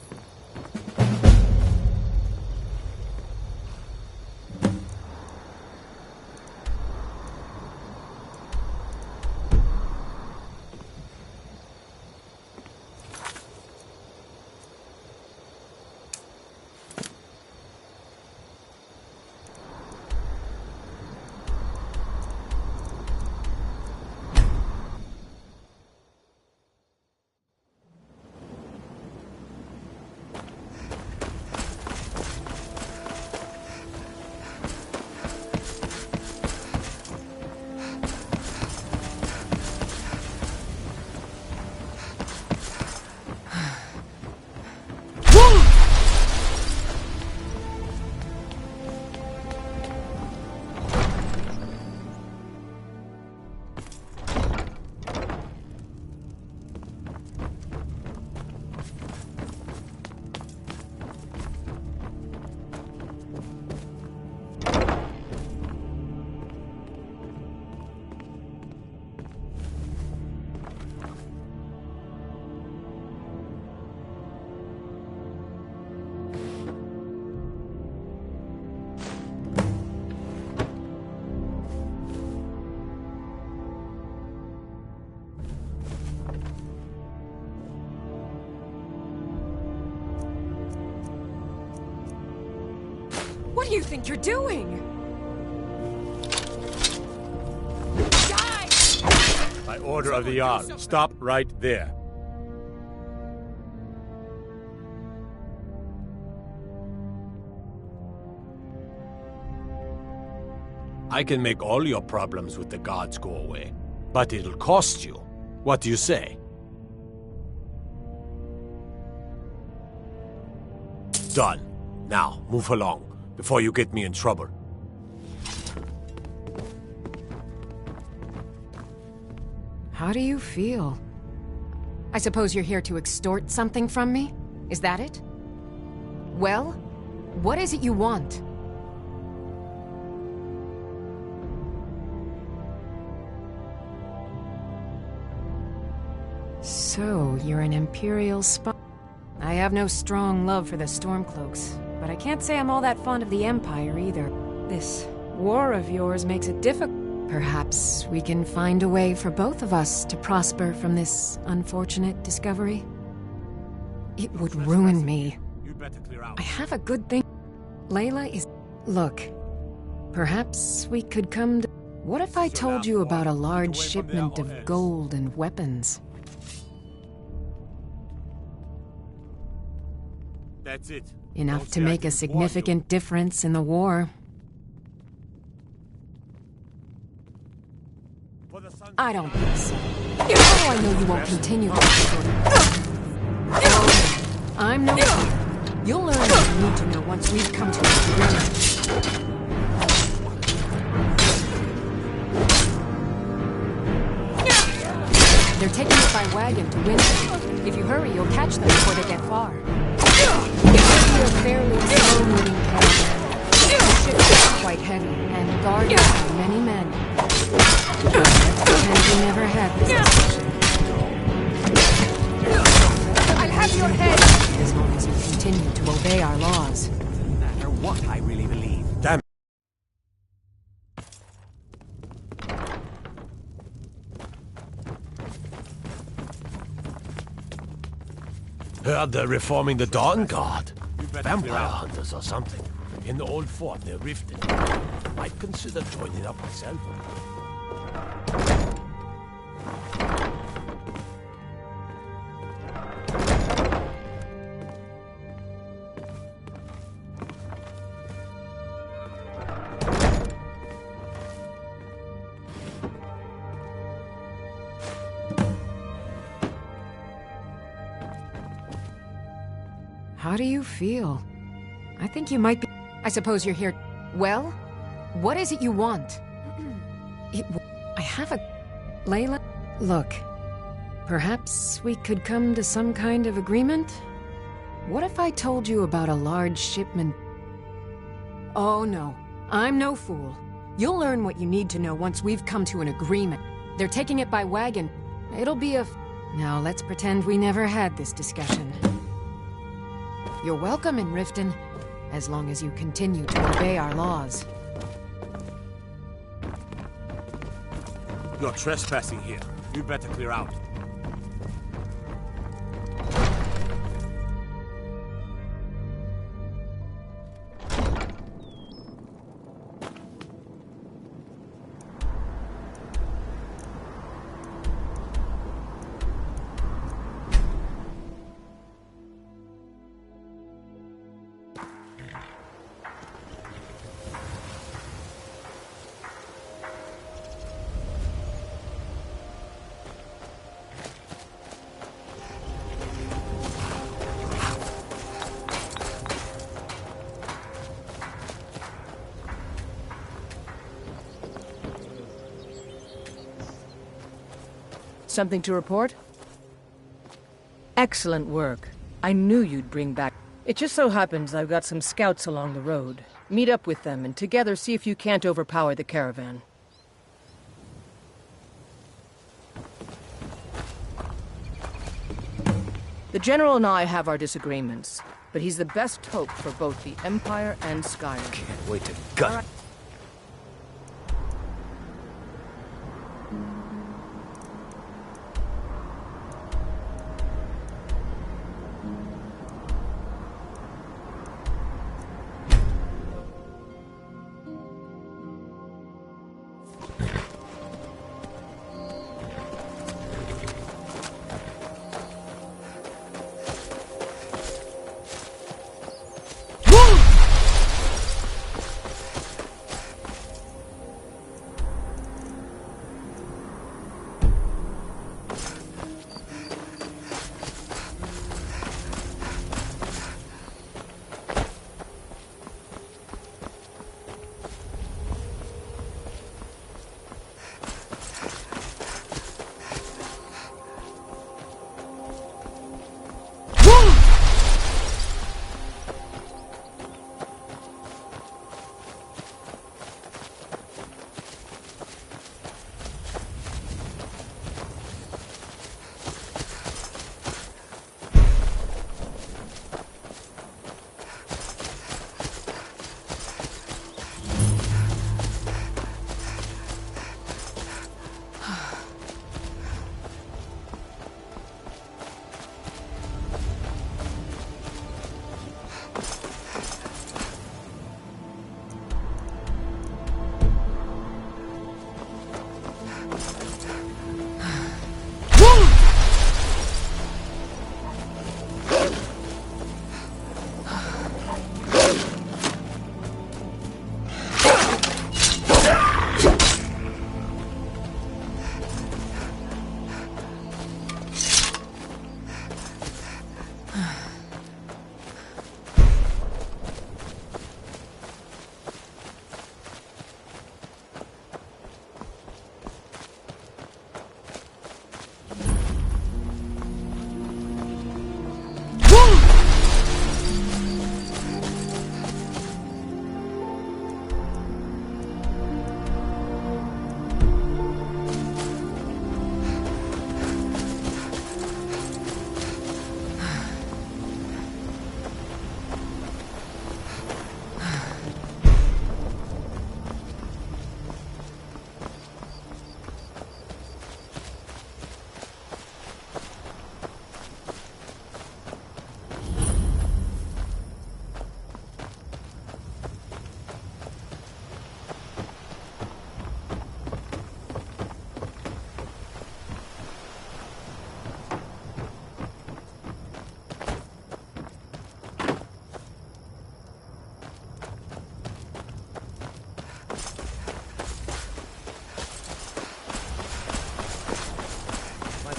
Speaker 13: What do you think you're doing? Die!
Speaker 8: By order of the Jarl, stop right there. I can make all your problems with the gods go away, but it'll cost you. What do you say? Done. Now, move along, before you get me in trouble.
Speaker 13: How do you feel? I suppose you're here to extort something from me? Is that it? Well, what is it you want? So, you're an Imperial spy. I have no strong love for the Stormcloaks, but I can't say I'm all that fond of the Empire either. This war of yours makes it difficult. Perhaps we can find a way for both of us to prosper from this unfortunate discovery. It would ruin me. I have a good thing. Layla is... Look, perhaps we could come to... What if I told you about a large shipment of gold and weapons?
Speaker 8: That's it.
Speaker 13: Enough to make a significant difference in the war. I don't think so. How do I know you won't continue this sort of... I'm no fool. You'll learn what you need to know once we've come to an agreement. They're taking it by wagon to Windsor. If you hurry, you'll catch them before they get far. It will be a fairly slow-moving caravan. The ship is quite heavy, and guarded by many men. And we never had this discussion. I'll have your head! As long as you continue to obey our laws.
Speaker 5: No matter what I really believe.
Speaker 8: Damn. Heard they're reforming the Dawn Guard. Vampire hunters or something. In the old fort near Riften. Might consider joining up myself.
Speaker 13: How do you feel? I think you might be... I suppose you're here... Well? What is it you want? I have a... Layla? Look, perhaps we could come to some kind of agreement? What if I told you about a large shipment? Oh no, I'm no fool. You'll learn what you need to know once we've come to an agreement. They're taking it by wagon. It'll be a... Now let's pretend we never had this discussion. You're welcome in Riften, as long as you continue to obey our laws.
Speaker 8: You're trespassing here. You better clear out.
Speaker 20: Something to report? Excellent work. I knew you'd bring back... It just so happens I've got some scouts along the road. Meet up with them and together see if you can't overpower the caravan. The General and I have our disagreements, but he's the best hope for both the Empire and Skyrim.
Speaker 21: Can't wait to gut.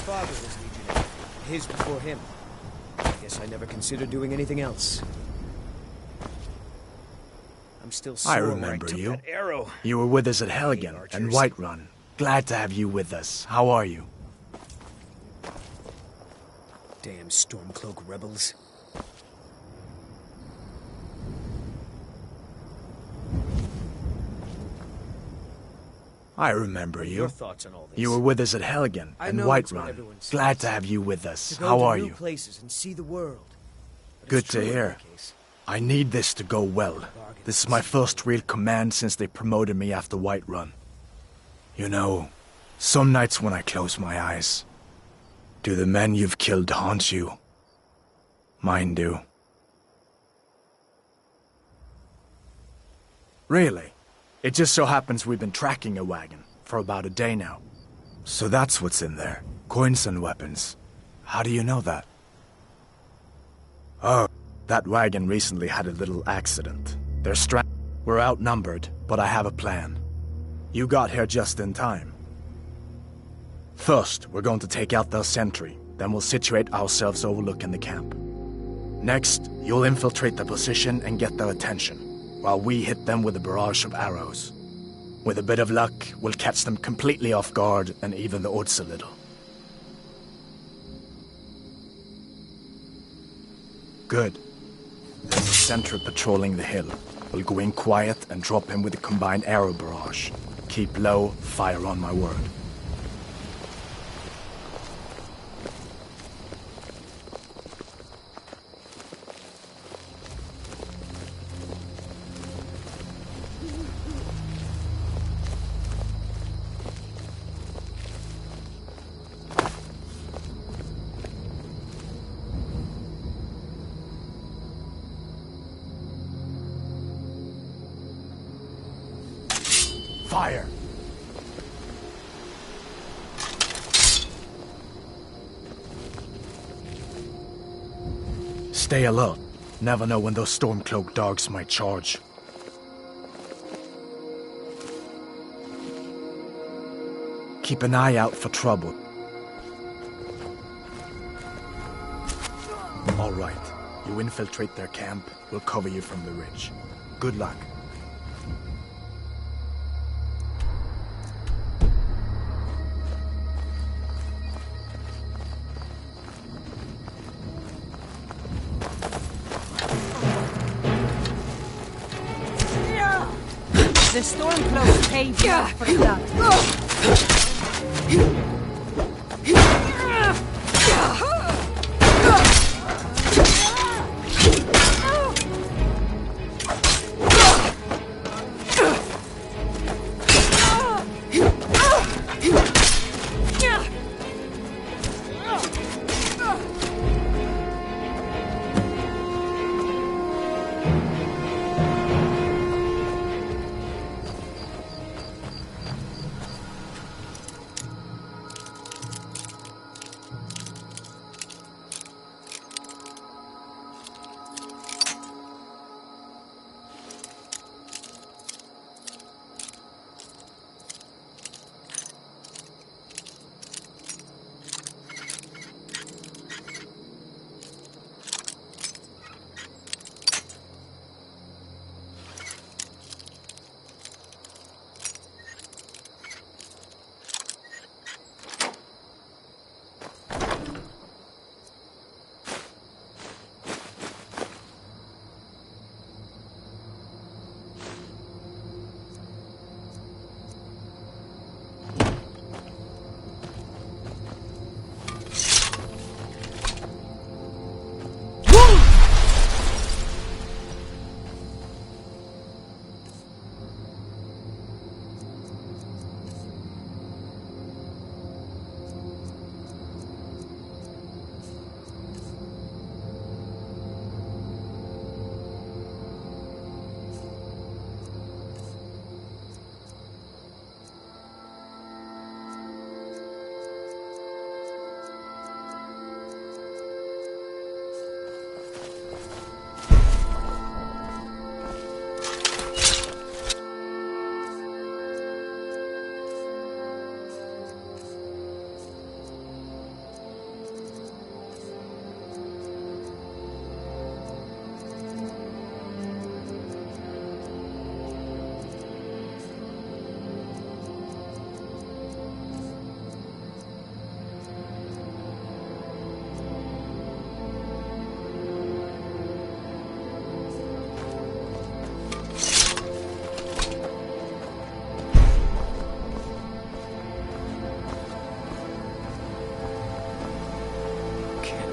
Speaker 11: Father was legionary. His before him. Guess I never considered doing anything else. I'm still sore
Speaker 4: I
Speaker 11: where
Speaker 4: remember
Speaker 11: took
Speaker 4: you.
Speaker 11: that arrow.
Speaker 4: You were with us at Helgen and Whiterun. Glad to have you with us. How are you?
Speaker 11: Damn Stormcloak rebels.
Speaker 4: I remember you.
Speaker 11: Your thoughts on all this?
Speaker 4: You were with us at Helgen
Speaker 11: I
Speaker 4: and
Speaker 11: know it's what
Speaker 4: Whiterun.
Speaker 11: everyone says.
Speaker 4: Glad to have you with us.
Speaker 11: To go
Speaker 4: How
Speaker 11: to
Speaker 4: are
Speaker 11: new
Speaker 4: you?
Speaker 11: places and see the world. But
Speaker 4: Good
Speaker 11: it's
Speaker 4: to
Speaker 11: true in
Speaker 4: hear.
Speaker 11: that case.
Speaker 4: I need this to go well. This is my first real command since they promoted me after Whiterun. You know, some nights when I close my eyes, do the men you've killed haunt you? Mine do. Really? It just so happens we've been tracking a wagon for about a day now. So that's what's in there. Coins and weapons. How do you know that? Oh, that wagon recently had a little accident. We're outnumbered, but I have a plan. You got here just in time. First, we're going to take out their sentry, then we'll situate ourselves overlooking the camp. Next, you'll infiltrate the position and get their attention, while we hit them with a barrage of arrows. With a bit of luck, we'll catch them completely off guard and even the odds a little. Good. There's a sentry patrolling the hill. We'll go in quiet and drop him with a combined arrow barrage. Keep low, fire on my word. Fire! Stay alert. Never know when those Stormcloak dogs might charge. Keep an eye out for trouble. All right. You infiltrate their camp, we'll cover you from the ridge. Good luck.
Speaker 7: The Stormcloak paid you for that.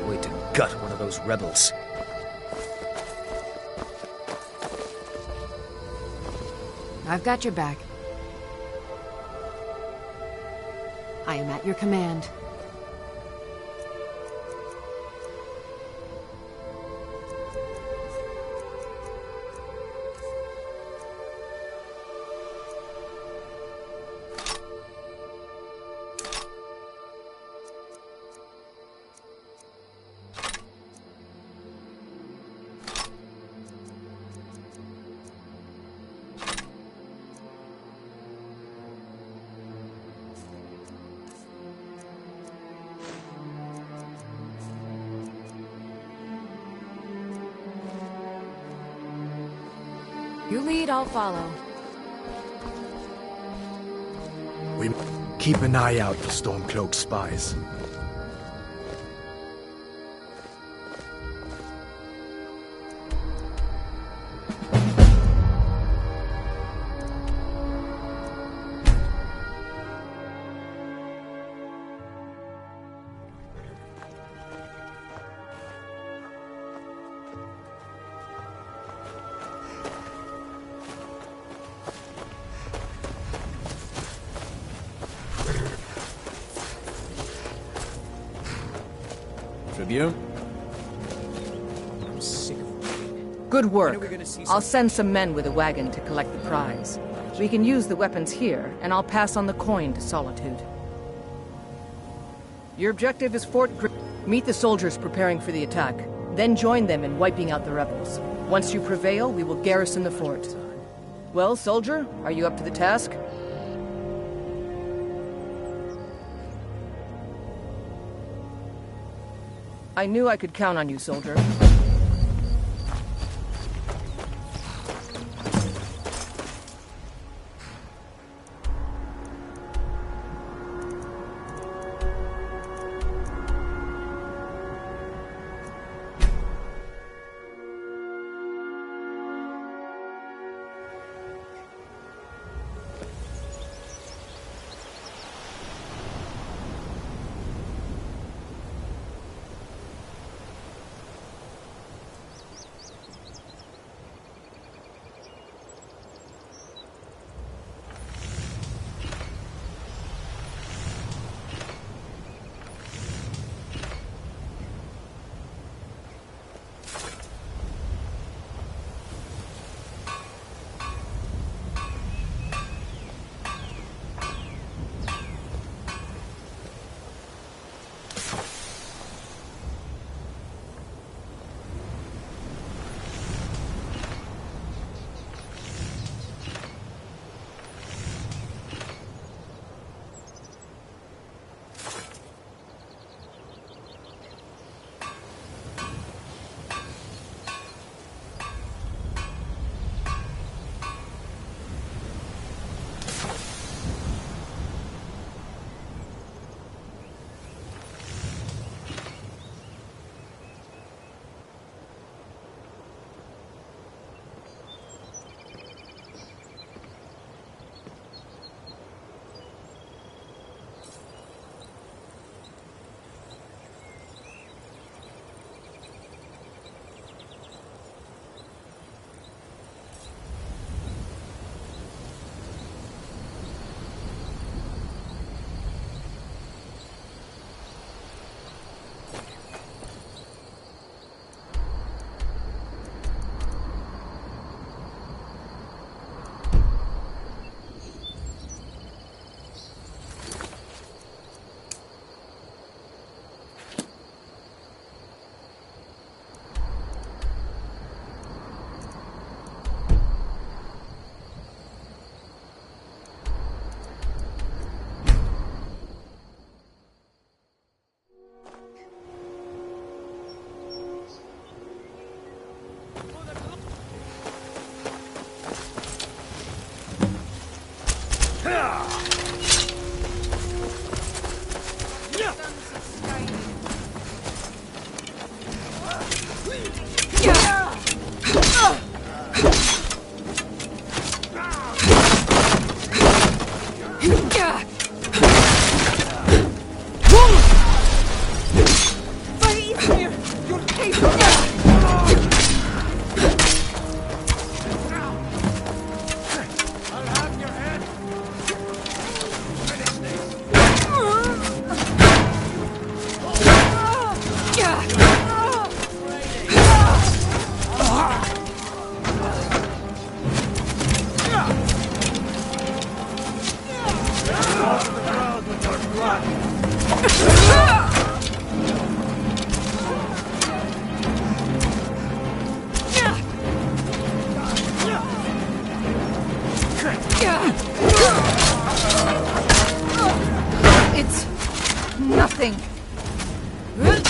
Speaker 11: Can't wait to gut one of those rebels.
Speaker 13: I've got your back. I am at your command. You lead, I'll follow.
Speaker 4: We keep an eye out for Stormcloak spies.
Speaker 19: Tribune?
Speaker 11: I'm sick of...
Speaker 20: Good work. I'll send some men with a wagon to collect the prize. We can use the weapons here, and I'll pass on the coin to Solitude. Your objective is Fort Grim. Meet the soldiers preparing for the attack, then join them in wiping out the rebels. Once you prevail, we will garrison the fort. Well, soldier, are you up to the task? I knew I could count on you, soldier.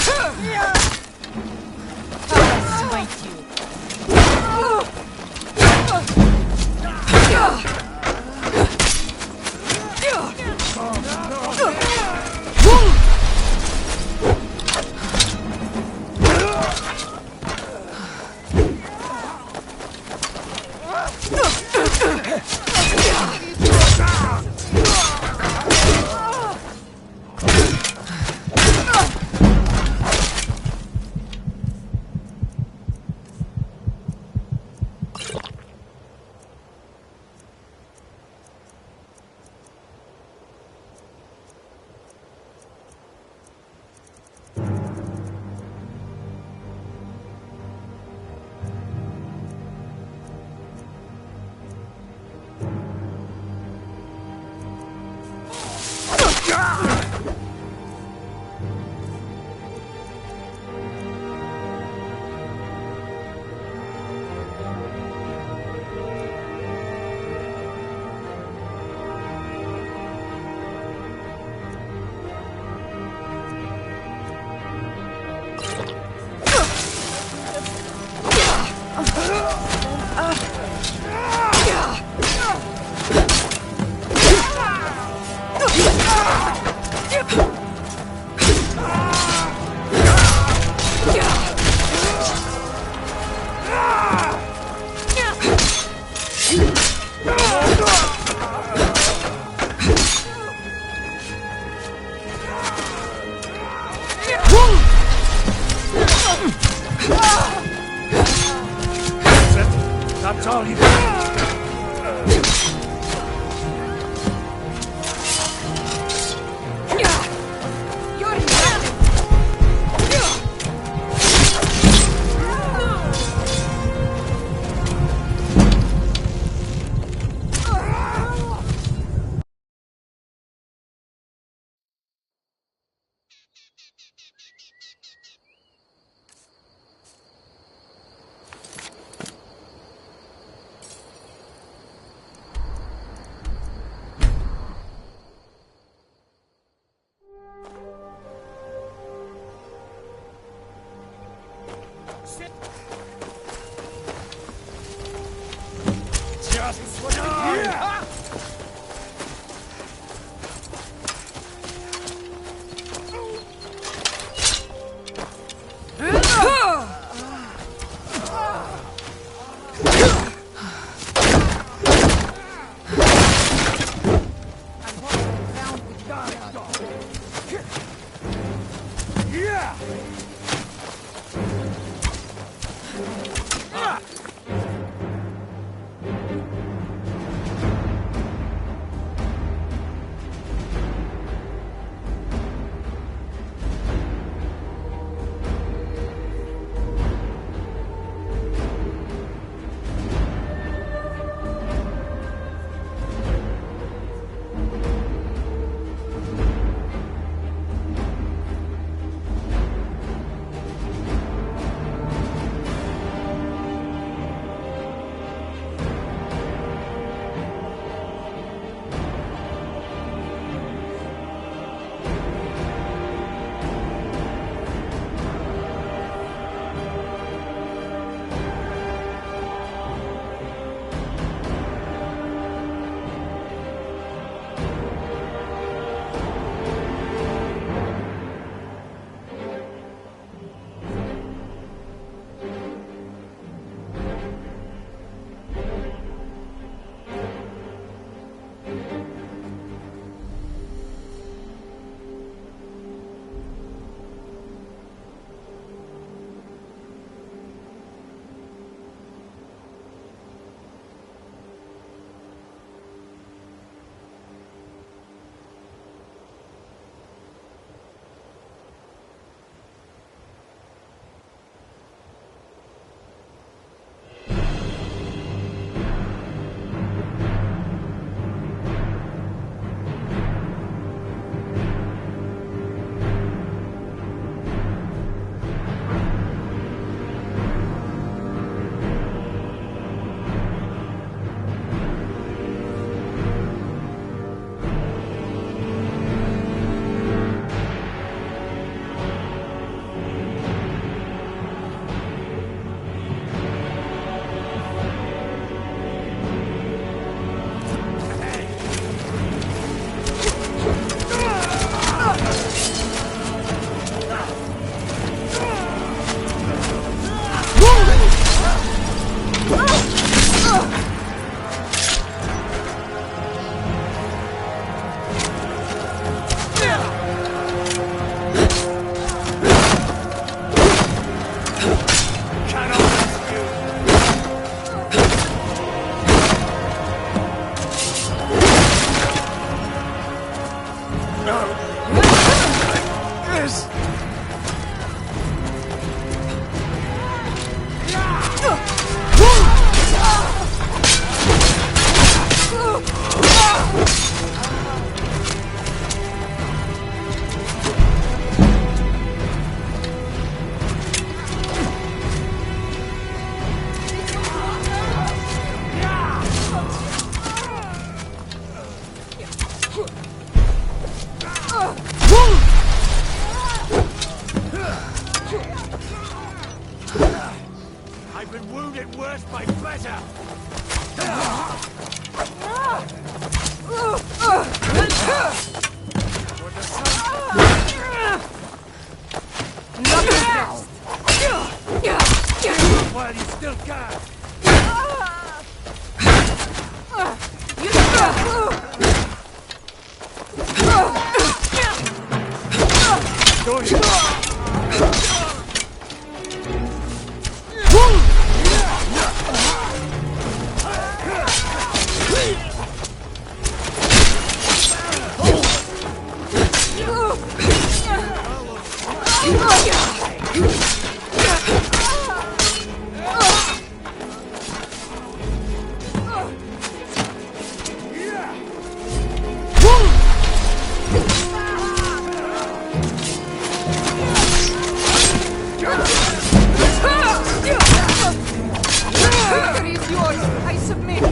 Speaker 7: Smite you.
Speaker 1: That's all you got.
Speaker 9: been wounded worse by better! While you still can!
Speaker 7: Victory is yours. I submit.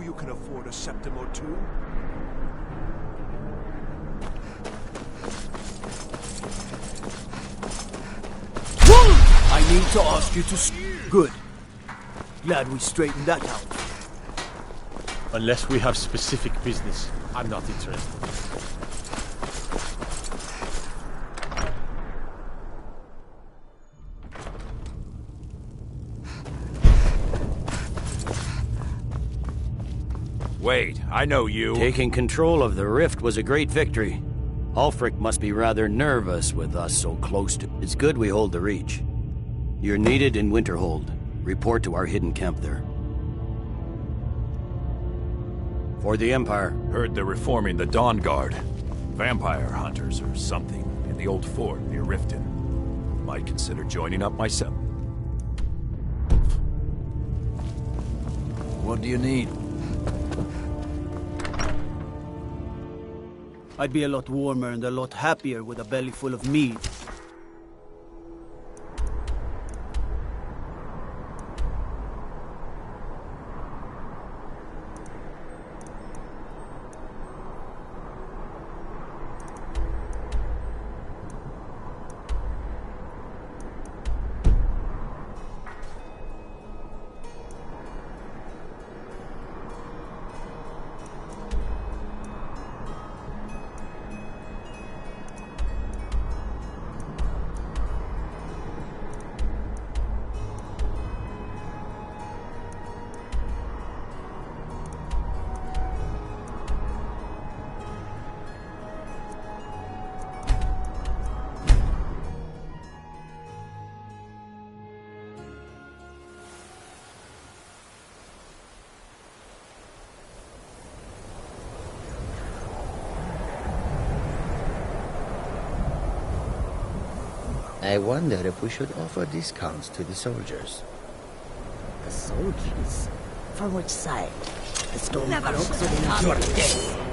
Speaker 1: You can afford a septim or two.
Speaker 18: I need to ask you to Good. Glad we straightened that out.
Speaker 8: Unless we have specific business, I'm not interested.
Speaker 9: Wait, I know you.
Speaker 12: Taking control of the rift was a great victory. Ulfric must be rather nervous with us so close to... It's good we hold the reach. You're needed in Winterhold. Report to our hidden camp there. For the Empire.
Speaker 9: Heard they're reforming the Dawn Guard. Vampire hunters or something in the old fort near Riften. Might consider joining up myself.
Speaker 19: What do you need?
Speaker 18: I'd be a lot warmer and a lot happier with a belly full of meat.
Speaker 15: I wonder if we should offer discounts to the soldiers.
Speaker 6: The soldiers? From which side? The storm
Speaker 15: Never
Speaker 6: cloaks
Speaker 15: should
Speaker 6: or
Speaker 15: have
Speaker 6: the
Speaker 15: your
Speaker 6: insurgents?
Speaker 15: death.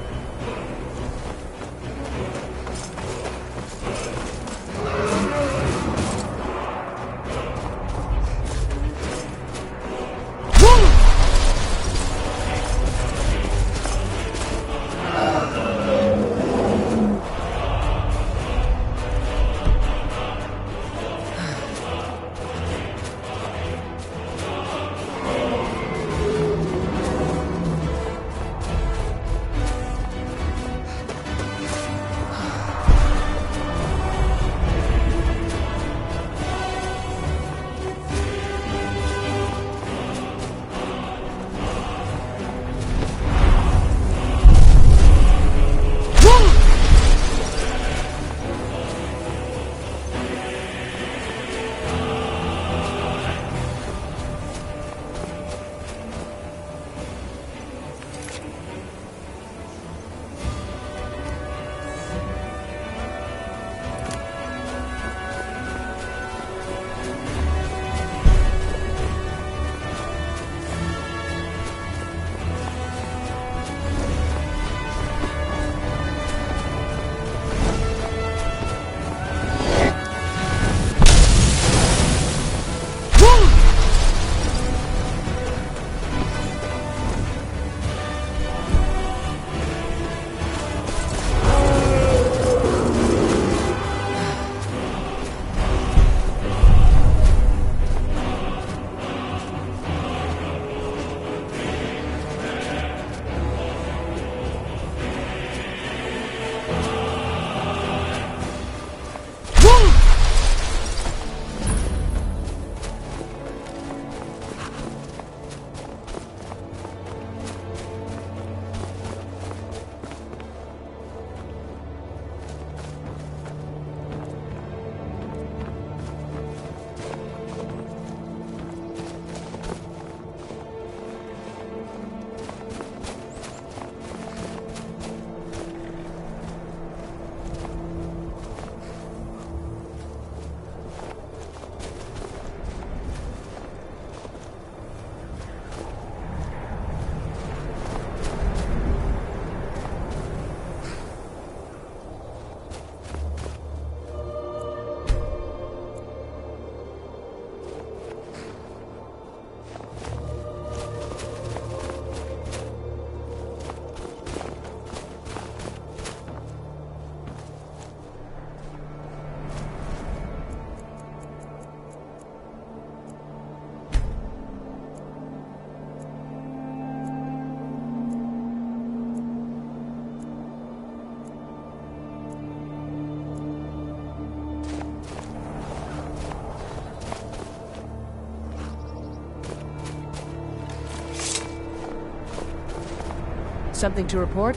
Speaker 20: Something to report?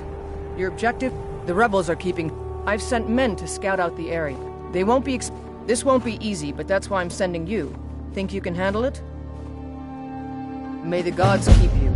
Speaker 20: Your objective? The rebels are keeping... I've sent men to scout out the area. They won't be This won't be easy, but that's why I'm sending you. Think you can handle it? May the gods keep you.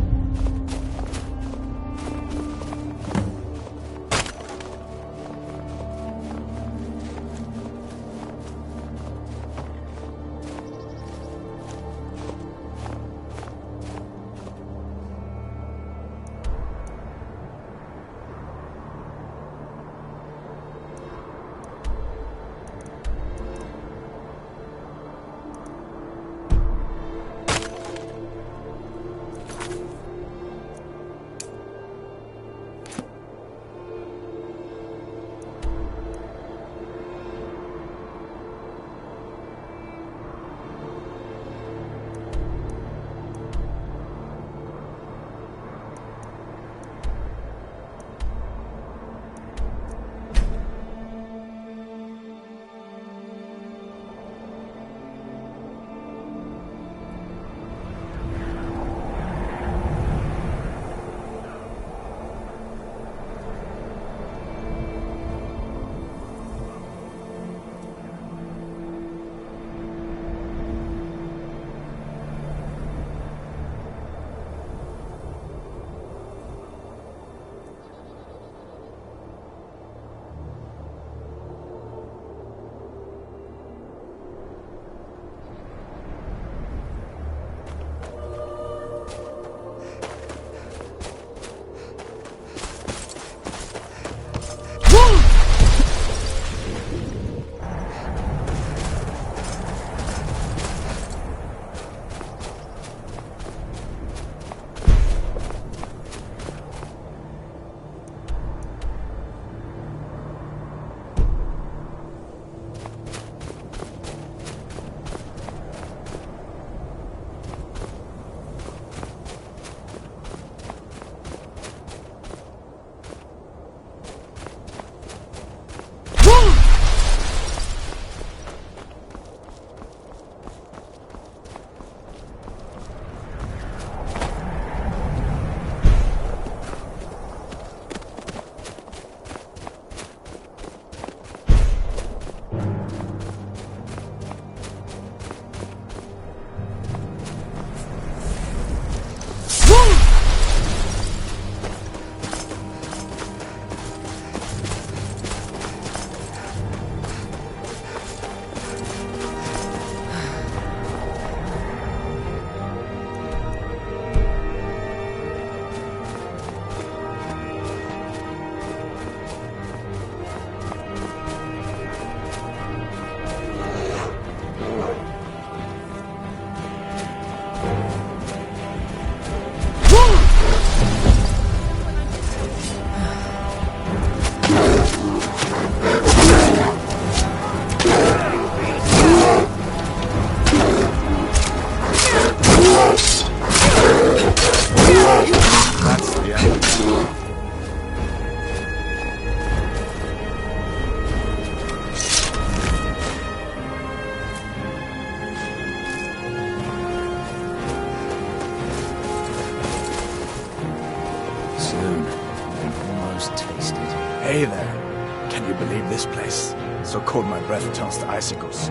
Speaker 4: Can you believe this place? So cold my breath turns to icicles.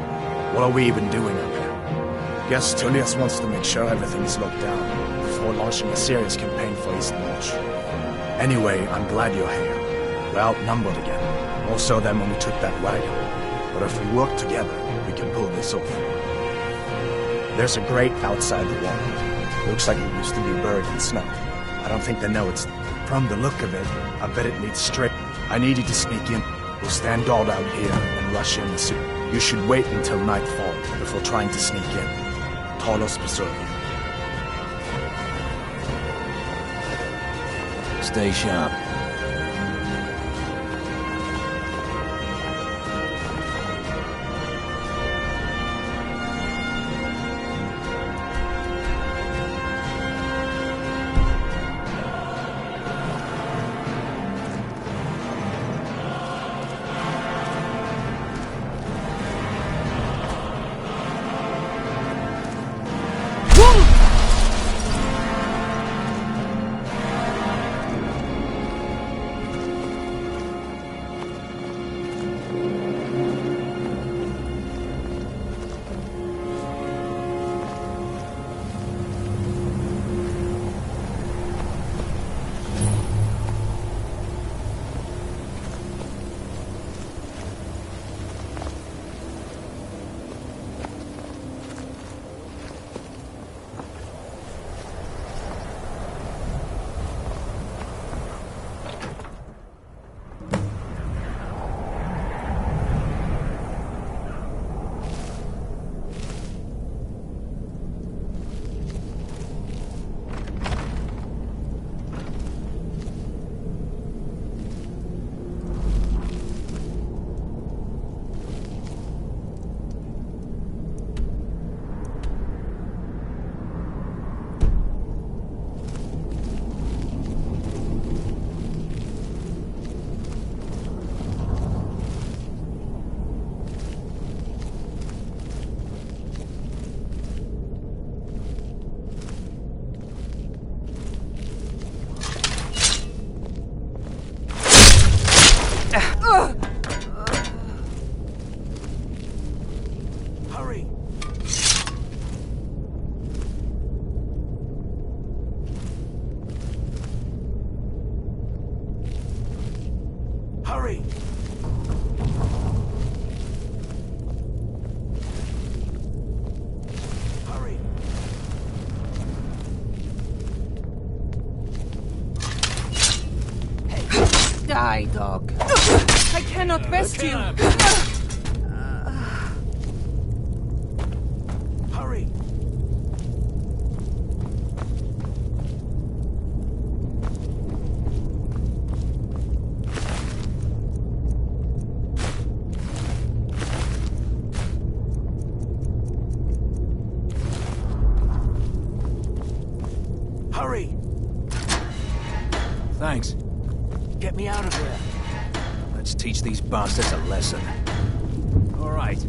Speaker 4: What are we even doing up here? Guess Tullius wants to make sure everything is locked down before launching a serious campaign for Eastmarch. Anyway, I'm glad you're here. We're outnumbered again. More so than when we took that wagon. But if we work together, we can pull this off. There's a grate outside the wall. Looks like it used to be buried in snow. I don't think they know it's... From the look of it, I bet it needs straight. I need you to sneak in. We'll stand guard out here and rush in as soon. You should wait until nightfall before trying to sneak in. Talos preserve you.
Speaker 19: Stay sharp.
Speaker 7: Die, dog. I cannot rest you.
Speaker 5: Hurry! Hurry!
Speaker 19: Thanks.
Speaker 5: Get me out of here.
Speaker 19: Let's teach these bastards a lesson. All right.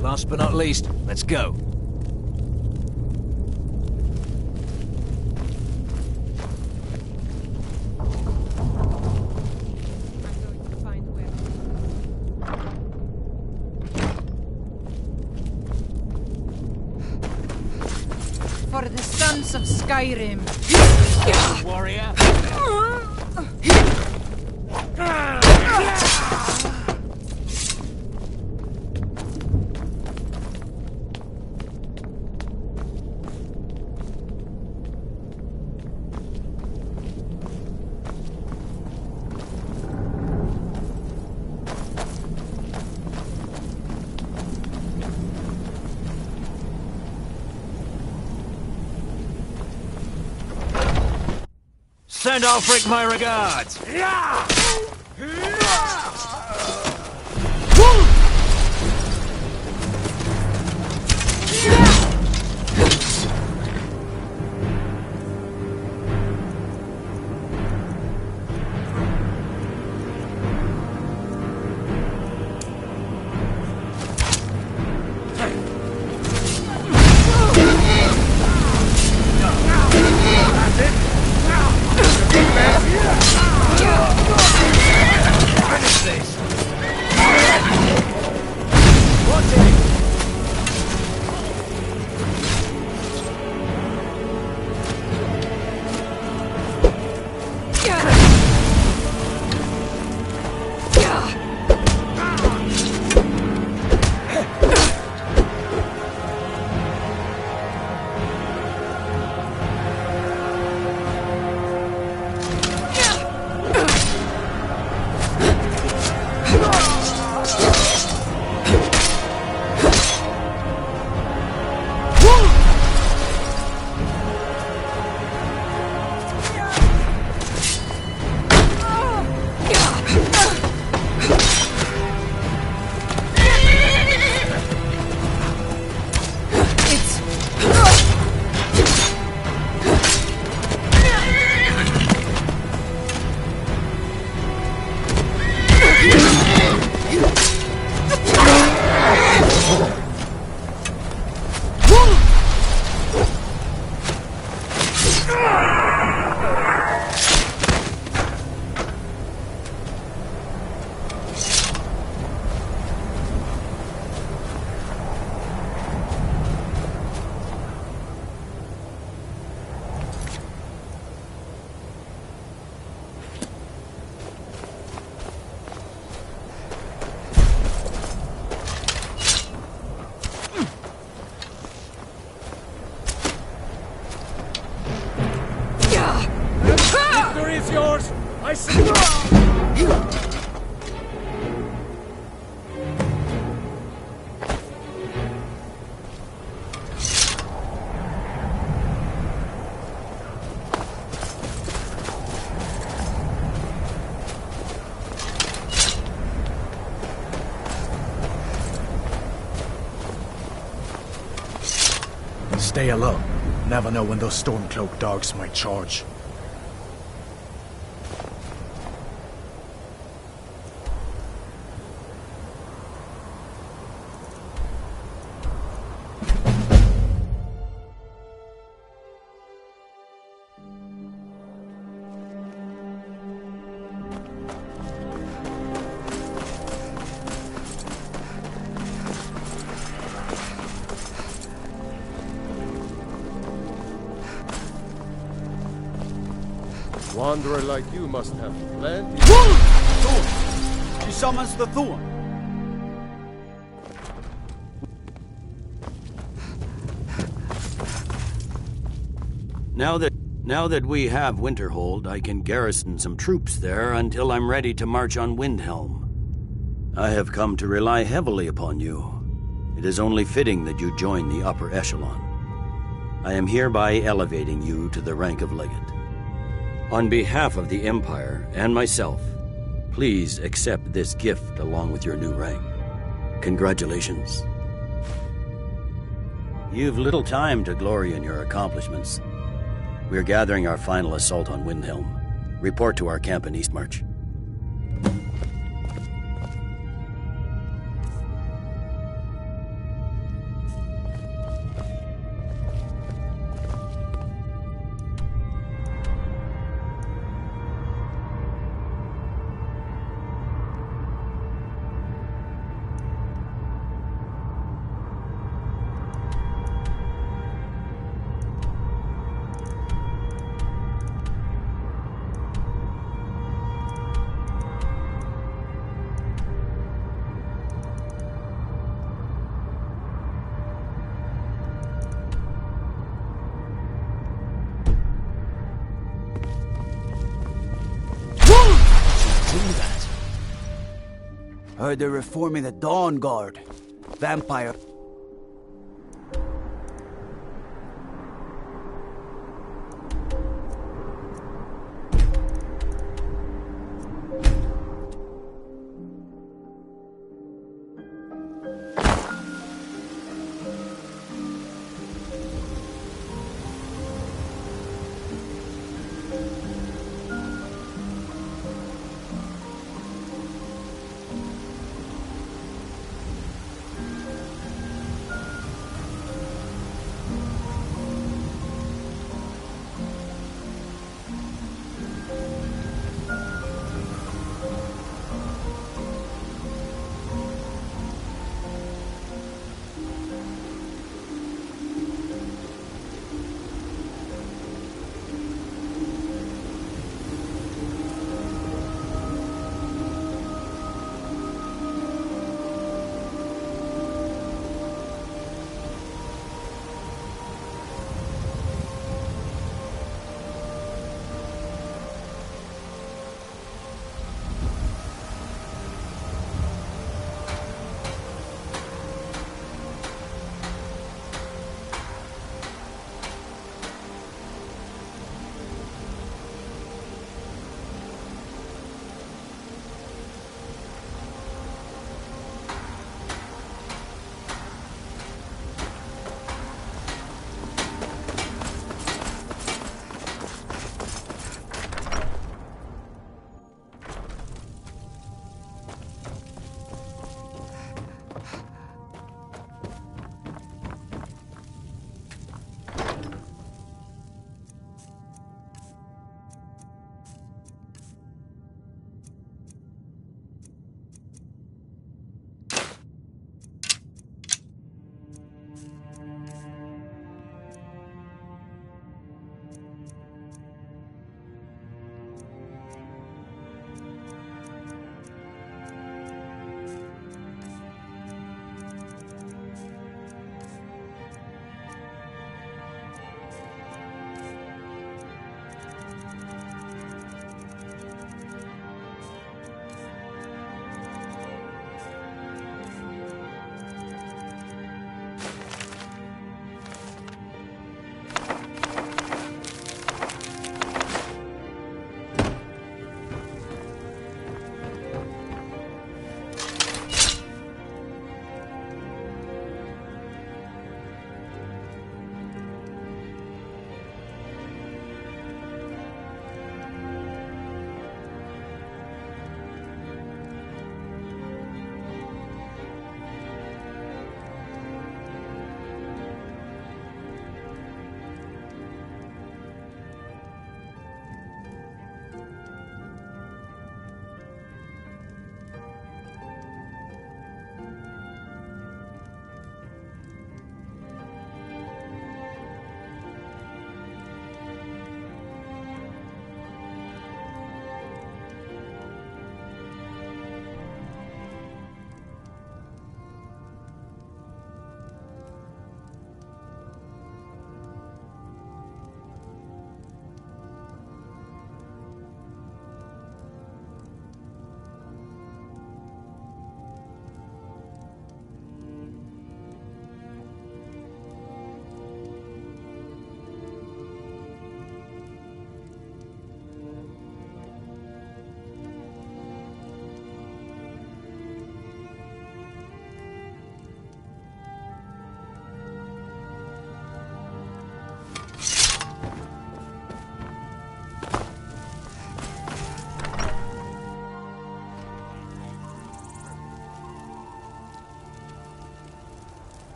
Speaker 19: Last but not least, let's go.
Speaker 7: For the sons of Skyrim.
Speaker 5: Warrior.
Speaker 19: Send Ulfric my regards!
Speaker 5: That's it!
Speaker 4: Stay alert. Never know when those Stormcloak dogs might charge.
Speaker 21: Wanderer like you must have plenty.
Speaker 18: Thorn! She summons the Thorn.
Speaker 12: Now that we have Winterhold, I can garrison some troops there until I'm ready to march on Windhelm. I have come to rely heavily upon you. It is only fitting that you join the upper echelon. I am hereby elevating you to the rank of Legate. On behalf of the Empire and myself, please accept this gift along with your new rank. Congratulations. You've little time to glory in your accomplishments. We're gathering our final assault on Windhelm. Report to our camp in Eastmarch.
Speaker 18: Heard they're reforming the Dawn Guard. Vampire.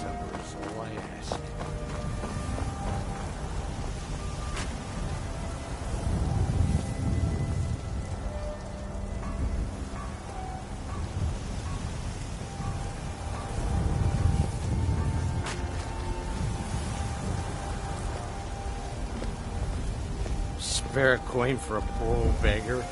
Speaker 5: supper is all I ask.
Speaker 21: Spare a coin for a poor old beggar?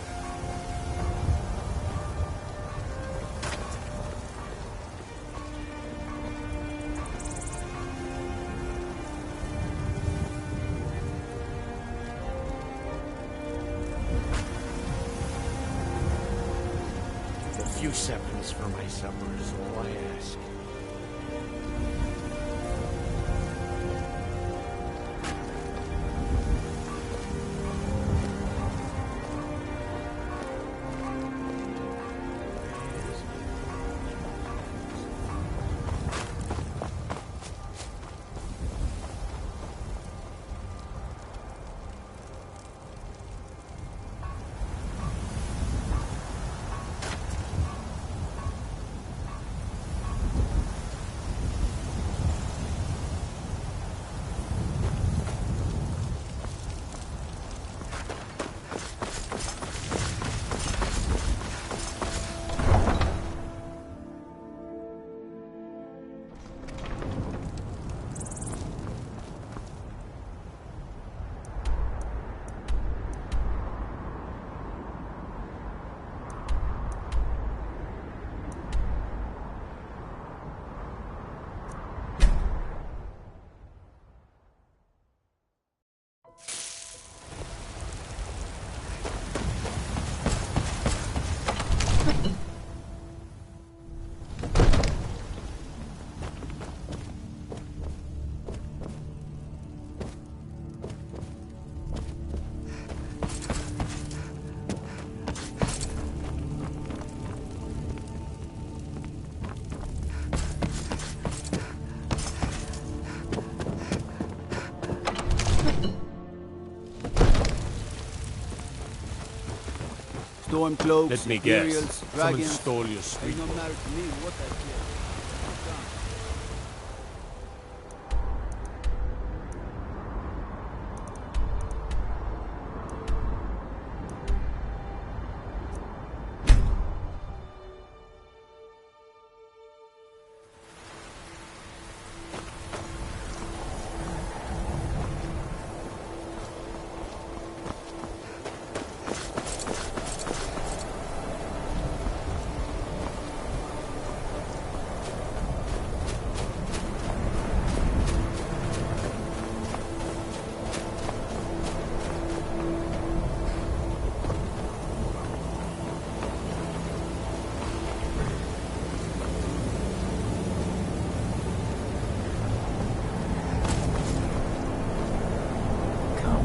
Speaker 21: A few seconds for my supper is all I ask.
Speaker 18: Stormcloaks,
Speaker 8: Let me guess.
Speaker 18: Imperials,
Speaker 8: Someone
Speaker 18: dragons.
Speaker 8: stole your street
Speaker 18: It don't
Speaker 8: book.
Speaker 18: matter to me what that kid.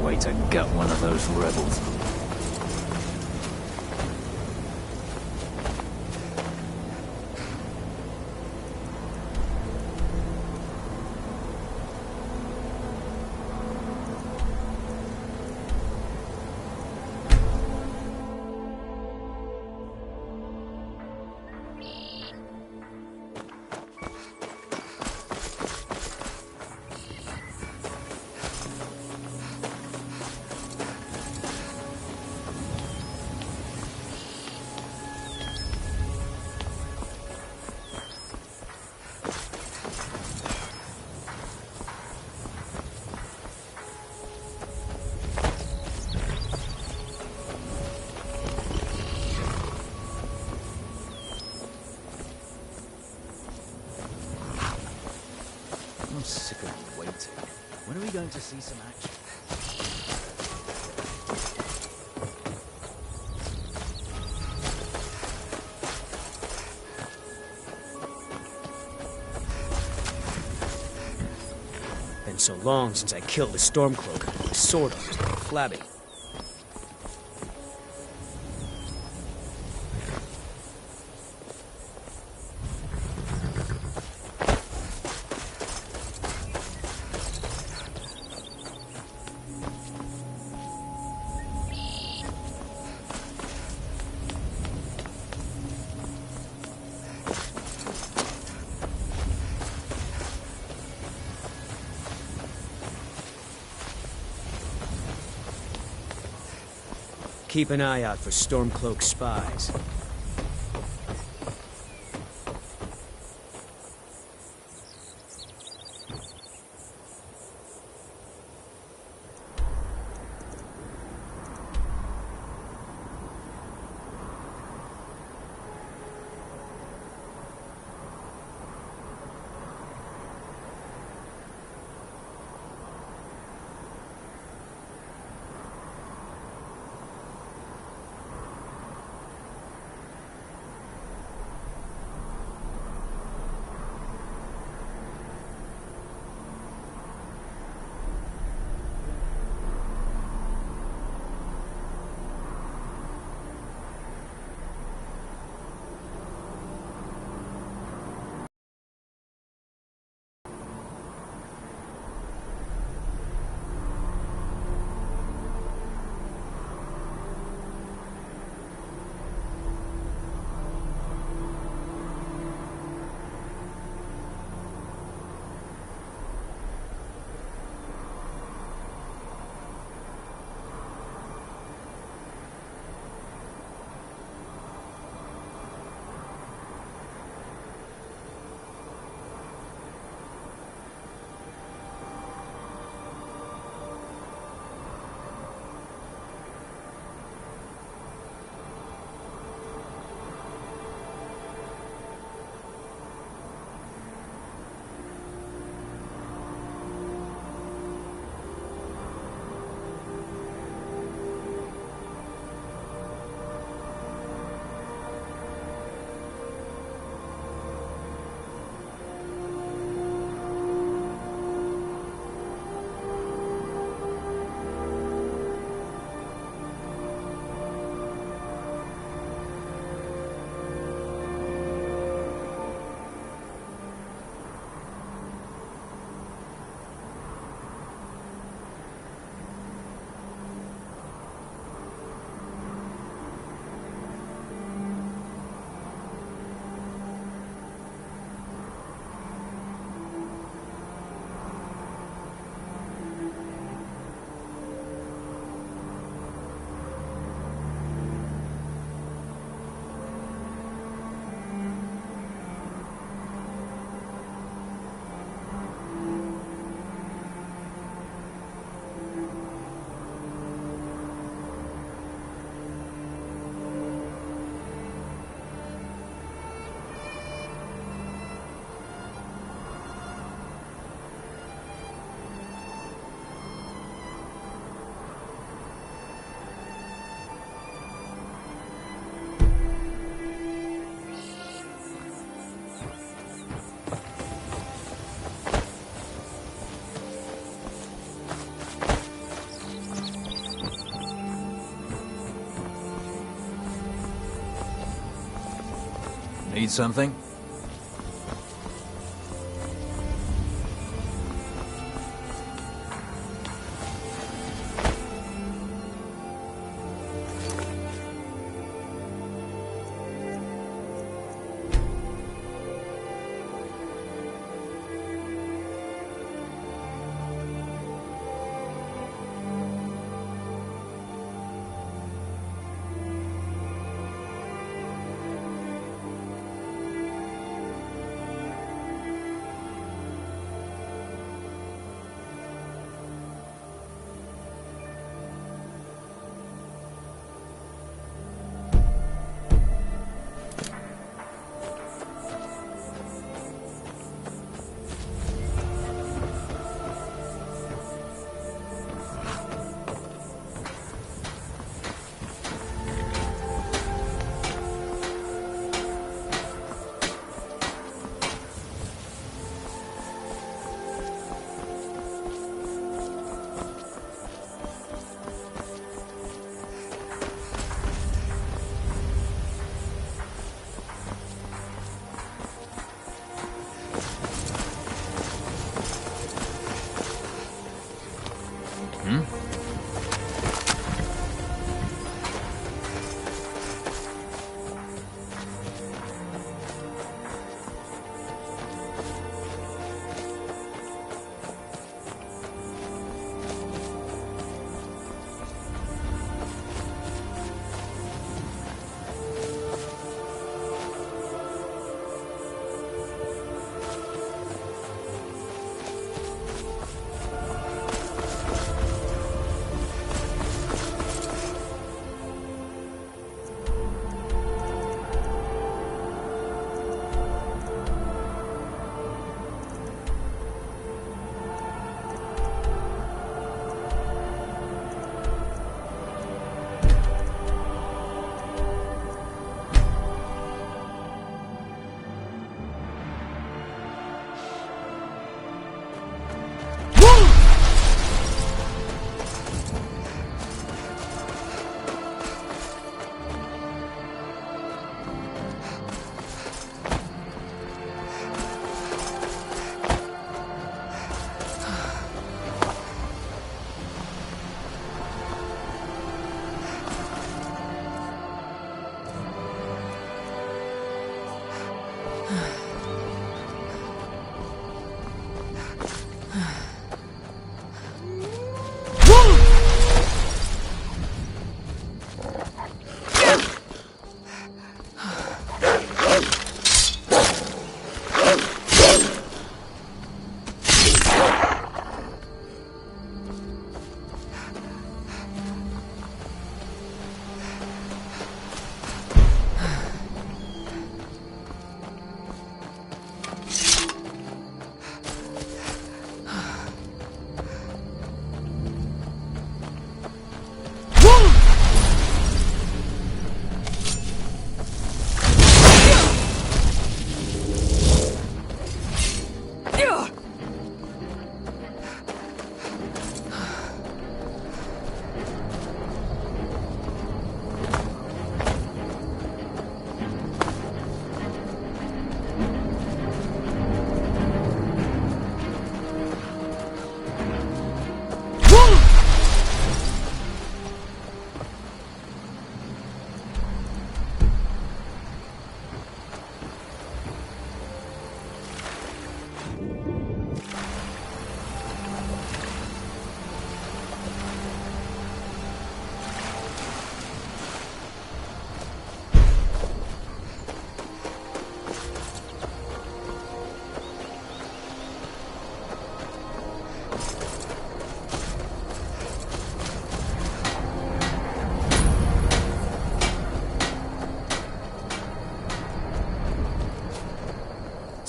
Speaker 19: Wait to gut one of those rebels. I'm sick of waiting. When are we going to see some action?
Speaker 11: Been so long since I killed a Stormcloak. My sword arm's getting flabby. keep an eye out for Stormcloak spies.
Speaker 19: Need something?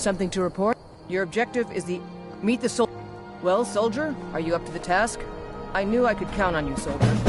Speaker 20: Something to report? Your objective is the... Meet the sol... Well, soldier, are you up to the task? I knew I could count on you, soldier.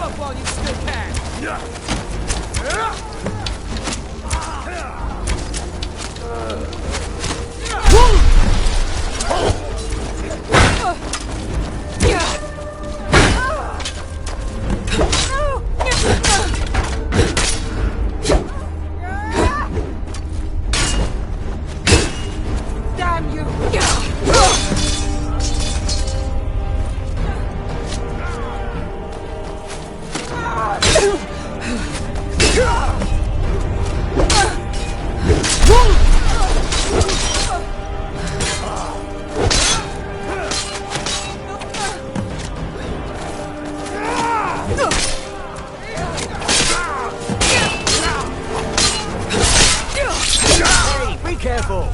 Speaker 18: up while you still can!
Speaker 7: Damn you!
Speaker 5: Hey, be careful!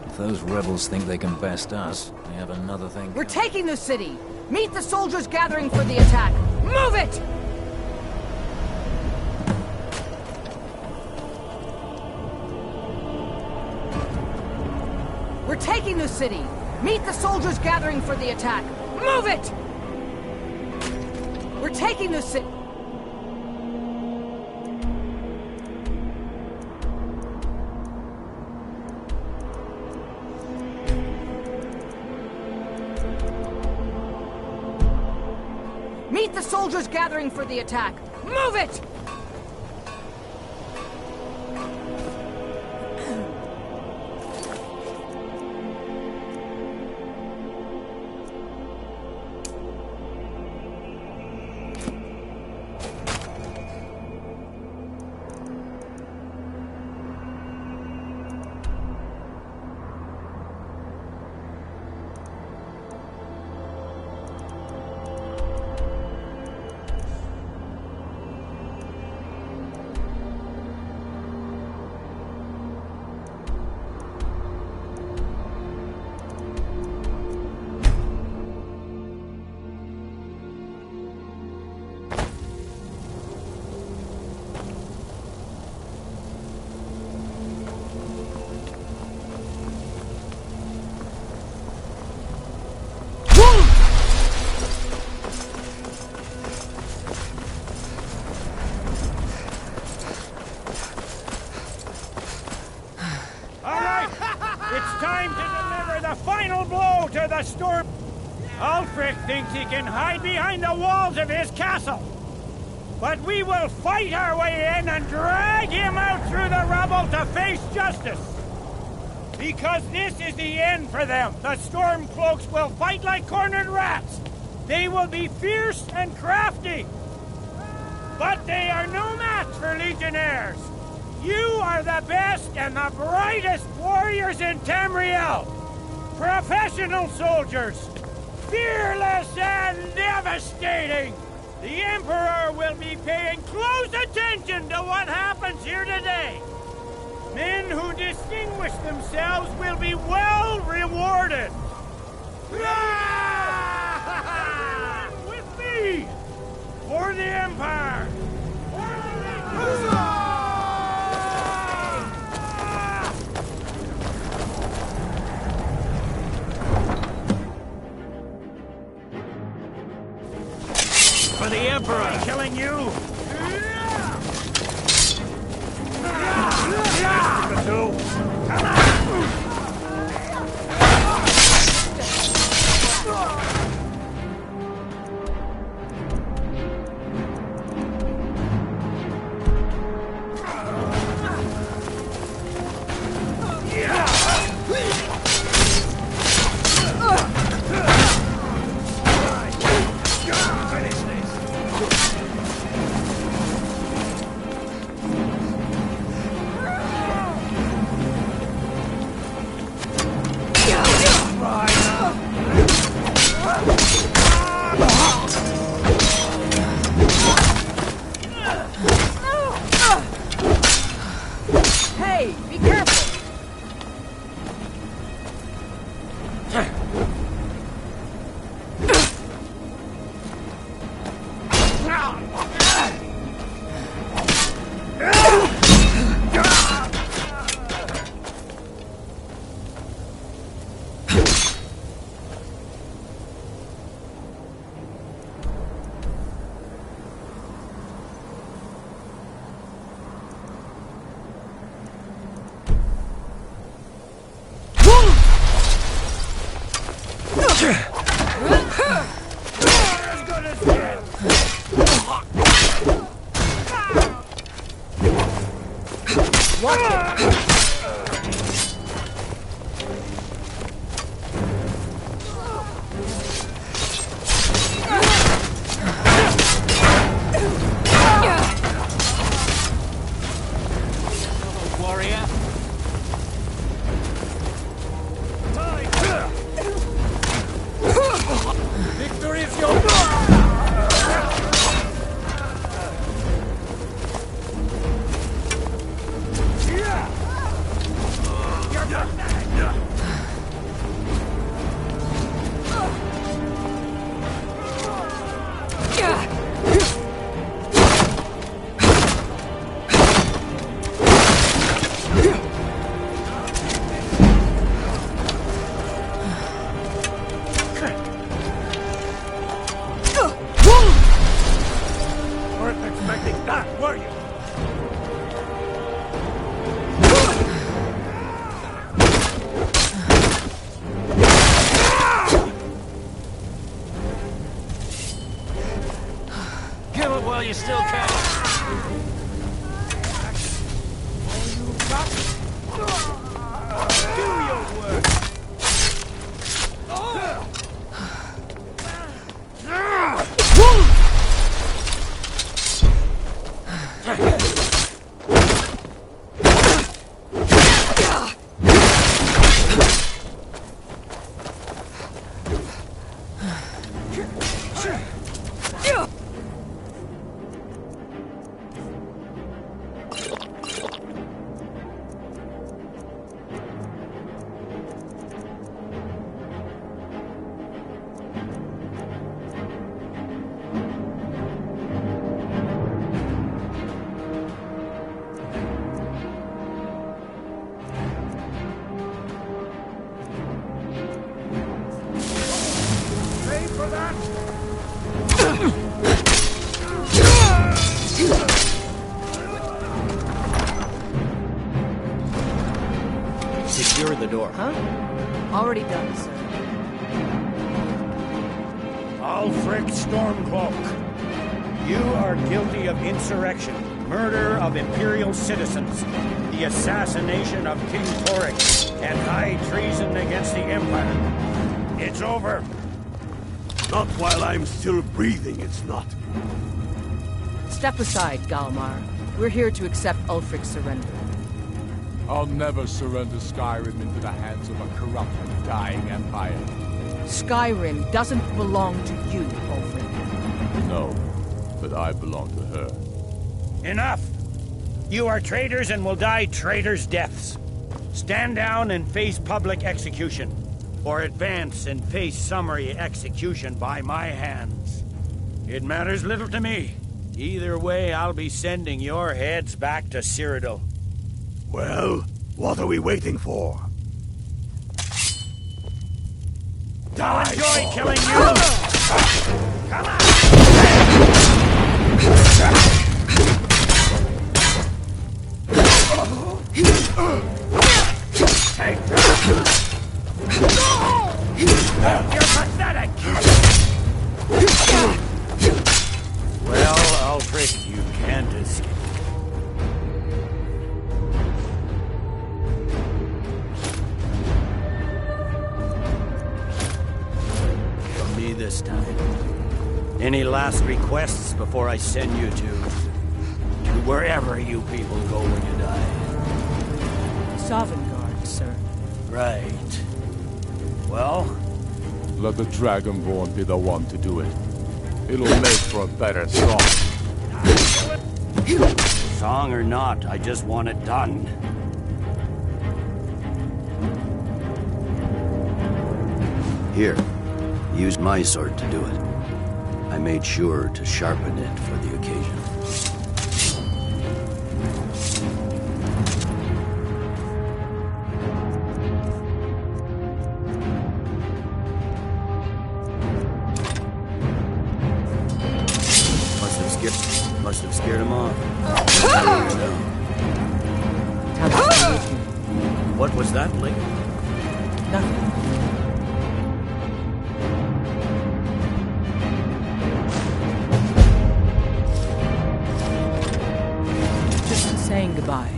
Speaker 19: If those rebels think they can best us, they have another thing.
Speaker 20: We're taking the city! Meet the soldiers gathering for the attack! Move it! We're taking the city! Meet the soldiers gathering for the attack! Move it! We're taking the city! Meet the soldiers gathering for the attack! Move it!
Speaker 3: Final blow to the storm! Ulfric thinks he can hide behind the walls of his castle. But we will fight our way in and drag him out through the rubble to face justice. Because this is the end for them. The Stormcloaks will fight like cornered rats. They will be fierce and crafty. But they are no match for Legionnaires. You are the best and the brightest warriors in Tamriel. Professional soldiers, fearless and devastating. The Emperor will be paying close attention to what happens here today. Men who distinguish themselves will be well rewarded. With me, for the Empire.
Speaker 5: For the Emperor!
Speaker 3: Killing you!
Speaker 20: Hey, be careful!
Speaker 5: While you still can. Do your work.
Speaker 11: Secure the door.
Speaker 20: Huh? Already done, sir.
Speaker 3: Ulfric Stormcloak, you are guilty of insurrection, murder of Imperial citizens, the assassination of King Torek, and high treason against the Empire. It's over.
Speaker 2: Not while I'm still breathing, it's not.
Speaker 20: Step aside, Galmar. We're here to accept Ulfric's surrender.
Speaker 24: I'll never surrender Skyrim into the hands of a corrupt and dying empire.
Speaker 20: Skyrim doesn't belong to you, Ulfric.
Speaker 24: No, but I belong to her.
Speaker 3: Enough! You are traitors and will die traitors' deaths. Stand down and face public execution, or advance and face summary execution by my hands. It matters little to me. Either way, I'll be sending your heads back to Cyrodiil.
Speaker 2: Well, what are we waiting for?
Speaker 3: I'll enjoy killing you! Come on! Take that! You're pathetic! Well, Ulfric, you can't escape. From me this time. Any last requests before I send you to wherever you people go when you die?
Speaker 20: Sovngarde, sir.
Speaker 3: Right. Well,
Speaker 24: Let the Dragonborn be the one to do it. It'll make for a better song.
Speaker 12: Song or not, I just want it done. Here, use my sword to do it. I made sure to sharpen it for the occasion. Must have scared him off. What was that, Link?
Speaker 20: Nothing. Just saying goodbye.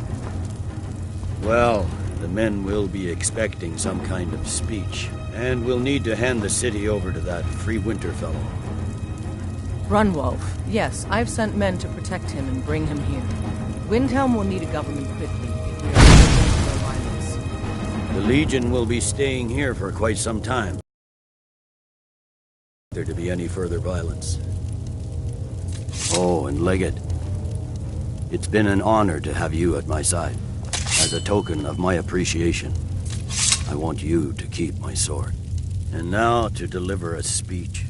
Speaker 12: Well, the men will be expecting some kind of speech, and we'll need to hand the city over to that free winter fellow.
Speaker 20: Runwolf. Yes, I've sent men to protect him and bring him here. Windhelm will need a government quickly if we are to no violence.
Speaker 12: The Legion will be staying here for quite some time. There to be any further violence. Oh, and Leggett. It's been an honor to have you at my side. As a token of my appreciation, I want you to keep my sword. And now to deliver a speech.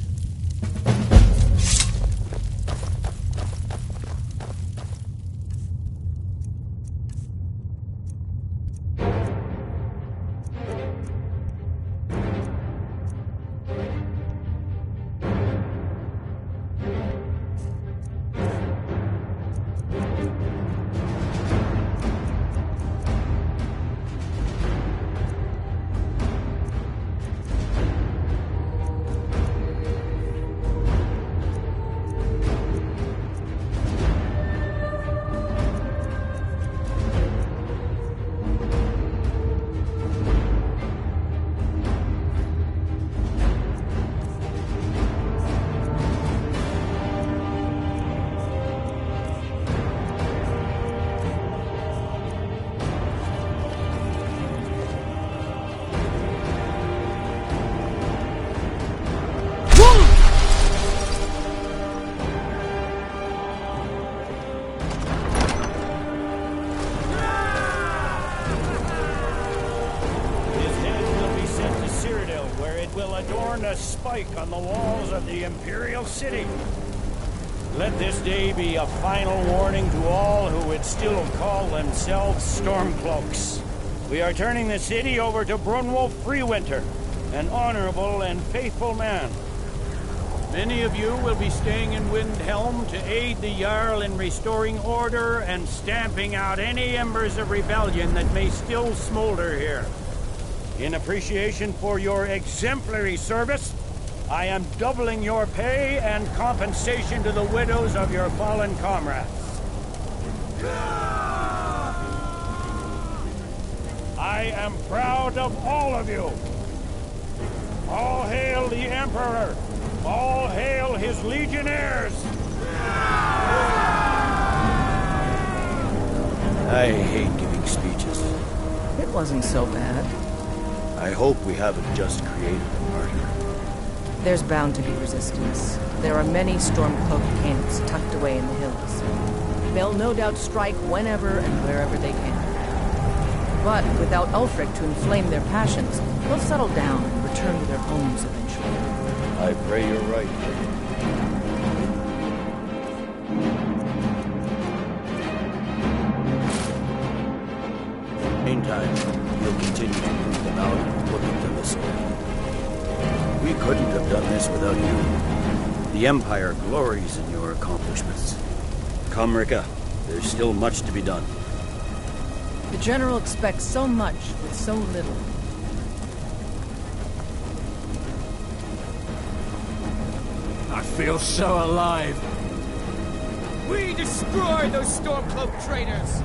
Speaker 3: On the walls of the Imperial City. Let this day be a final warning to all who would still call themselves Stormcloaks. We are turning the city over to Brunwolf Freewinter, an honorable and faithful man. Many of you will be staying in Windhelm to aid the Jarl in restoring order and stamping out any embers of rebellion that may still smolder here. In appreciation for your exemplary service, I am doubling your pay and compensation to the widows of your fallen comrades. I am proud of all of you. All hail the Emperor. All hail his legionnaires.
Speaker 12: I hate giving speeches.
Speaker 20: It wasn't so bad.
Speaker 12: I hope we haven't just created a martyr.
Speaker 20: There's bound to be resistance. There are many Stormcloak camps tucked away in the hills. They'll no doubt strike whenever and wherever they can. But without Ulfric to inflame their passions, they'll settle down and return to their homes eventually.
Speaker 12: I pray you're right. Meantime, you'll continue to move them out and look at them aside. We couldn't have done this without you. The Empire glories in your accomplishments. Come, Rika. There's still much to be done.
Speaker 20: The General expects so much with so little.
Speaker 3: I feel so alive.
Speaker 5: We destroy those Stormcloak traitors!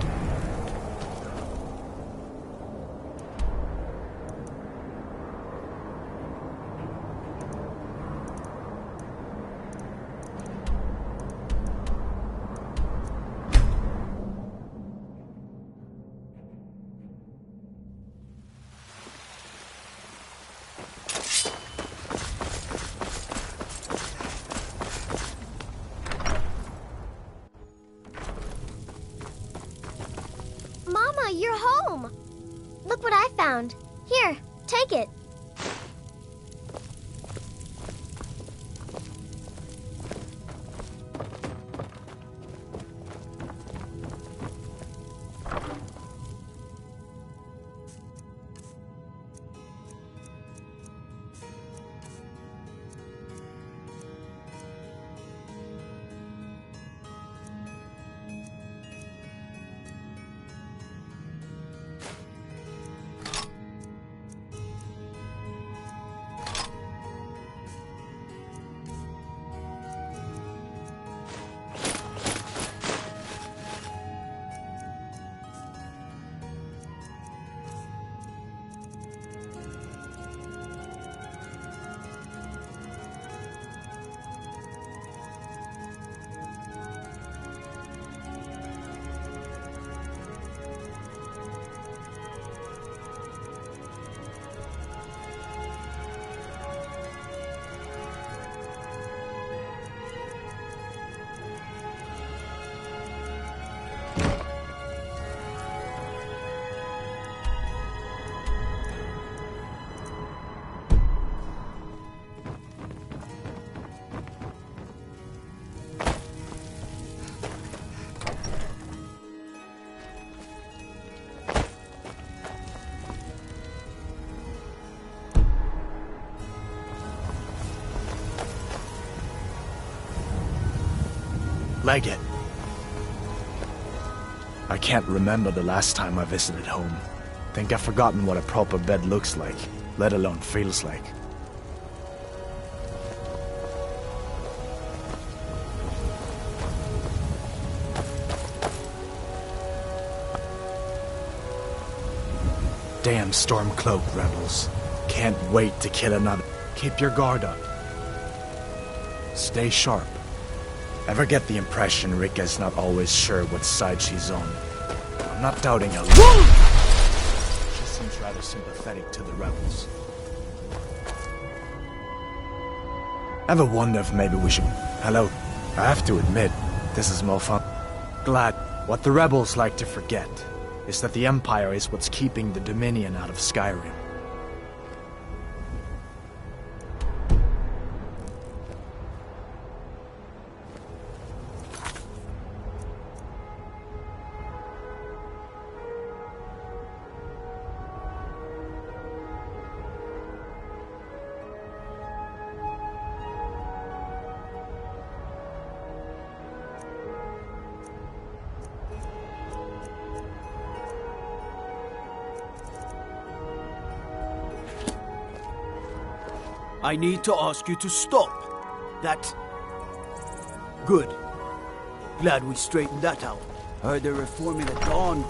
Speaker 10: found. Here, take it.
Speaker 4: Leg it. I can't remember the last time I visited home. Think I've forgotten what a proper bed looks like, let alone feels like. Damn Stormcloak rebels. Can't wait to kill another. Keep your guard up. Stay sharp. Ever get the impression Rika's not always sure what side she's on? I'm not doubting her. She seems rather sympathetic to the rebels. Ever wonder if maybe we should... Hello. I have to admit, this is more fun. Glad. What the rebels like to forget is that the Empire is what's keeping the Dominion out of Skyrim.
Speaker 18: I need to ask you to stop. That... Good. Glad we straightened that out. Heard they're reforming the Dawn